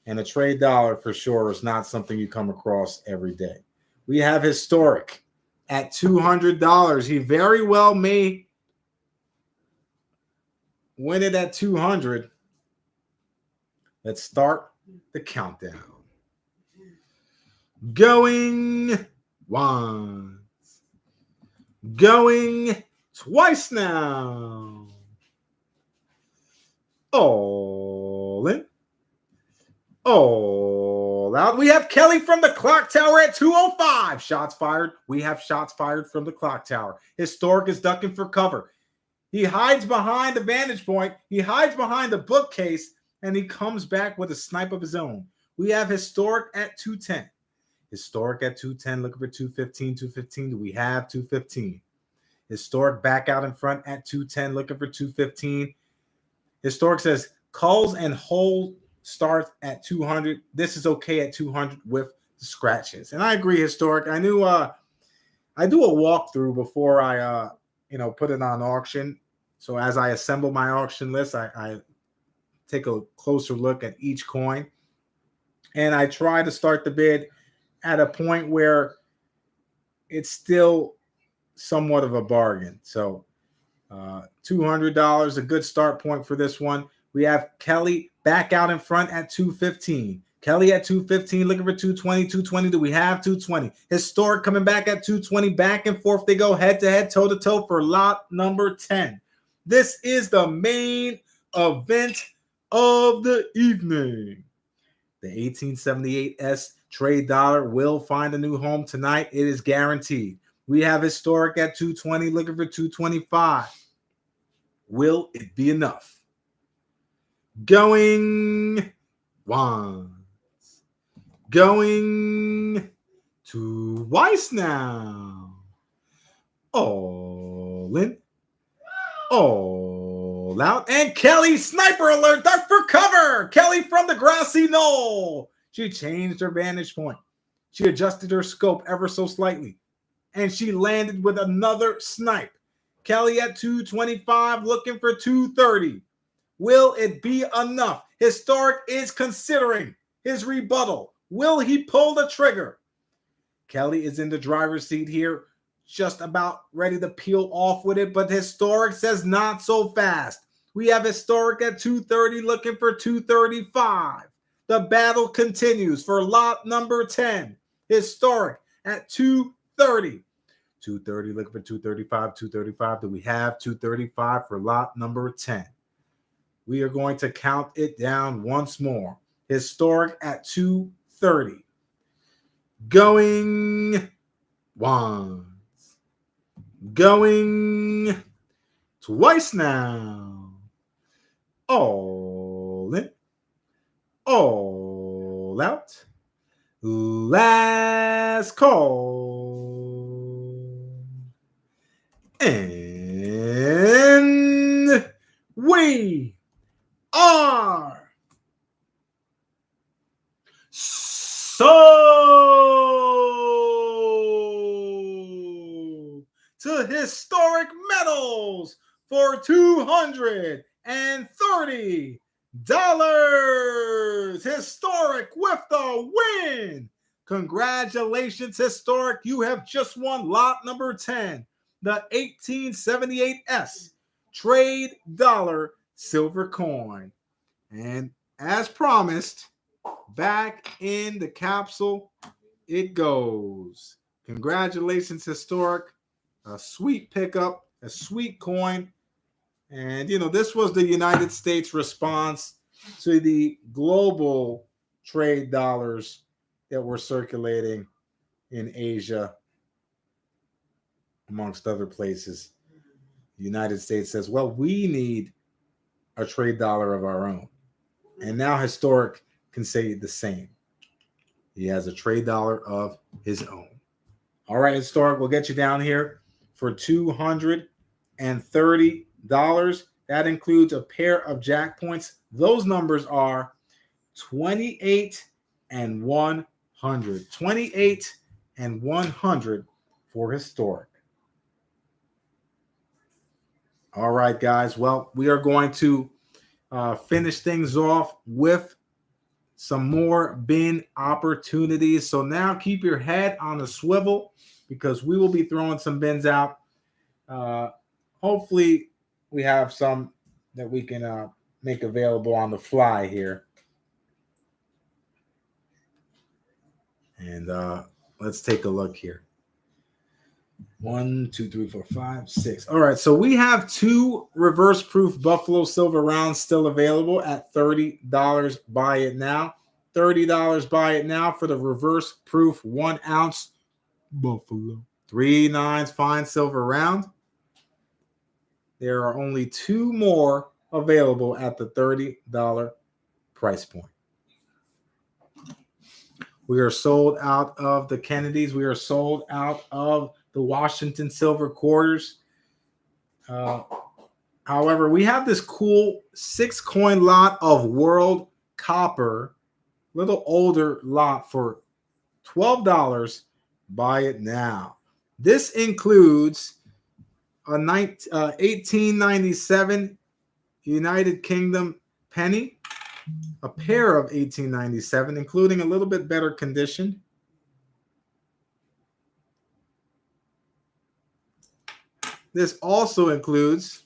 And a trade dollar for sure is not something you come across every day. We have Historic at $200. He very well may win it at 200. Let's start the countdown. Going once. Going twice now. All in. All out. We have Kelly from the clock tower at 205. Shots fired. We have shots fired from the clock tower. Historic is ducking for cover. He hides behind the vantage point. He hides behind the bookcase, and he comes back with a snipe of his own. We have Historic at 210. Historic at 210, looking for 215, 215. Do we have 215? Historic back out in front at 210, looking for 215. Historic says calls and hold starts at 200. This is okay at 200 with the scratches. And I agree, Historic. I knew I do a walkthrough before I put it on auction. So as I assemble my auction list, I take a closer look at each coin. And I try to start the bid at a point where it's still somewhat of a bargain. So $200, a good start point for this one. We have Kelly back out in front at 215. Kelly at 215, looking for 220, 220. Do we have 220? Historic coming back at 220. Back and forth they go, head to head, toe to toe for lot number 10. This is the main event of the evening. The 1878S trade dollar will find a new home tonight. It is guaranteed. We have Historic at 220, looking for 225. Will it be enough? Going once. Going twice now. All in. All out. And Kelly, sniper alert, duck for cover. Kelly from the grassy knoll. She changed her vantage point. She adjusted her scope ever so slightly. And she landed with another snipe. Kelly at 225, looking for 230. Will it be enough? Historic is considering his rebuttal. Will he pull the trigger? Kelly is in the driver's seat here, just about ready to peel off with it, but Historic says not so fast. We have Historic at 230, looking for 235. The battle continues for lot number 10. Historic at 230. 230, looking for 235, 235. Do we have 235 for lot number 10? We are going to count it down once more. Historic at 230. Going once. Going twice now. All in. All out. Last call. And we to historic medals for $230. Historic with the win. Congratulations, Historic. You have just won lot number 10, the 1878S trade dollar silver coin. And as promised, back in the capsule it goes. Congratulations, Historic. A sweet pickup, a sweet coin. And, this was the United States response to the global trade dollars that were circulating in Asia, amongst other places. The United States says, well, we need a trade dollar of our own. And now Historic can say the same. He has a trade dollar of his own. All right, Historic, we'll get you down here for $230. That includes a pair of Jackpoints. Those numbers are 28 and 100. 28 and 100 for Historic. All right, guys. Well, we are going to finish things off with some more bin opportunities. So now keep your head on a swivel because we will be throwing some bins out. Hopefully we have some that we can make available on the fly here. And let's take a look here. 1, 2, 3, 4, 5, 6. All right, so we have 2 reverse proof Buffalo silver rounds still available at $30. Buy it now. $30. Buy it now for the reverse proof 1 ounce Buffalo 3 9s fine silver round. There are only 2 more available at the $30 price point. We are sold out of the Kennedys. We are sold out of the Washington silver quarters. However, we have this cool 6-coin lot of world copper, little older lot for $12. Buy it now. This includes a 1897 United Kingdom penny, a pair of 1897, including a little bit better condition. This also includes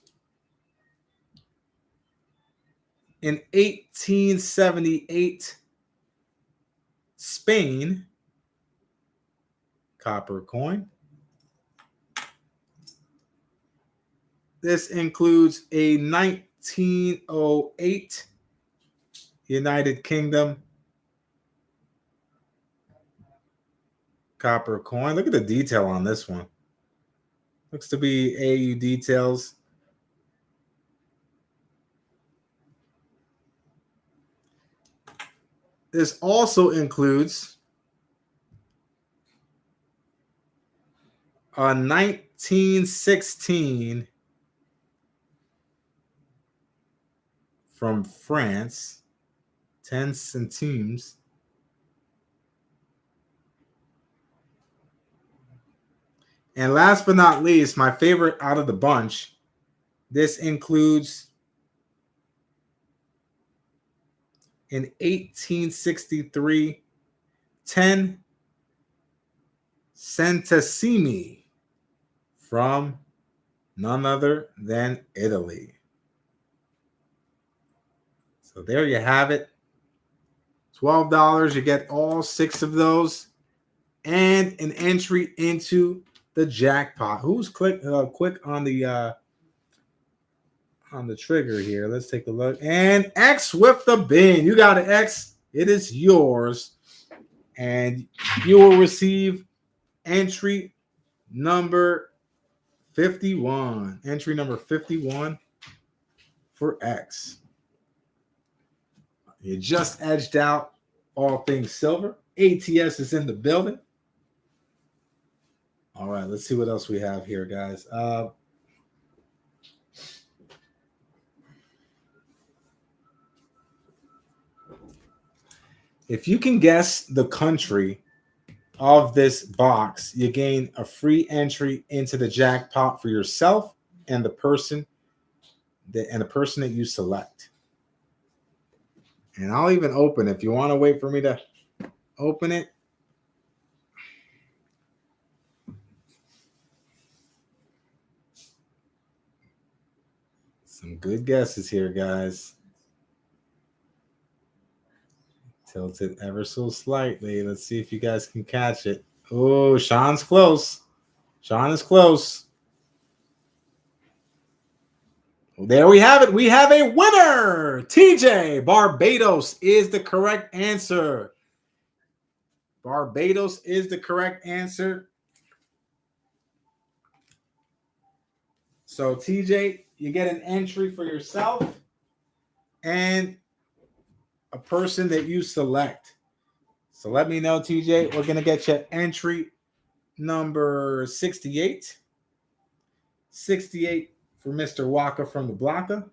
an 1878 Spain copper coin. This includes a 1908 United Kingdom copper coin. Look at the detail on this one. Looks to be AU details. This also includes a 1916 from France, 10 centimes. And last but not least, my favorite out of the bunch, this includes an 1863 10 centesimi from none other than Italy. So there you have it. $12. You get all 6 of those and an entry into the jackpot. Who's quick on the trigger here? Let's take a look. And X with the bin. You got an X. It is yours. And you will receive entry number 51. Entry number 51 for X. You just edged out all things silver. ATS is in the building. All right, let's see what else we have here, guys. If you can guess the country of this box, you gain a free entry into the jackpot for yourself and the person that you select. And I'll even open if you want to wait for me to open it. Some good guesses here, guys. Tilt it ever so slightly. Let's see if you guys can catch it. Oh, Sean's close. Sean is close. Well, there we have it. We have a winner. TJ, Barbados is the correct answer. Barbados is the correct answer. So, TJ, you get an entry for yourself and a person that you select. So let me know, TJ. We're going to get you entry number 68. 68 for Mr. Waka from the Blocka.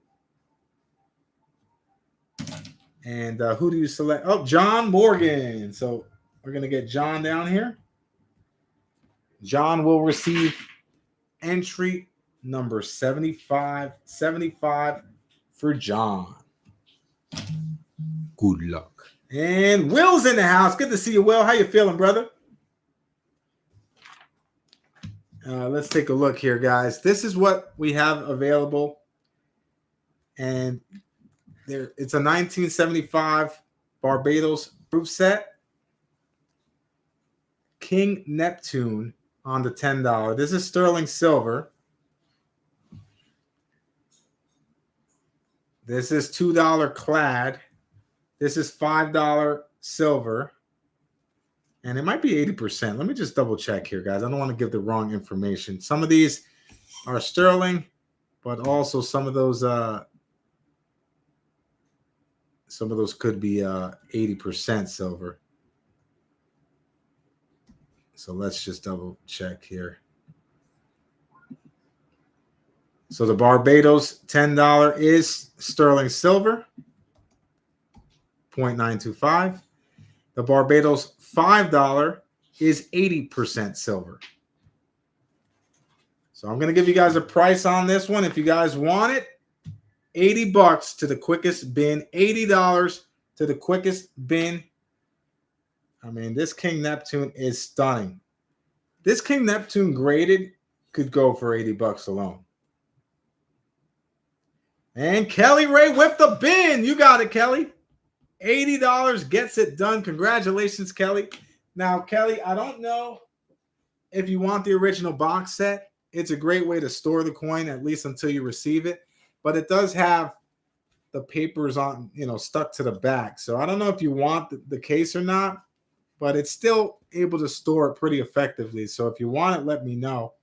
And who do you select? Oh, John Morgan. So we're going to get John down here. John will receive entry number 75. 75 for John. Good luck. And Will's in the house. Good to see you, Will. How you feeling, brother? Let's take a look here, guys. This is what we have available. And it's a 1975 Barbados proof set. King Neptune on the $10. This is sterling silver. This is $2 clad. This is $5 silver. And it might be 80%. Let me just double check here, guys. I don't want to give the wrong information. Some of these are sterling, but also some of those could be 80% silver. So let's just double check here. So the Barbados $10 is sterling silver, 0.925. The Barbados $5 is 80% silver. So I'm going to give you guys a price on this one. If you guys want it, $80 to the quickest bin, $80 to the quickest bin. I mean, this King Neptune is stunning. This King Neptune graded could go for $80 alone. And Kelly Ray with the bin. You got it, Kelly. $80 gets it done. Congratulations, Kelly. Now, Kelly, I don't know if you want the original box set. It's a great way to store the coin, at least until you receive it. But it does have the papers on, stuck to the back. So I don't know if you want the case or not, but it's still able to store it pretty effectively. So if you want it, let me know,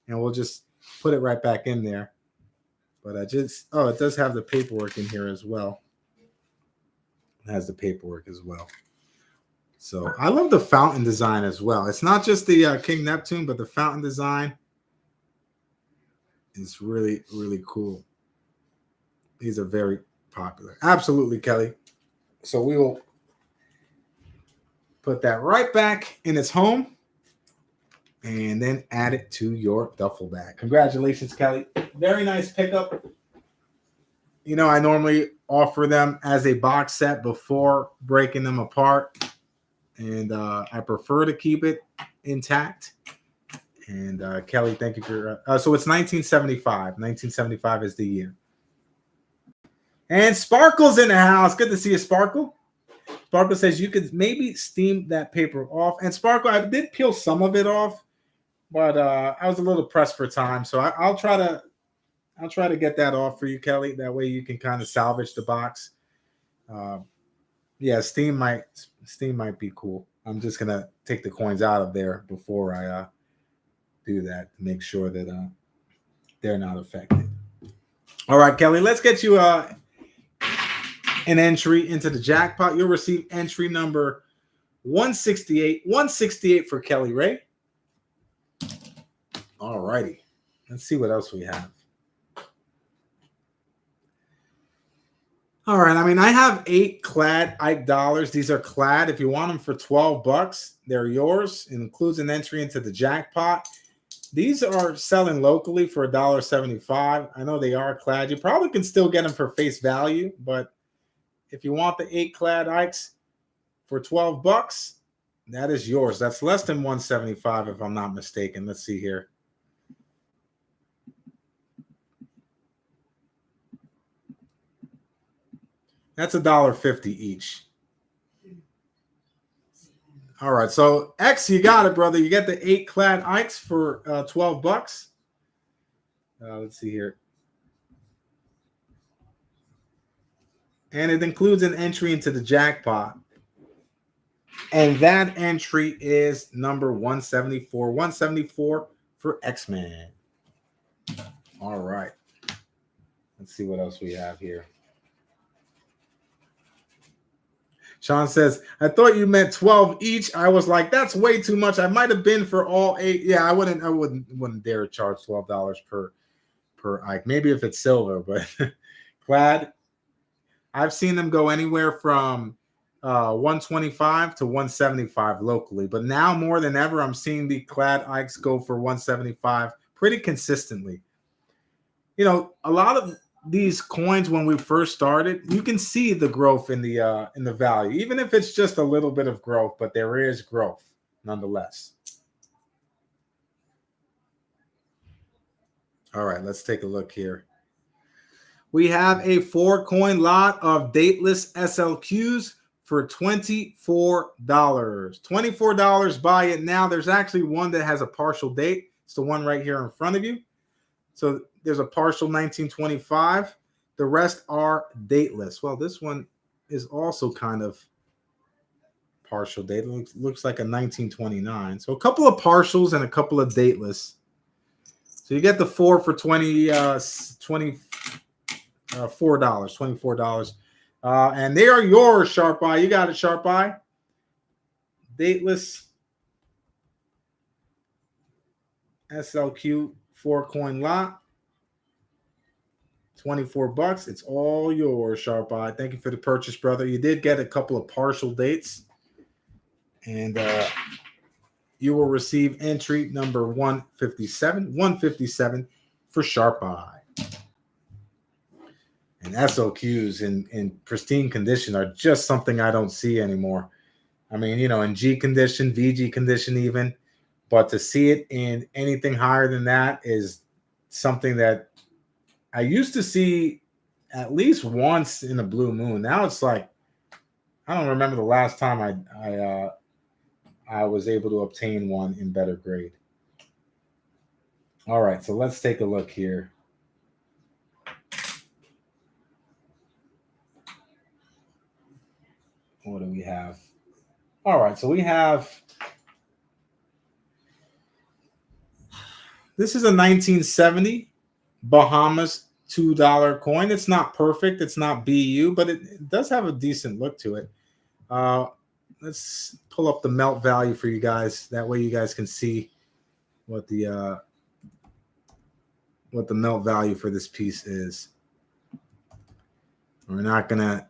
and we'll just put it right back in there. But it does have the paperwork in here as well. It has the paperwork as well. So I love the fountain design as well. It's not just the King Neptune, but the fountain design is really, really cool. These are very popular. Absolutely, Kelly. So we will put that right back in its home and then add it to your duffel bag. Congratulations, Kelly. Very nice pickup. I normally offer them as a box set before breaking them apart. And I prefer to keep it intact. And Kelly, thank you for... so it's 1975. 1975 is the year. And Sparkle's in the house. Good to see you, Sparkle. Sparkle says you could maybe steam that paper off. And Sparkle, I did peel some of it off, but I was a little pressed for time. So I'll try to get that off for you, Kelly. That way you can kind of salvage the box. Yeah, steam might be cool. I'm just gonna take the coins out of there before I do that to make sure that they're not affected. All right, Kelly, let's get you an entry into the jackpot. You'll receive entry number 168. 168 for Kelly Ray. All righty. Let's see what else we have. All right. I mean, I have 8 clad Ike dollars. These are clad. If you want them for $12, they're yours. It includes an entry into the jackpot. These are selling locally for $1.75. I know they are clad. You probably can still get them for face value, but if you want the 8 clad Ikes for $12, that is yours. That's less than 175 if I'm not mistaken. Let's see here. That's $1.50 each. All right, so X, you got it, brother. You get the 8 clad Ikes for $12. Let's see here. And it includes an entry into the jackpot. And that entry is number 174. 174 for X-Man. All right. Let's see what else we have here. Sean says, I thought you meant 12 each. I was like, that's way too much. I might have been for all 8. Yeah, I wouldn't dare charge $12 per Ike. Maybe if it's silver, but clad. I've seen them go anywhere from 125 to 175 locally, but now more than ever, I'm seeing the clad Ikes go for 175 pretty consistently. You know, a lot of these coins when we first started, you can see the growth in the value, even if it's just a little bit of growth, but there is growth nonetheless. All right, let's take a look here. We have a 4-coin lot of dateless SLQs for $24. $24, buy it now. There's actually one that has a partial date. It's the one right here in front of you. So there's a partial 1925. The rest are dateless. Well, this one is also kind of partial date. It looks like a 1929. So a couple of partials and a couple of dateless. So you get the 4 for $24. And they are yours, Sharp Eye. You got it, Sharp Eye. Dateless SLQ 4-coin lot. $24. It's all yours, Sharp Eye. Thank you for the purchase, brother. You did get a couple of partial dates. And you will receive entry number 157. 157 for Sharp Eye. And SLQs in pristine condition are just something I don't see anymore. I mean, you know, in G condition, VG condition even. But to see it in anything higher than that is something that I used to see at least once in a blue moon. Now it's like, I don't remember the last time I was able to obtain one in better grade. All right, so let's take a look here. What do we have? All right, so we have, this is a 1970 Bahamas $2 coin. It's not perfect. It's not BU, but it does have a decent look to it. Let's pull up the melt value for you guys. That way you guys can see what the melt value for this piece is. We're not going to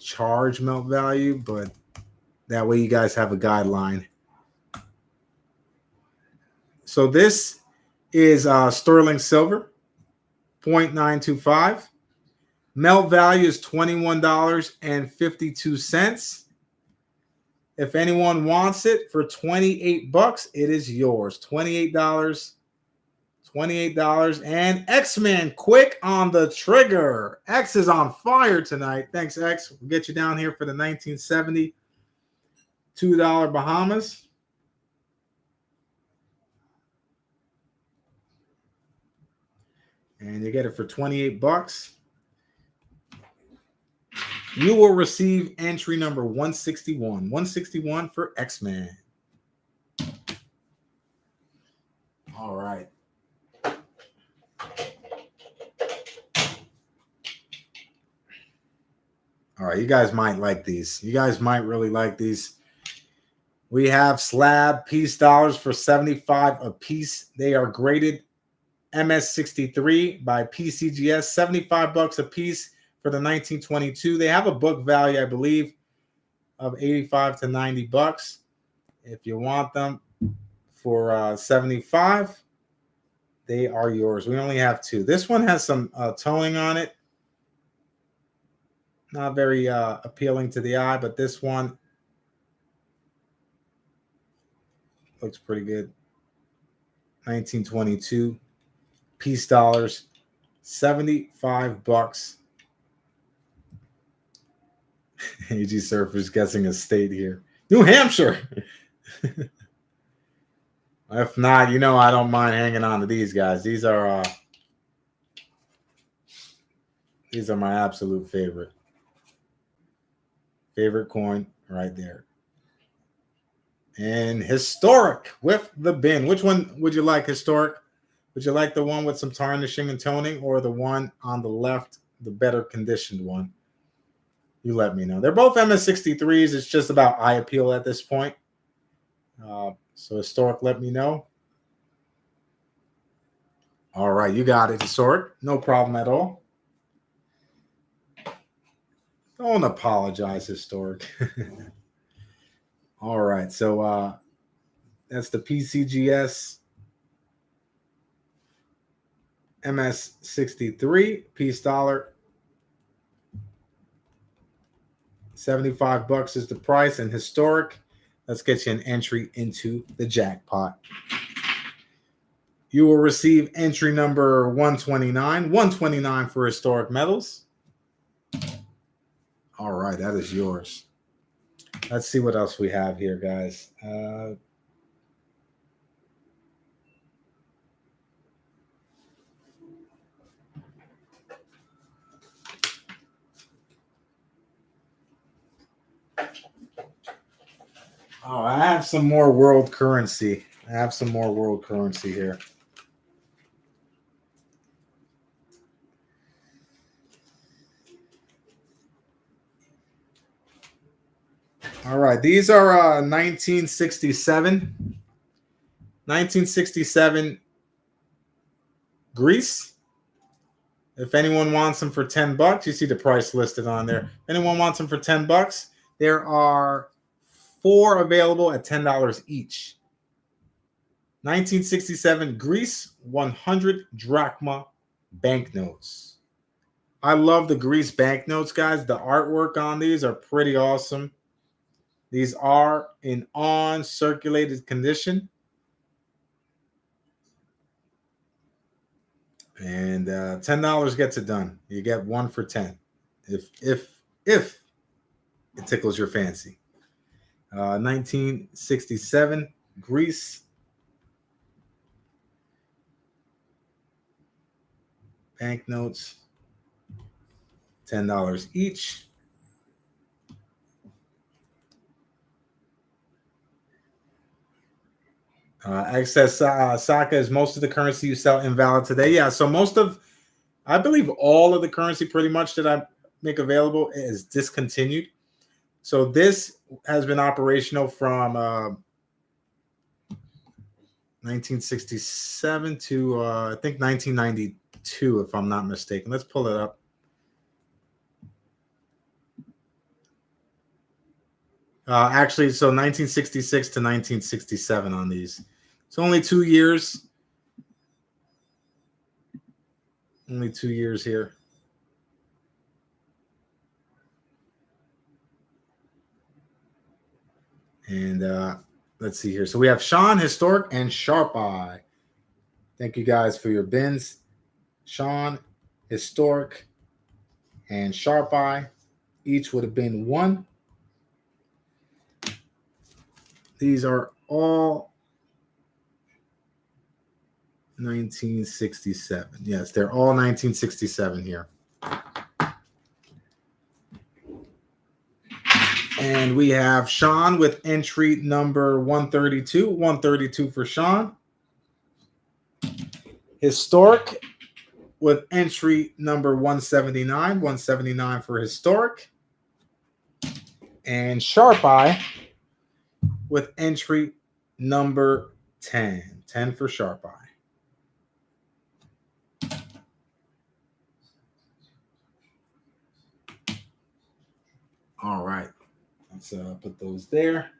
charge melt value, but that way you guys have a guideline. So this is sterling silver, 0.925. Melt value is $21.52. If anyone wants it for $28, it is yours. $28. And X-Man, quick on the trigger. X is on fire tonight. Thanks, X. We'll get you down here for the 1970 $2 Bahamas. And you get it for $28. You will receive entry number 161. 161 for X-Man. All right. All right, you guys might like these. You guys might really like these. We have slab piece dollars for 75 a piece. They are graded MS63 by PCGS, $75 a piece. for the 1922. They have a book value, I believe, of 85 to 90 bucks. If you want them for 75, they are yours. We only have two. This one has some towing on it. Not very appealing to the eye, but this one looks pretty good. 1922 piece dollars, 75 bucks. AG Surfer's guessing a state here. New Hampshire. If not, you know I don't mind hanging on to these guys. These are my absolute favorite. Favorite coin right there. And historic with the bin. Which one would you like, historic? Would you like the one with some tarnishing and toning, or the one on the left, the better conditioned one? You let me know. They're both MS63s. It's just about eye appeal at this point. So historic, let me know. All right, you got it, historic. No problem at all. Don't apologize, historic. All right, so that's the PCGS MS63 piece dollar. 75 bucks is the price, and historic. Let's get you an entry into the jackpot. You will receive entry number 129. 129 for historic medals. All right, that is yours. Let's see what else we have here, guys. Oh, I have some more world currency. Here. All right, these are 1967. 1967 Greece. If anyone wants them for 10 bucks, you see the price listed on there. If anyone wants them for 10 bucks, there are 4 available at $10 each. 1967 Greece 100 drachma banknotes. I love the Greece banknotes, guys. The artwork on these are pretty awesome. These are in on-circulated condition. And $10 gets it done. You get 1 for 10. If it tickles your fancy. 1967 Greece banknotes, $10 each. Excess Saca is most of the currency you sell invalid today. Yeah, so I believe all of the currency pretty much that I make available is discontinued. So this has been operational from 1967 to I think 1992, if I'm not mistaken. Let's pull it up. Actually, so 1966 to 1967 on these. It's only 2 years. Only 2 years here. And let's see here. So we have Sean, Historic, and Sharp Eye. Thank you guys for your bins. Sean, Historic, and Sharp Eye. Each would have been 1. These are all 1967. Yes, they're all 1967 here. And we have Sean with entry number 132. 132 for Sean. Historic with entry number 179. 179 for Historic. And Sharp Eye with entry number 10. 10 for Sharp Eye. All right. Let's put those there.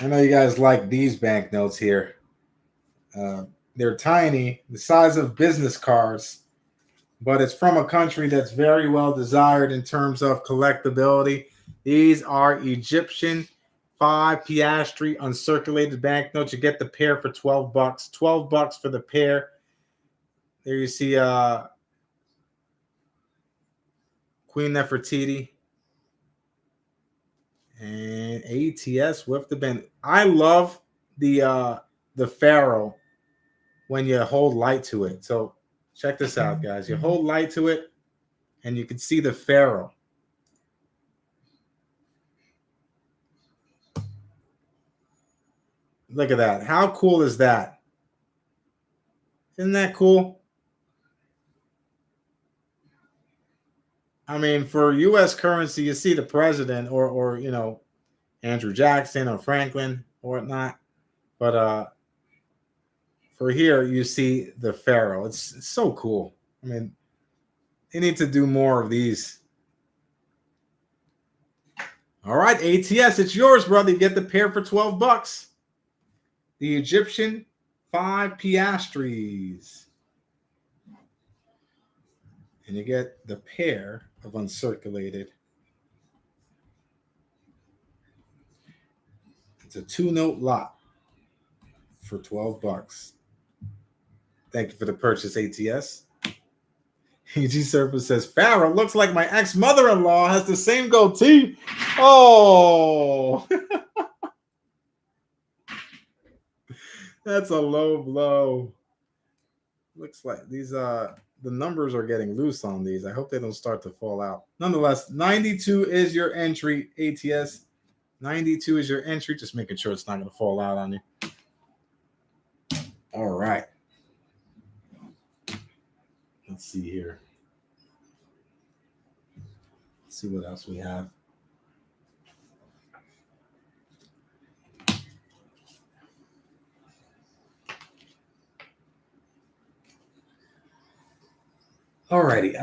I know you guys like these banknotes here. They're tiny, the size of business cards, but it's from a country that's very well desired in terms of collectability. These are Egyptian 5 piastre uncirculated banknotes. You get the pair for $12. $12 for the pair. There you see Queen Nefertiti and ATS with the band. I love the pharaoh when you hold light to it. So check this out, guys. You hold light to it, and you can see the pharaoh. Look at that. How cool is that? Isn't that cool? I mean, for U.S. currency, you see the president or Andrew Jackson or Franklin or whatnot. But for here, you see the pharaoh. It's so cool. I mean, they need to do more of these. All right, ATS, it's yours, brother. You get the pair for $12. The Egyptian 5 piastres. And you get the pair of uncirculated. It's a 2-note lot for $12. Thank you for the purchase, ATS. EG Surface says, Farrah looks like my ex-mother-in-law has the same goatee. Oh, that's a low blow. Looks like these the numbers are getting loose on these. I hope they don't start to fall out. Nonetheless, 92 is your entry, ATS. 92 is your entry. Just making sure it's not going to fall out on you. All right. Let's see here. Let's see what else we have. Alrighty.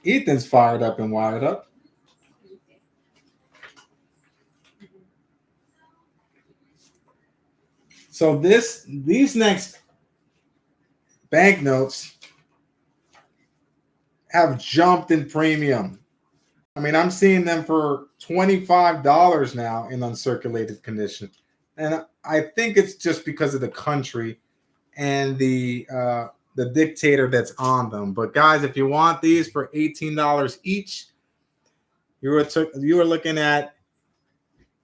Ethan's fired up and wired up. So these next banknotes have jumped in premium. I mean, I'm seeing them for $25 now in uncirculated condition. And I think it's just because of the country and the dictator that's on them. But guys, if you want these for $18 each, you are looking at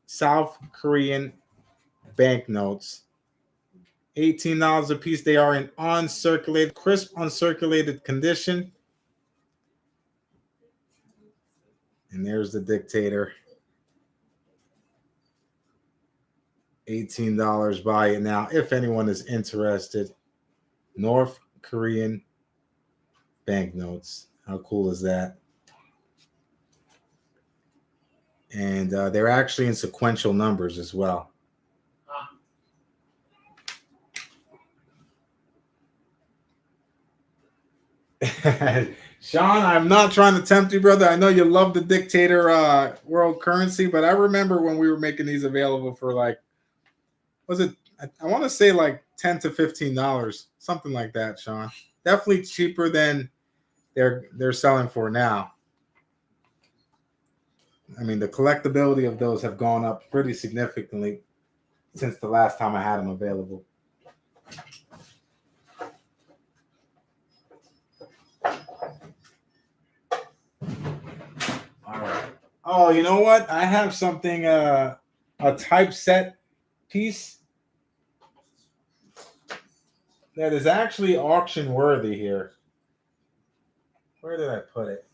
South Korean banknotes. $18 a piece. They are in uncirculated, crisp uncirculated condition. And there's the dictator. $18. Buy it now if anyone is interested. North Korean banknotes. How cool is that? And they're actually in sequential numbers as well. Sean, I'm not trying to tempt you, brother. I know you love the dictator world currency, but I remember when we were making these available for I want to say like $10 to $15, something like that, Sean. Definitely cheaper than they're selling for now. I mean, the collectability of those have gone up pretty significantly since the last time I had them available. All right. Oh, you know what? I have something, a typeset piece that is actually auction worthy here. Where did I put it?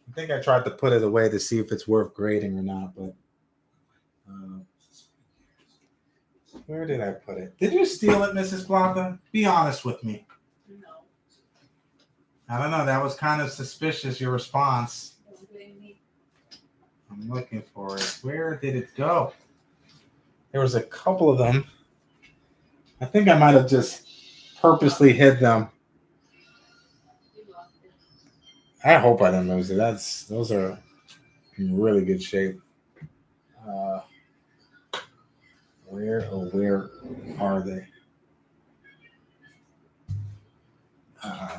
I think I tried to put it away to see if it's worth grading or not, but where did I put it? Did you steal it, Mrs. Plata? Be honest with me. No. I don't know. That was kind of suspicious, your response. Don't blame me. I'm looking for it. Where did it go? There was a couple of them. I think I might have just purposely hid them. I hope I didn't lose it. Those are in really good shape. Where are they?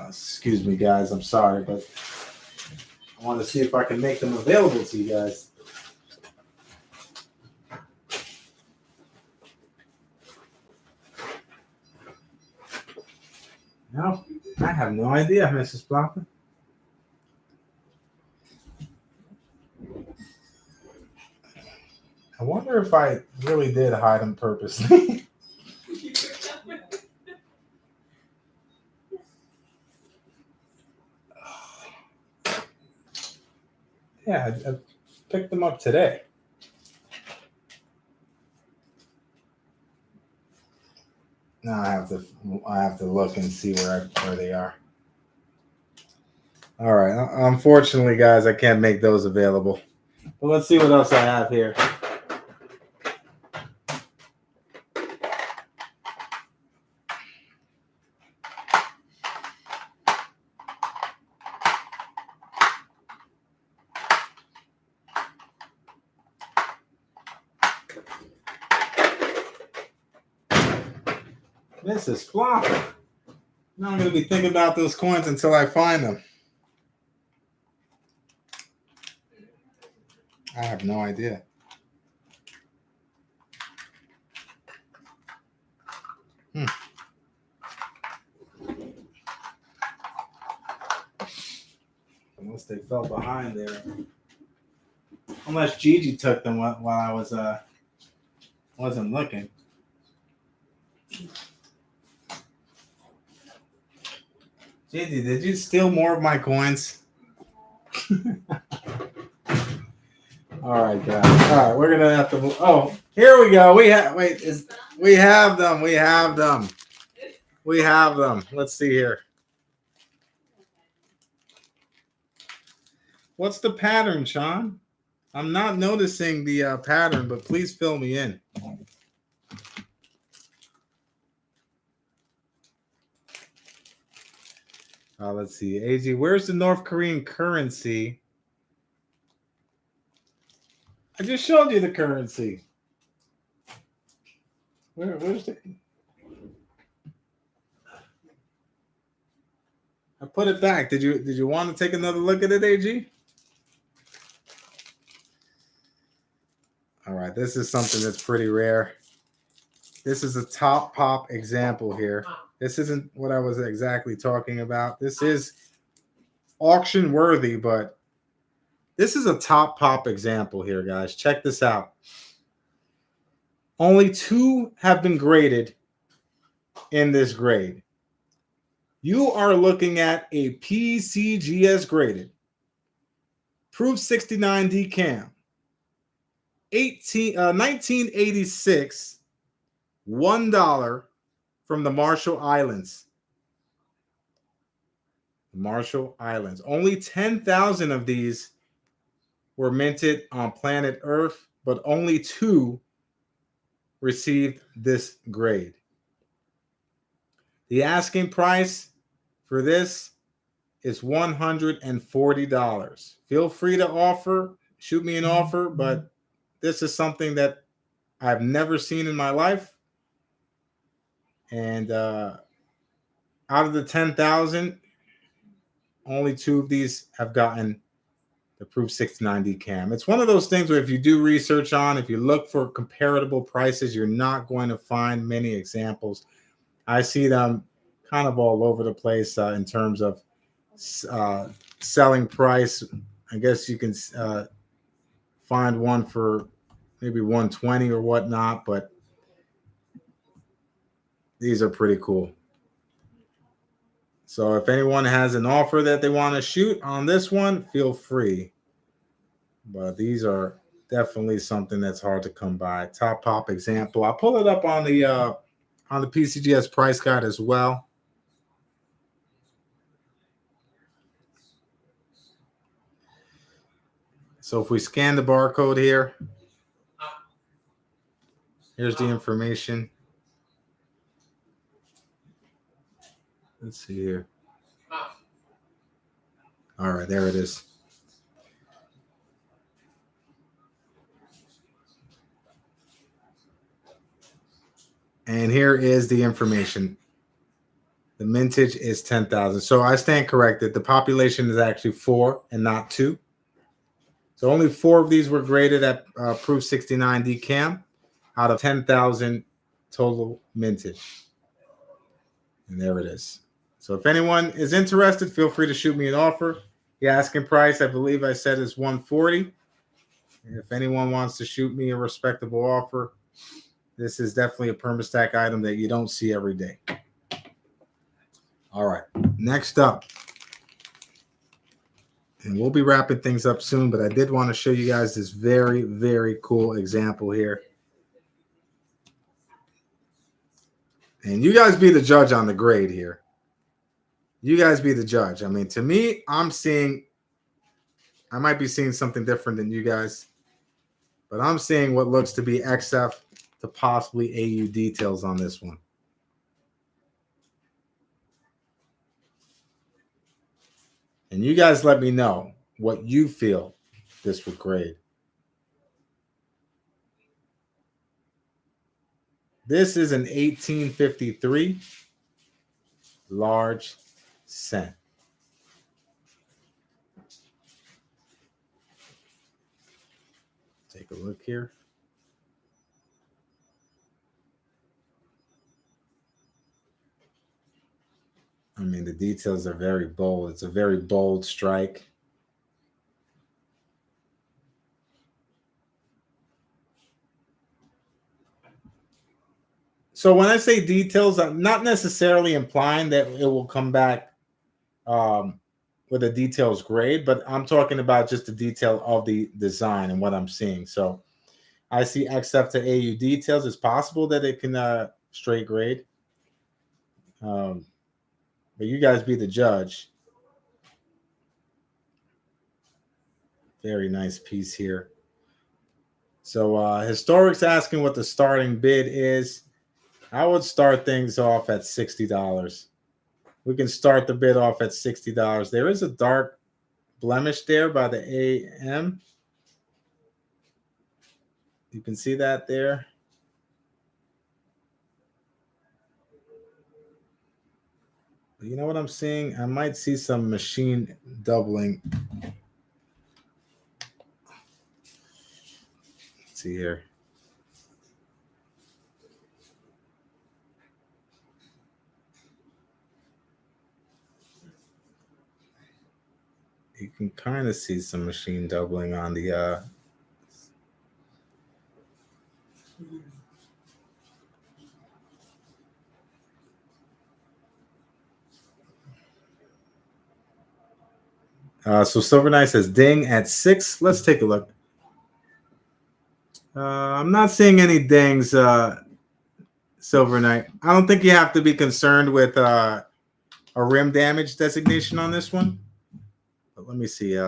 Excuse me, guys. I'm sorry, but I want to see if I can make them available to you guys. No, I have no idea, Mrs. Plata. I wonder if I really did hide them purposely. Yeah, I picked them up today. Now I have to look and see where they are. All right. Unfortunately, guys, I can't make those available. But let's see what else I have here. Mrs. Plata. Now I'm going to be thinking about those coins until I find them. I have no idea. Unless they fell behind there. Unless Gigi took them while I wasn't looking. Gigi, did you steal more of my coins? All right, guys. All right, we're gonna have to move. Oh, here we go. We have them. We have them. Let's see here. What's the pattern, Sean? I'm not noticing the pattern, but please fill me in. Let's see. AG, where's the North Korean currency? I just showed you the currency. Where's the... I put it back. Did you want to take another look at it, AG? All right, this is something that's pretty rare. This is a top pop example here. This isn't what I was exactly talking about. This is auction worthy, but this is a top pop example here, guys. Check this out. Only 2 have been graded in this grade. You are looking at a PCGS graded, Proof 69 DCAM, 1986, $1 from the Marshall Islands. Marshall Islands. Only 10,000 of these were minted on planet Earth, but only 2 received this grade. The asking price for this is $140. Feel free to shoot me an offer, but this is something that I've never seen in my life. And out of the 10,000, only 2 of these have gotten the Proof 69 DCAM. It's one of those things where if you do research if you look for comparable prices, you're not going to find many examples. I see them kind of all over the place in terms of selling price. I guess you can find one for maybe 120 or whatnot, but these are pretty cool. So if anyone has an offer that they want to shoot on this one, feel free. But these are definitely something that's hard to come by. Top pop example. I'll pull it up on the PCGS price guide as well. So if we scan the barcode here, here's the information. Let's see here. All right, there it is. And here is the information. The mintage is 10,000. So I stand corrected. The population is actually 4 and not 2. So only 4 of these were graded at Proof 69 DCAM out of 10,000 total mintage. And there it is. So if anyone is interested, feel free to shoot me an offer. The asking price, I believe I said, is $140. If anyone wants to shoot me a respectable offer, this is definitely a permastack item that you don't see every day. All right, next up, and we'll be wrapping things up soon, but I did want to show you guys this very, very cool example here. And you guys be the judge on the grade here. You guys be the judge. I mean, to me, I might be seeing something different than you guys, but I'm seeing what looks to be XF to possibly AU details on this one. And you guys let me know what you feel this would grade. This is an 1853 large cent. Take a look here. I mean, the details are very bold. It's a very bold strike. So when I say details, I'm not necessarily implying that it will come back with a details grade, but I'm talking about just the detail of the design and what I'm seeing. So I see XF to AU details. It's possible that it can straight grade. But you guys be the judge. Very nice piece here. So Historic's asking what the starting bid is. I would start things off at $60. We can start the bid off at $60. There is a dark blemish there by the AM. You can see that there. But you know what I'm seeing? I might see some machine doubling. Let's see here. You can kind of see some machine doubling on the so Silver Knight says ding at 6. Let's take a look. I'm not seeing any dings, Silver Knight. I don't think you have to be concerned with a rim damage designation on this one. But let me see.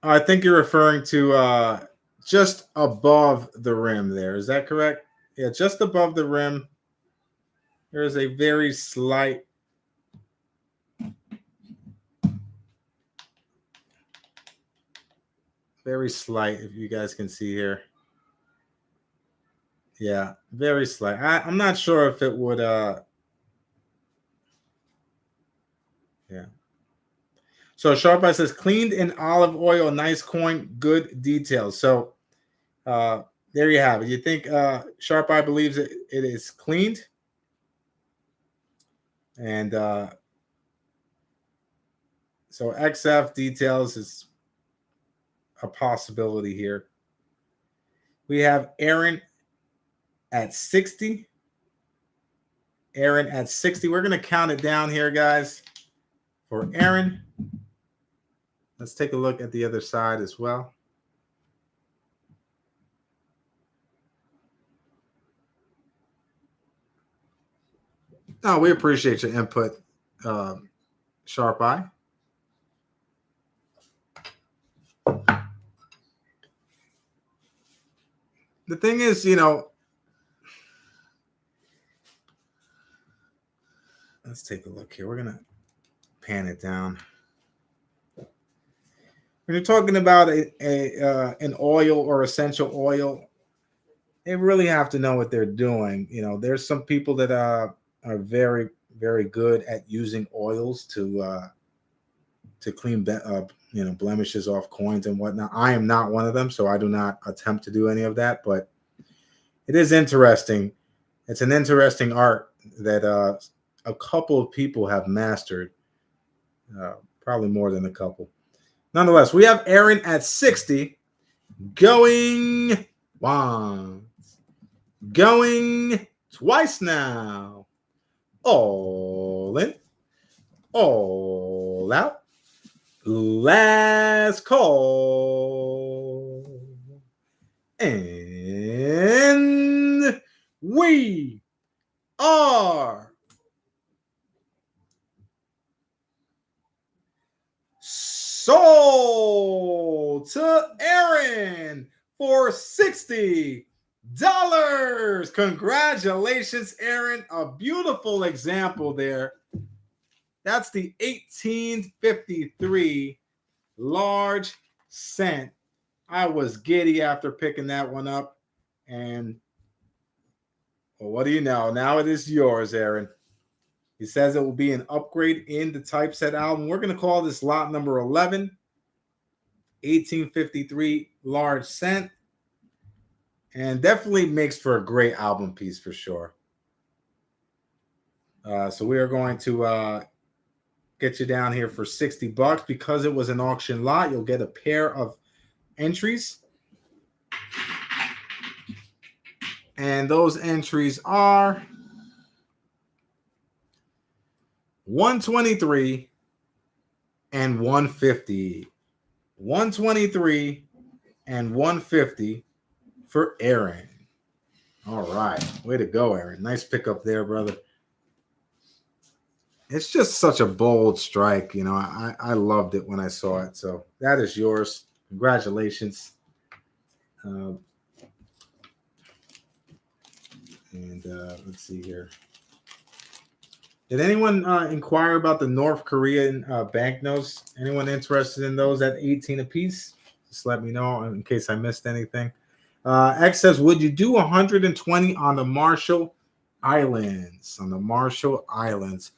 I think you're referring to just above the rim there. Is that correct? Yeah, just above the rim. There is a very slight if you guys can see here. Yeah, very slight. I'm not sure if it would yeah. So Sharp Eye says cleaned in olive oil, nice coin, good details. So there you have it. You think Sharp Eye believes it is cleaned? And so XF details is a possibility here. We have Aaron at 60. Aaron at 60. We're going to count it down here, guys, for Aaron. Let's take a look at the other side as well. No, we appreciate your input, Sharp eye. The thing is, let's take a look here. We're going to pan it down. When you're talking about an oil or essential oil, they really have to know what they're doing. There's some people that are very, very good at using oils to clean blemishes off coins and whatnot. I am not one of them, so I do not attempt to do any of that. But it is interesting. It's an interesting art that a couple of people have mastered. Probably more than a couple. Nonetheless, we have Aaron at 60 going once. Going twice now. All in. All out. Last call. And we are sold to Aaron for $60. Congratulations, Aaron. A beautiful example there. That's the 1853 large cent. I was giddy after picking that one up. And well, what do you know? Now it is yours, Aaron. He says it will be an upgrade in the typeset album. We're going to call this lot number 11. 1853 large cent. And definitely makes for a great album piece for sure. So we are going to get you down here for $60. Because it was an auction lot, you'll get a pair of entries. And those entries are 123 and 150. 123 and 150 for Aaron. All right. Way to go, Aaron. Nice pickup there, brother. It's just such a bold strike. I loved it when I saw it. So that is yours. Congratulations. Let's see here. Did anyone inquire about the North Korean banknotes? Anyone interested in those at 18 apiece? Just let me know in case I missed anything. X says, would you do 120 on the Marshall Islands? On the Marshall Islands.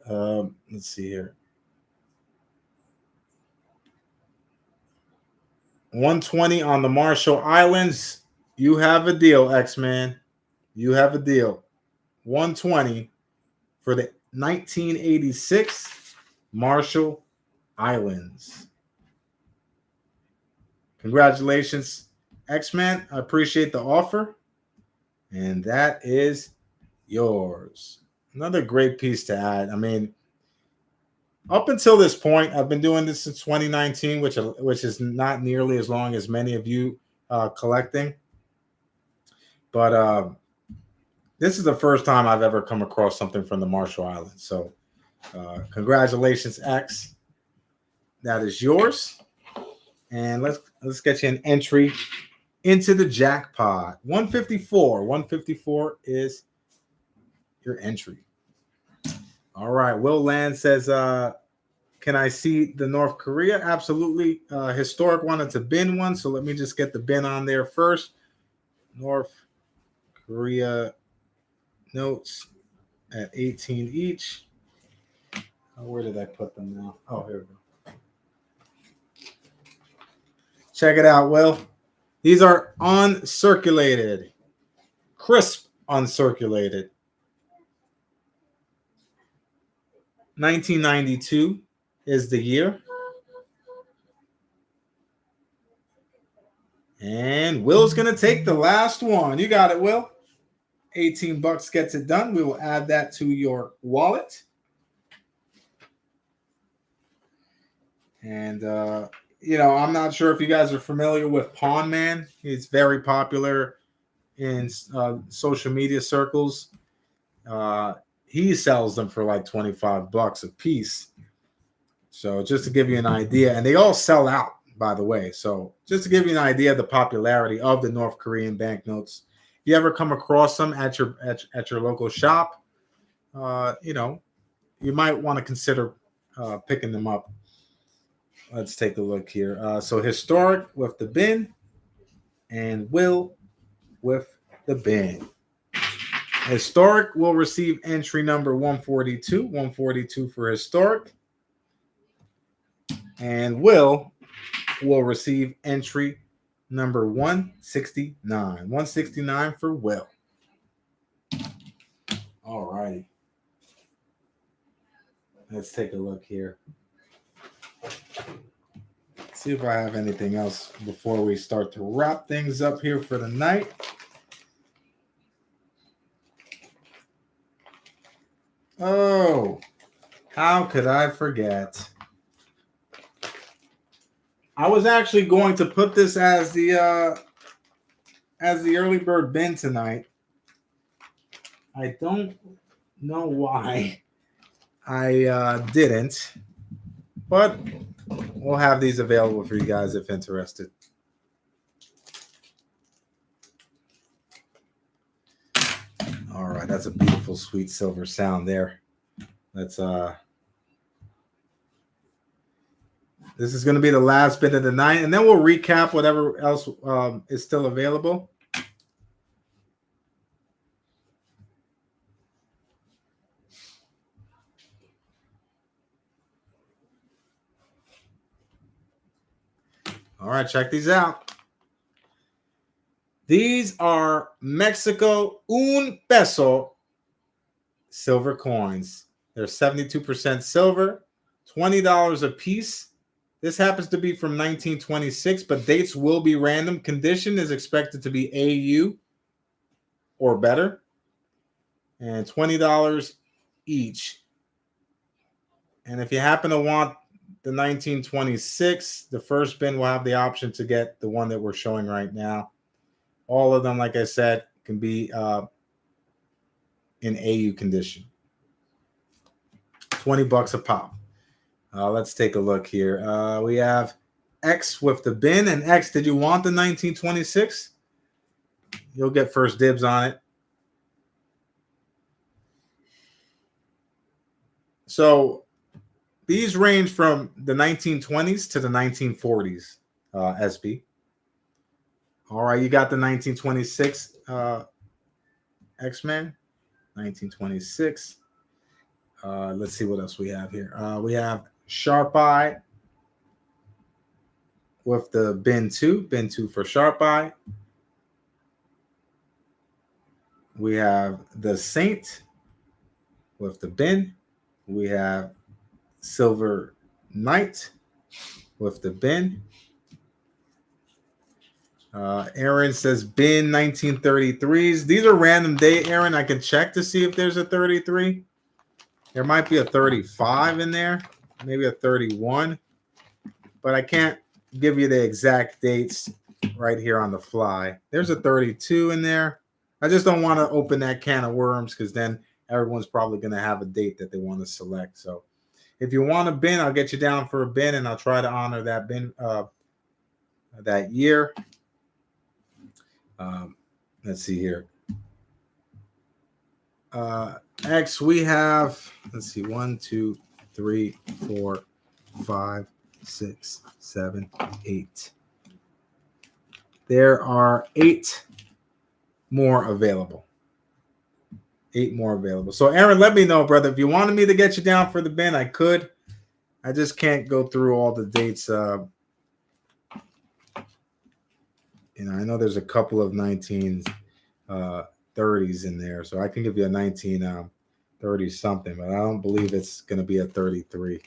Let's see here. 120 on the Marshall Islands. You have a deal, X-Man. You have a deal. 120 for the 1986 Marshall Islands. Congratulations, X-Man. I appreciate the offer. And that is yours. Another great piece to add. I mean, up until this point, I've been doing this since 2019, which is not nearly as long as many of you collecting. But this is the first time I've ever come across something from the Marshall Islands. So congratulations, X. That is yours. And let's get you an entry into the jackpot. 154. 154 is your entry. All right. Will Land says, can I see the North Korea? Absolutely. Historic one. It's a bin one. So let me just get the bin on there first. North Korea notes at 18 each. Where did I put them now? Oh, here we go. Check it out, Will. These are uncirculated. Crisp uncirculated. 1992 is the year. And Will's going to take the last one. You got it, Will. $18 gets it done. We will add that to your wallet. And, I'm not sure if you guys are familiar with Pawn Man. He's very popular in social media circles. he sells them for like $25 a piece. So just to give you an idea, and they all sell out, by the way. So just to give you an idea of the popularity of the North Korean banknotes, if you ever come across them at your local shop, you know, you might want to consider picking them up. Let's take a look here. So historic with the bin, and will with the bin. Historic will receive entry number 142, 142 for historic, and will receive entry number 169, 169 for Will. All righty. Let's take a look here. See if I have anything else before we start to wrap things up here for the night. Oh, how could I forget? I was actually going to put this as the early bird bin tonight. I don't know why I didn't, but we'll have these available for you guys if interested. All right, that's a beautiful, sweet silver sound there. Let's this is going to be the last bit of the night, and then we'll recap whatever else is still available. All right, check these out. These are Mexico un peso silver coins. They're 72% silver, $20 a piece. This happens to be from 1926, but dates will be random. Condition is expected to be AU or better. And $20 each. And if you happen to want the 1926, the first bin will have the option to get the one that we're showing right now. All of them, like I said, can be in AU condition. $20 a pop. Let's take a look here. We have X with the bin. And X, did you want the 1926? You'll get first dibs on it. So these range from the 1920s to the 1940s, SB. All right, you got the 1926 X-Men, 1926. Let's see what else we have here. We have Sharp Eye with the bin 2 for Sharp Eye. We have the Saint with the bin. We have Silver Knight with the bin. Aaron says bin 1933s. These are random date, Aaron. I can check to see if there's a 33. There might be a 35 in there, maybe a 31, but I can't give you the exact dates right here on the fly. There's a 32 in there. I just don't want to open that can of worms because then everyone's probably going to have a date that they want to select. So if you want a bin, I'll get you down for a bin, and I'll try to honor that bin that year. Let's see here. X, we have, let's see, 1, 2, 3, 4, 5, 6, 7, 8. There are 8 more available. 8 more available. So, Aaron, let me know, brother. If you wanted me to get you down for the bin, I could. I just can't go through all the dates. I know there's a couple of 1930s in there, so I can give you a 1930 something, but I don't believe it's going to be a 33.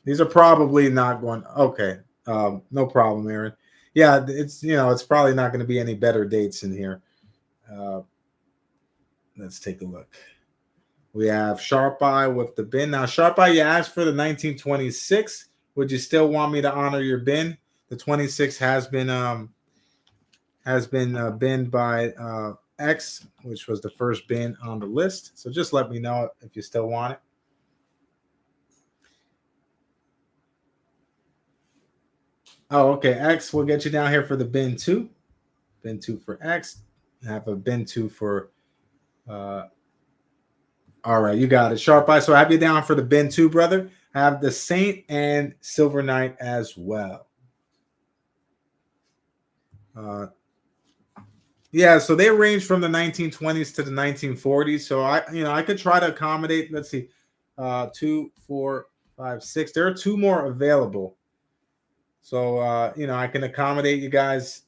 These are probably not going. Okay, no problem, Aaron. Yeah, it's probably not going to be any better dates in here. Let's take a look. We have Sharp Eye with the bin. Now, Sharp Eye, you asked for the 1926. Would you still want me to honor your bin? The 26 has been binned by X, which was the first bin on the list. So just let me know if you still want it. Oh, okay. X, we'll get you down here for the bin 2. Bin 2 for X. I have a bin 2 for all right, you got it. Sharp Eye. So I have you down for the bin 2, brother. I have the Saint and Silver Knight as well. Yeah, so they range from the 1920s to the 1940s. So I could try to accommodate. Let's see, 2, 4, 5, 6. There are 2 more available. So I can accommodate you guys.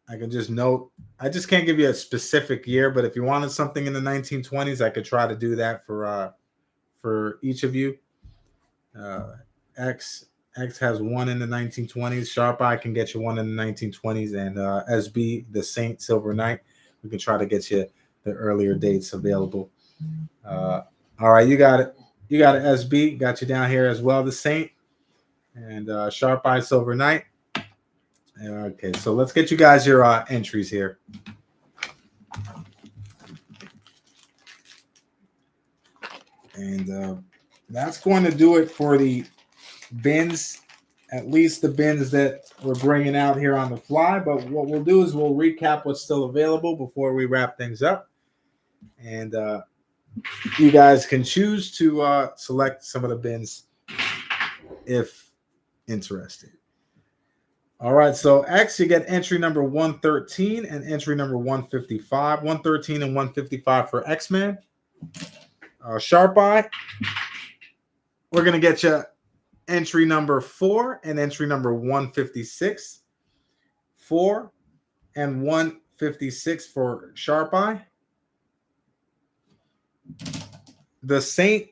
I can just note. I just can't give you a specific year, but if you wanted something in the 1920s, I could try to do that for each of you. X has one in the 1920s. Sharp Eye can get you one in the 1920s, and SB, the Saint Silver Knight, we can try to get you the earlier dates available. All right, you got it. You got it, SB. Got you down here as well, the Saint and Sharp Eye Silver Knight. Okay, so let's get you guys your entries here. And that's going to do it for the bins, at least the bins that we're bringing out here on the fly. But what we'll do is we'll recap what's still available before we wrap things up. And you guys can choose to select some of the bins if interested. All right, so X, you get entry number 113 and entry number 155. 113 and 155 for X-Man. Sharp Eye, we're going to get you entry number 4 and entry number 156. 4 and 156 for Sharp Eye. The Saint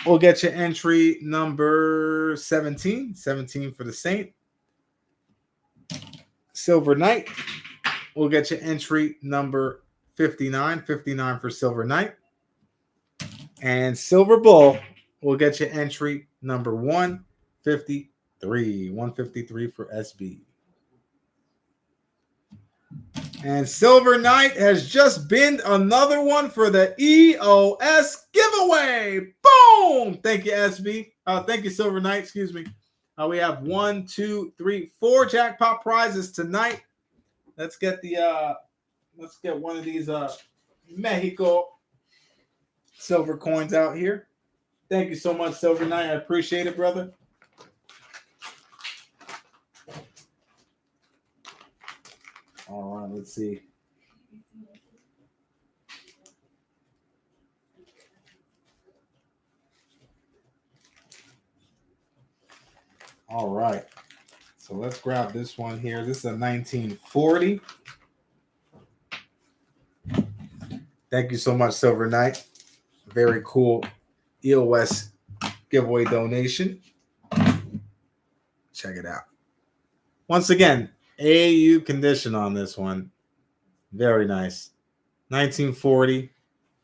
will get you entry number 17. 17 for the Saint. Silver Knight will get you entry number 59. 59 for Silver Knight. And Silver Bull will get you entry number 153. 153 for SB. And Silver Knight has just binned another one for the EOS giveaway. Boom! Thank you, SB. Thank you, Silver Knight. Excuse me. We have 1, 2, 3, 4 jackpot prizes tonight. Let's get one of these Mexico silver coins out here. Thank you so much, Silver Knight. I appreciate it, brother. All right, let's see. All right. So let's grab this one here. This is a 1940. Thank you so much, Silver Knight. Very cool EOS giveaway donation. Check it out. Once again, AU condition on this one. Very nice. 1940,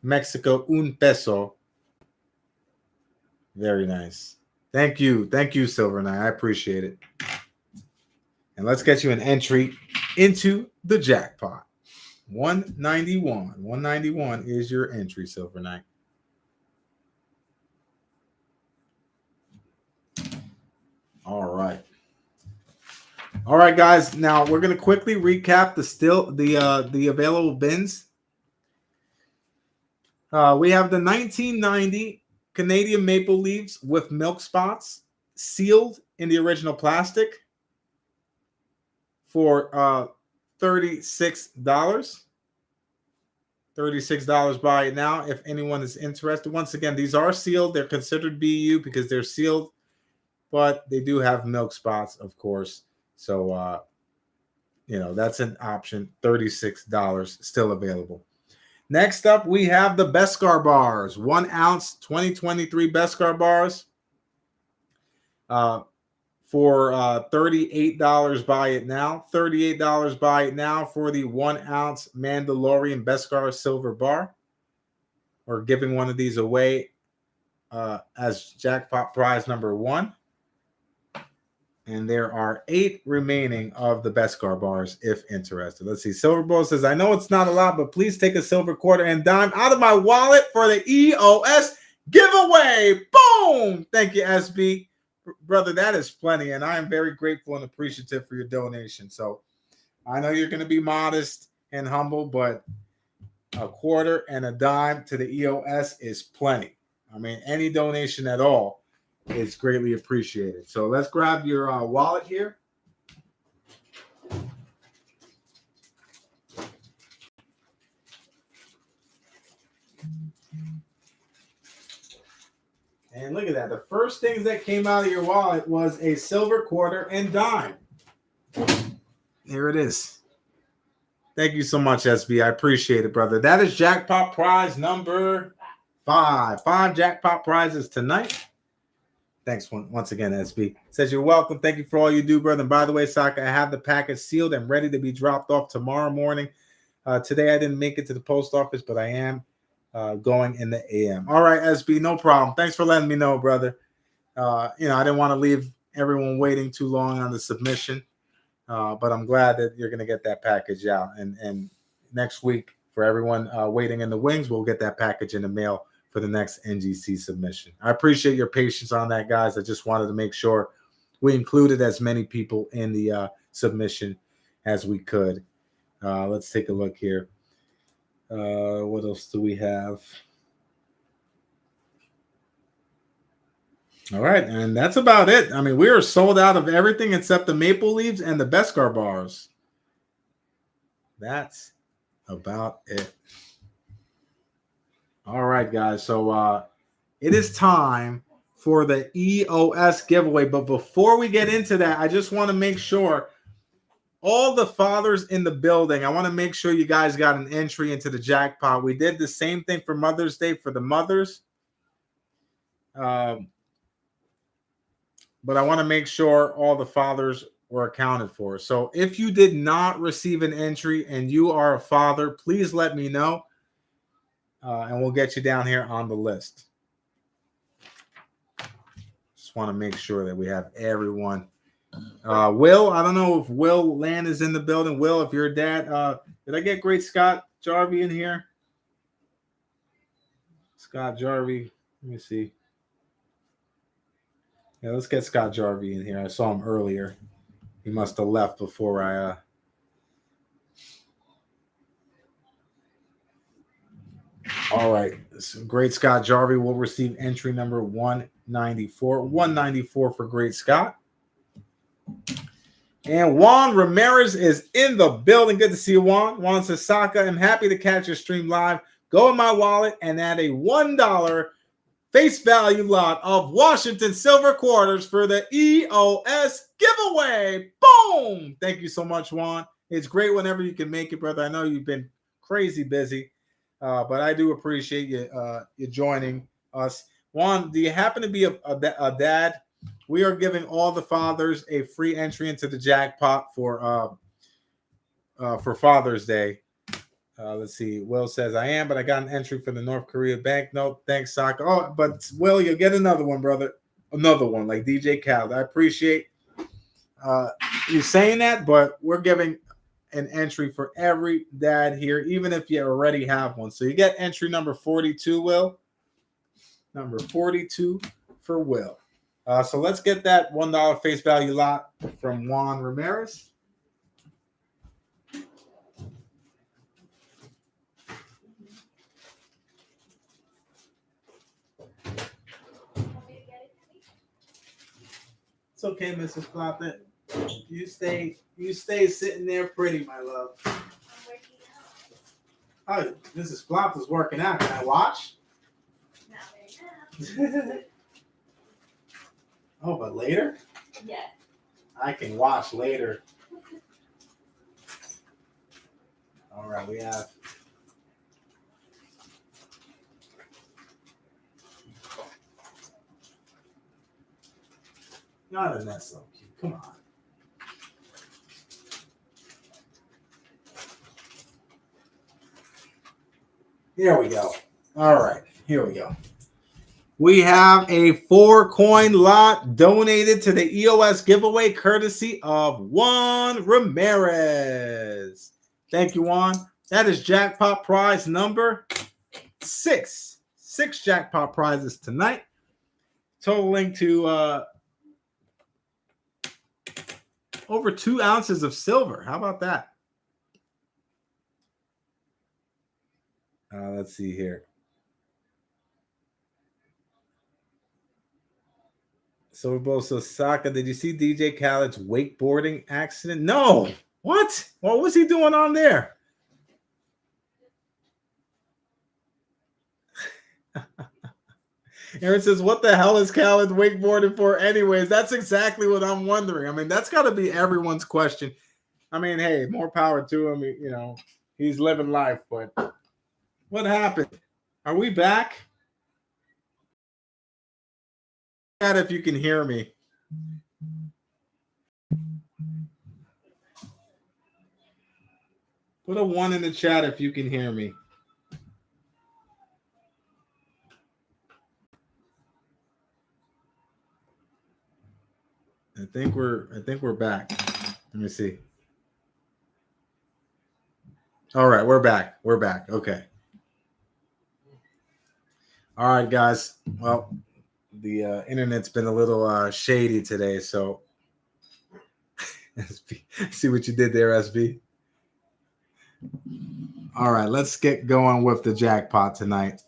Mexico, un peso. Very nice. Thank you. Thank you, Silver Knight. I appreciate it. And let's get you an entry into the jackpot. 191. 191 is your entry, Silver Knight. All right. All right, guys. Now we're going to quickly recap the available bins. We have the 1990 Canadian Maple Leafs with milk spots sealed in the original plastic for $36. $36 buy it now if anyone is interested. Once again, these are sealed. They're considered BU because they're sealed, but they do have milk spots, of course. So, that's an option. $36 still available. Next up, we have the Beskar bars. 1 ounce 2023 Beskar bars. For $38 buy it now. $38 buy it now for the 1 ounce Mandalorian Beskar silver bar. We're giving one of these away as jackpot prize number 1. And there are 8 remaining of the Beskar bars if interested. Let's see. Silver Bowl says, I know it's not a lot, but please take a silver quarter and dime out of my wallet for the EOS giveaway. Boom! Thank you, SB. Brother, that is plenty. And I am very grateful and appreciative for your donation. So I know you're going to be modest and humble, but a quarter and a dime to the EOS is plenty. I mean, any donation at all is greatly appreciated. So let's grab your wallet here. And look at that. The first things that came out of your wallet was a silver quarter and dime. Here it is. Thank you so much, SB. I appreciate it, brother. That is jackpot prize number 5. 5 jackpot prizes tonight. Thanks once again, SB. Says you're welcome. Thank you for all you do, brother. And by the way, Saca, I have the package sealed and ready to be dropped off tomorrow morning. Today I didn't make it to the post office, but I am going in the AM. All right, SB, no problem. Thanks for letting me know, brother. I didn't want to leave everyone waiting too long on the submission, but I'm glad that you're going to get that package out. And next week, for everyone waiting in the wings, we'll get that package in the mail for the next NGC submission. I appreciate your patience on that, guys. I just wanted to make sure we included as many people in the submission as we could. Let's take a look here. What else do we have? All right, and that's about it. I mean, we are sold out of everything except the maple leaves and the Beskar bars. That's about it. All right, guys. So it is time for the EOS giveaway. But before we get into that, I just want to make sure all the fathers in the building, I want to make sure you guys got an entry into the jackpot. We did the same thing for Mother's Day for the mothers. But I want to make sure all the fathers were accounted for. So if you did not receive an entry and you are a father, please let me know. And we'll get you down here on the list. Just want to make sure that we have everyone. Will, I don't know if Will Land is in the building. Will, if you're a dad, did I get great Scott Jarvie in here? Scott Jarvie, let me see. Yeah, let's get Scott Jarvie in here. I saw him earlier. He must have left before I All right. Great Scott Jarvie will receive entry number 194. 194 for Great Scott. And Juan Ramirez is in the building. Good to see you, Juan. Juan says, Saca, I'm happy to catch your stream live. Go in my wallet and add a $1 face value lot of Washington silver quarters for the EOS giveaway. Boom! Thank you so much, Juan. It's great whenever you can make it, brother. I know you've been crazy busy. But I do appreciate you joining us. Juan, do you happen to be a dad? We are giving all the fathers a free entry into the jackpot for Father's Day. Let's see. Will says, I am, but I got an entry for the North Korea bank. Nope, thanks, Soccer. Oh, but Will, you'll get another one, brother. Another one, like DJ Khaled. I appreciate you saying that, but we're giving an entry for every dad here, even if you already have one. So you get entry number 42, Will. Number 42 for Will. So let's get that $1 face value lot from Juan Ramirez. It's okay, Mrs. Plata. You stay sitting there pretty, my love. I'm working out. Oh, Mrs. Plata's working out. Can I watch? Not right now. Oh, but later? Yes. I can watch later. All right, we have. Not a mess so cute. Come on. Here we go. All right, here we go. We have a 4-coin lot donated to the EOS giveaway courtesy of Juan Ramirez. Thank you, Juan. That is jackpot prize number 6. 6 jackpot prizes tonight, totaling to over 2 ounces of silver. How about that? Let's see here. So we're both so Saca. Did you see DJ Khaled's wakeboarding accident? No. What? What was he doing on there? Aaron says, what the hell is Khaled wakeboarding for anyways? That's exactly what I'm wondering. I mean, that's got to be everyone's question. I mean, hey, more power to him. You know, he's living life. But what happened? Are we back? If you can hear me. Put a 1 in the chat if you can hear me. I think we're back. Let me see. All right, we're back. We're back. Okay. All right, guys. Well, the internet's been a little shady today, so see what you did there, SB. All right, let's get going with the jackpot tonight.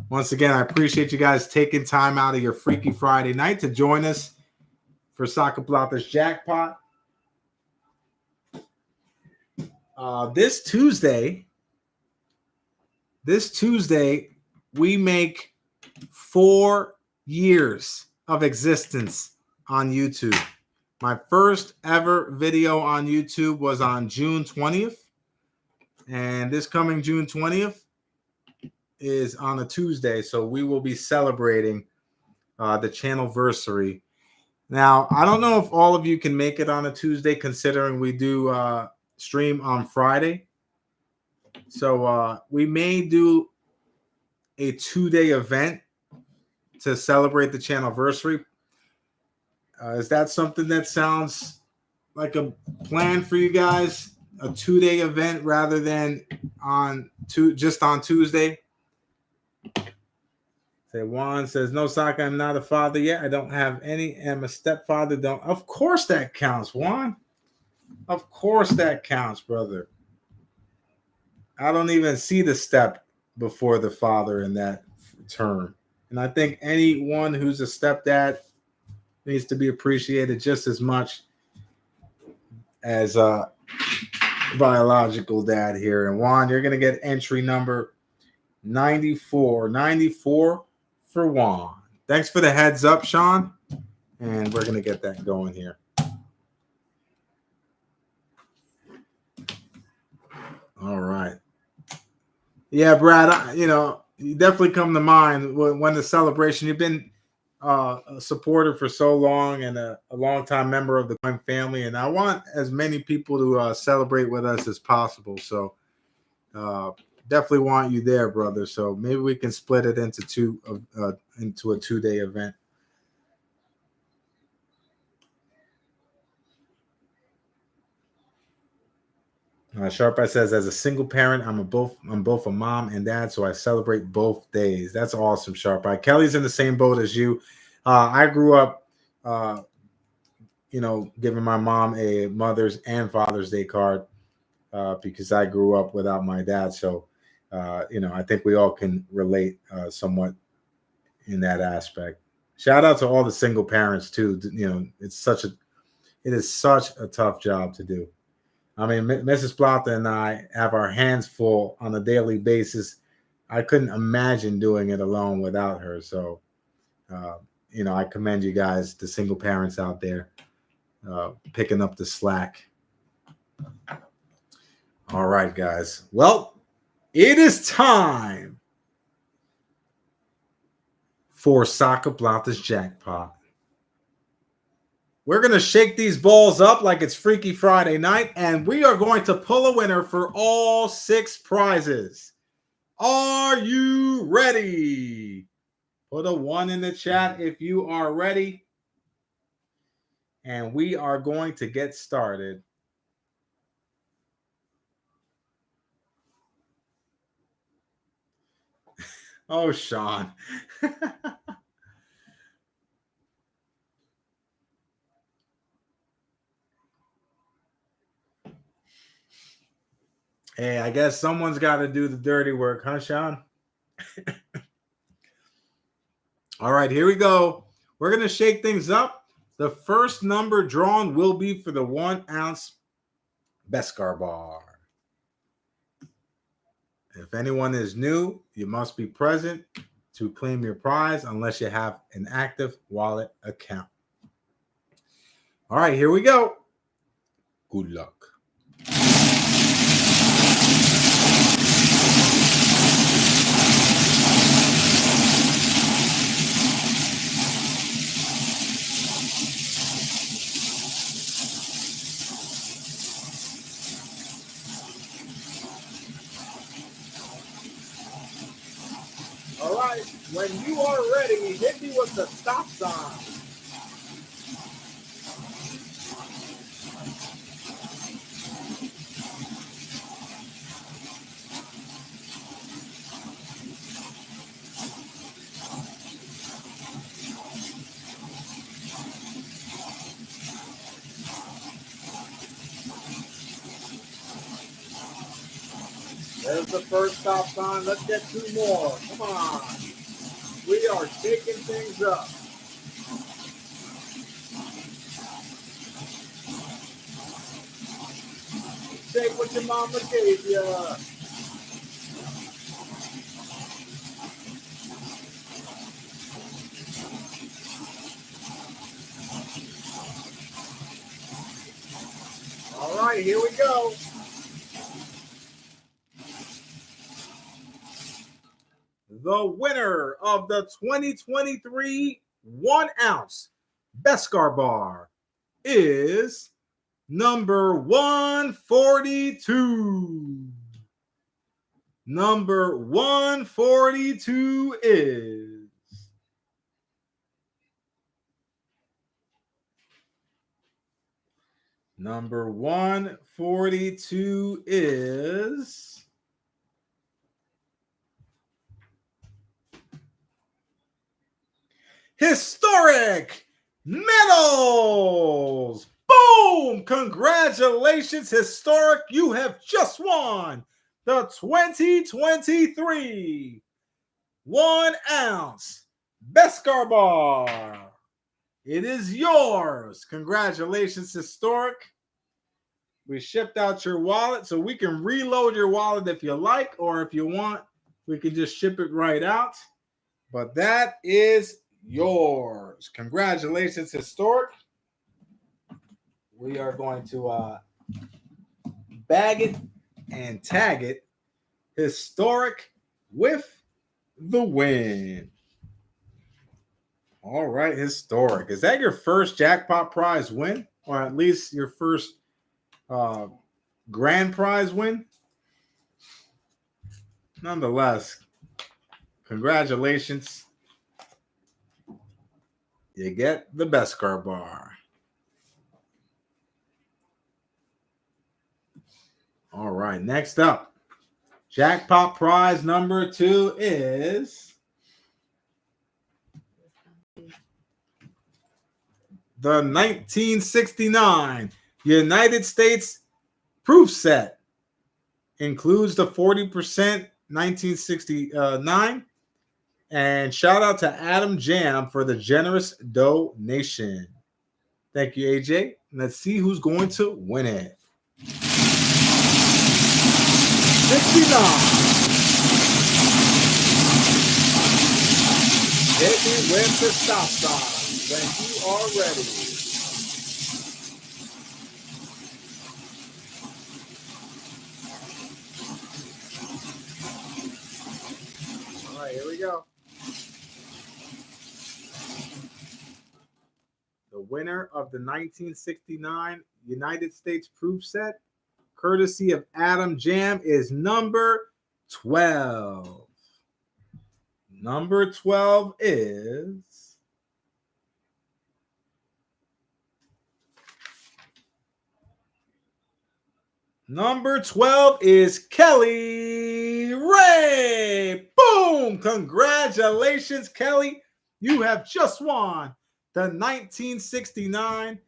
Once again, I appreciate you guys taking time out of your Freaky Friday night to join us for Saca Plata's jackpot. This Tuesday, we make 4 years of existence on YouTube. My first ever video on YouTube was on June 20th. And this coming June 20th is on a Tuesday. So we will be celebrating the channelversary. Now, I don't know if all of you can make it on a Tuesday, considering we do stream on Friday. So we may do a 2-day event to celebrate the channelversary. Is that something that sounds like a plan for you guys? A 2-day event rather than just on Tuesday? Say Juan says, no, Saca, I'm not a father yet. I don't have any. I'm a stepfather. Don't. Of course that counts, Juan. Of course that counts, brother. I don't even see the step before the father in that term. And I think anyone who's a stepdad needs to be appreciated just as much as a biological dad here. And Juan, you're going to get entry number 94. 94 for Juan. Thanks for the heads up, Sean. And we're going to get that going here. All right. Yeah, Brad, you definitely come to mind when the celebration. You've been a supporter for so long and a longtime member of the Coin family, and I want as many people to celebrate with us as possible. So definitely want you there, brother. So maybe we can split it into a 2-day event. Sharpeye says, as a single parent, I'm both a mom and dad, so I celebrate both days. That's awesome, Sharpeye. Kelly's in the same boat as you. I grew up, giving my mom a Mother's and Father's Day card because I grew up without my dad. So, I think we all can relate somewhat in that aspect. Shout out to all the single parents too. It is such a tough job to do. I mean, Mrs. Plata and I have our hands full on a daily basis. I couldn't imagine doing it alone without her. So, I commend you guys, the single parents out there, picking up the slack. All right, guys. Well, it is time for Saca Plata's jackpot. We're going to shake these balls up like it's Freaky Friday night, and we are going to pull a winner for all 6 prizes. Are you ready? Put a 1 in the chat if you are ready. And we are going to get started. Oh, Sean. Hey, I guess someone's got to do the dirty work, huh, Sean? All right, here we go. We're going to shake things up. The first number drawn will be for the 1 ounce Beskar bar. If anyone is new, you must be present to claim your prize unless you have an active wallet account. All right, here we go. Good luck. All right, when you are ready, hit me with the stop sign. There's the first stop sign. Let's get 2 more. Come on. We are shaking things up. Shake what your mama gave you. All right, here we go. The winner of the 2023 1 ounce Beskar bar is number 142. Number 142 is number 142 is Historic Medals. Boom! Congratulations, Historic. You have just won the 2023 1 ounce Beskar bar. It is yours. Congratulations, Historic. We shipped out your wallet, so we can reload your wallet if you like, or if you want, we can just ship it right out. But that is yours. Congratulations, Historic. We are going to bag it and tag it. Historic with the win. All right, Historic. Is that your first jackpot prize win? Or at least your first grand prize win? Nonetheless, congratulations. You get the Beskar bar. All right, next up, jackpot prize number 2 is the 1969 United States proof set. Includes the 40% 1969. And shout out to Adam Jam for the generous donation. Thank you, AJ. Let's see who's going to win it. 69. Hit me with the stop sign when you are ready. All right, here we go. The winner of the 1969 United States proof set, courtesy of Adam Jam, is number 12. Number 12 is Kelly Ray. Boom! Congratulations, Kelly. You have just won the 1969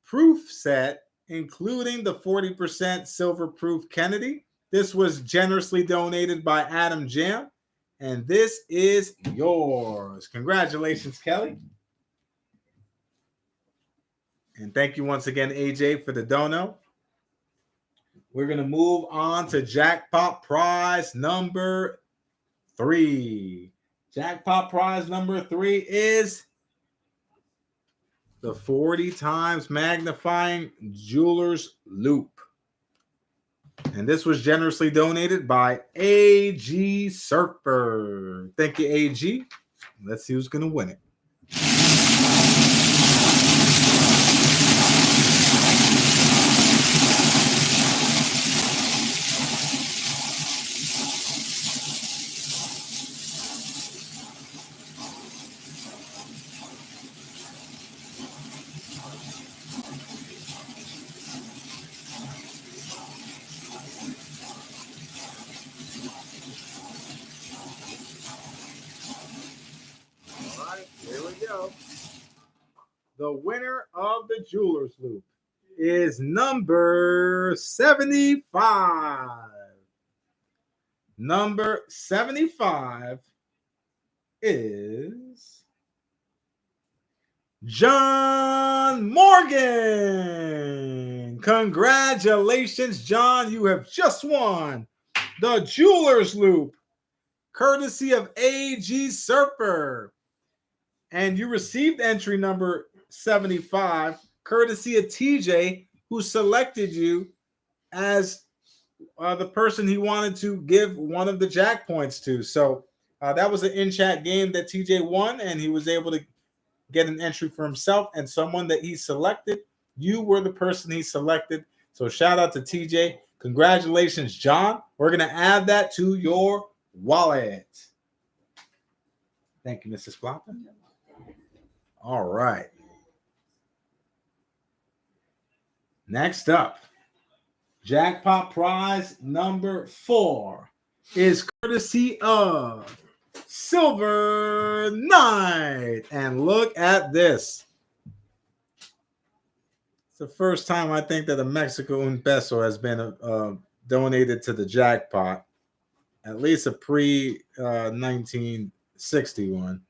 proof set, including the 40% silver proof Kennedy. This was generously donated by Adam Jam, and this is yours. Congratulations, Kelly. And thank you once again, AJ, for the dono. We're going to move on to jackpot prize number 3. Jackpot prize number 3 is the 40 times magnifying jeweler's loop. And this was generously donated by AG Surfer. Thank you, AG. Let's see who's going to win it. The winner of the jeweler's loop is number 75. Number 75 is John Morgan. Congratulations, John. You have just won the jeweler's loop, courtesy of AG Surfer. And you received entry number 75, courtesy of TJ, who selected you as the person he wanted to give one of the Jackpoints to. So that was an in-chat game that TJ won, and he was able to get an entry for himself and someone that he selected. You were the person he selected. So shout out to TJ. Congratulations, John. We're going to add that to your wallet. Thank you, Mrs. Plata. All right. Next up, jackpot prize number 4 is courtesy of Silver Knight. And look at this. It's the first time I think that a Mexico un peso has been donated to the jackpot, at least a pre-1961.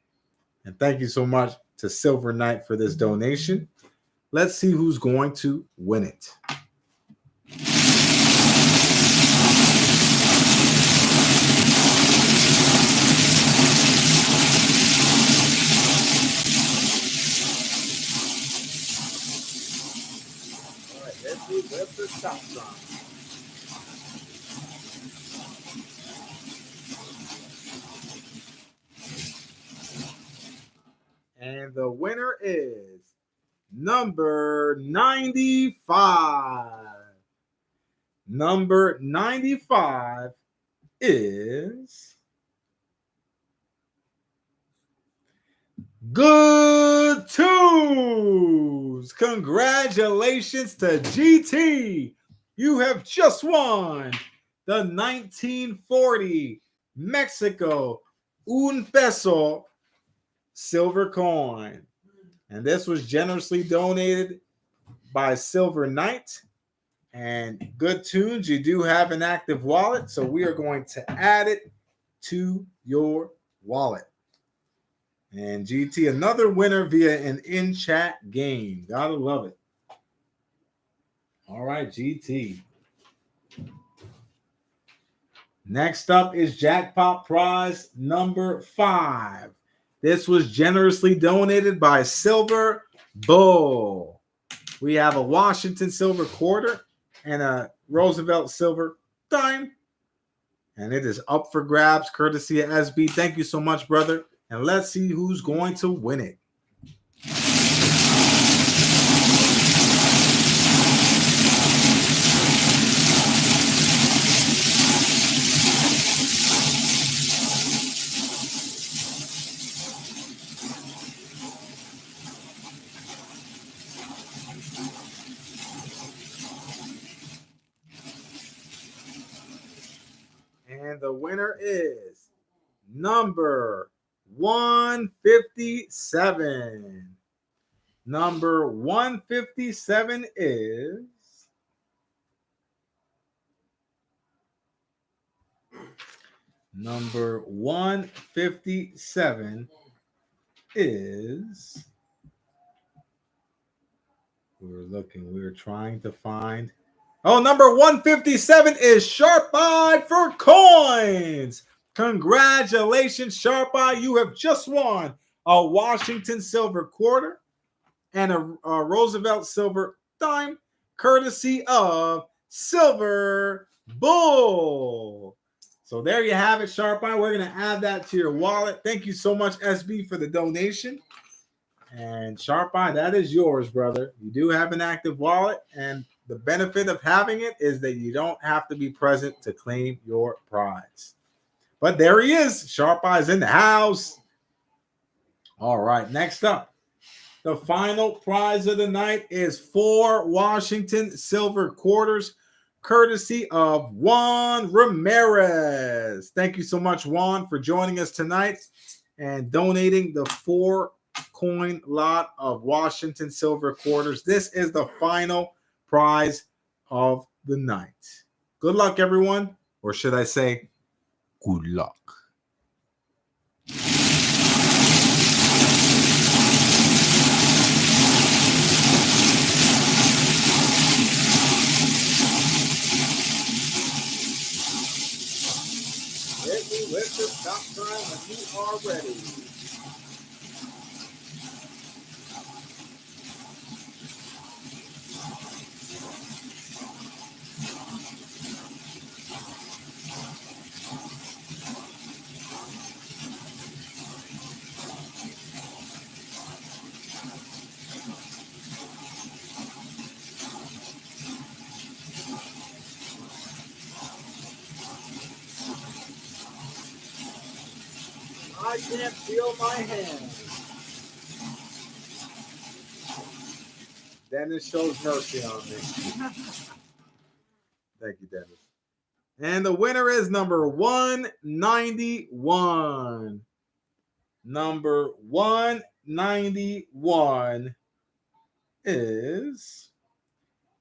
And thank you so much to Silver Knight for this donation. Let's see who's going to win it. All right, let's see what's the stop sign. And the winner is number 95. Number 95 is Good Tunes. Congratulations to GT. You have just won the 1940 Mexico un peso silver coin. And this was generously donated by Silver Knight. And Good Tunes, you do have an active wallet, so we are going to add it to your wallet. And GT, another winner via an in-chat game. Gotta love it. All right, GT. Next up is jackpot prize number 5. This was generously donated by Silver Bull. We have a Washington silver quarter and a Roosevelt silver dime. And it is up for grabs, courtesy of SB. Thank you so much, brother. And let's see who's going to win it. And the winner is number 157. Number 157 is number 157 is we were trying to find. Oh, number 157 is Sharp Eye for coins. Congratulations, Sharp Eye. You have just won a Washington silver quarter and a Roosevelt silver dime, courtesy of Silver Bull. So there you have it, Sharp Eye. We're going to add that to your wallet. Thank you so much, SB, for the donation. And Sharp Eye, that is yours, brother. You do have an active wallet, and the benefit of having it is that you don't have to be present to claim your prize. But there he is. Sharp Eye's in the house. All right, next up, the final prize of the night is 4 Washington silver quarters, courtesy of Juan Ramirez. Thank you so much, Juan, for joining us tonight and donating the 4 coin lot of Washington silver quarters. This is the final prize of the night. Good luck, everyone. Or should I say, good luck. Hit me with the stop sign when you are ready. I can't feel my hands. Dennis shows mercy on me. Thank you, Dennis. And the winner is number 191. Number 191 is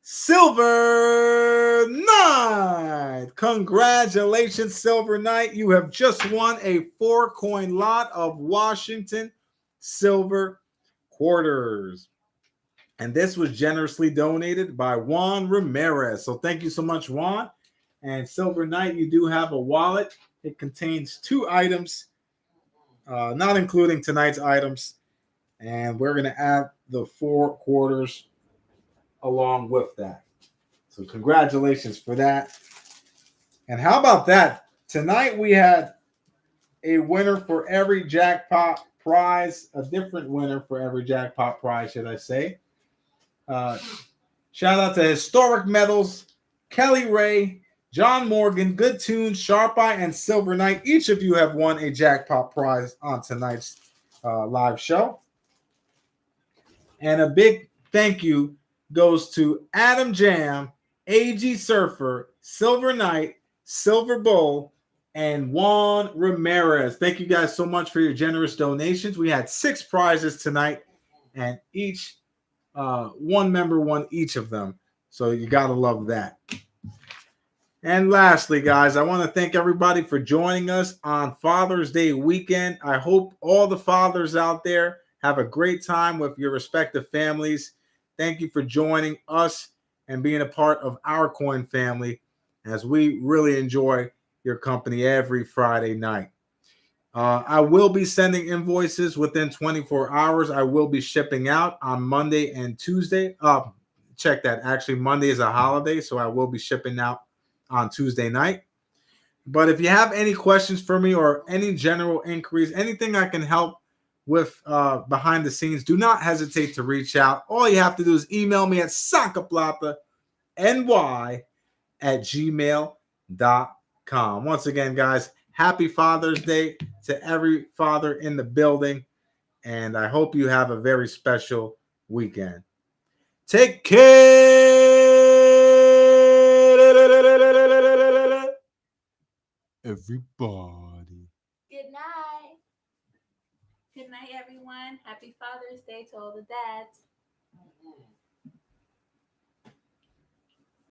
Silver Knight. Congratulations, Silver Knight. You have just won a 4-coin lot of Washington silver quarters. And this was generously donated by Juan Ramirez. So thank you so much, Juan. And Silver Knight, you do have a wallet. It contains 2 items, not including tonight's items. And we're going to add the 4 quarters along with that. So congratulations for that. And how about that? Tonight we had a winner for every jackpot prize, a different winner for every jackpot prize, should I say. Shout out to Historic Metals, Kelly Ray, John Morgan, Good Tunes, Sharp Eye, and Silver Knight. Each of you have won a jackpot prize on tonight's live show. And a big thank you goes to Adam Jam, AG Surfer, Silver Knight, Silver Bull, and Juan Ramirez. Thank you guys so much for your generous donations. We had 6 prizes tonight, and each one member won each of them. So you got to love that. And lastly, guys, I want to thank everybody for joining us on Father's Day weekend. I hope all the fathers out there have a great time with your respective families. Thank you for joining us and being a part of our coin family as we really enjoy your company every Friday night. I will be sending invoices within 24 hours. I will be shipping out on Monday and Tuesday. Check that. Actually, Monday is a holiday, so I will be shipping out on Tuesday night. But if you have any questions for me or any general inquiries, anything I can help with behind the scenes, do not hesitate to reach out. All you have to do is email me at sacaplatany@gmail.com. Once again, guys, happy Father's Day to every father in the building, and I hope you have a very special weekend. Take care, everyone. everybody. Good night. Good night, everyone. Happy Father's Day to all the dads.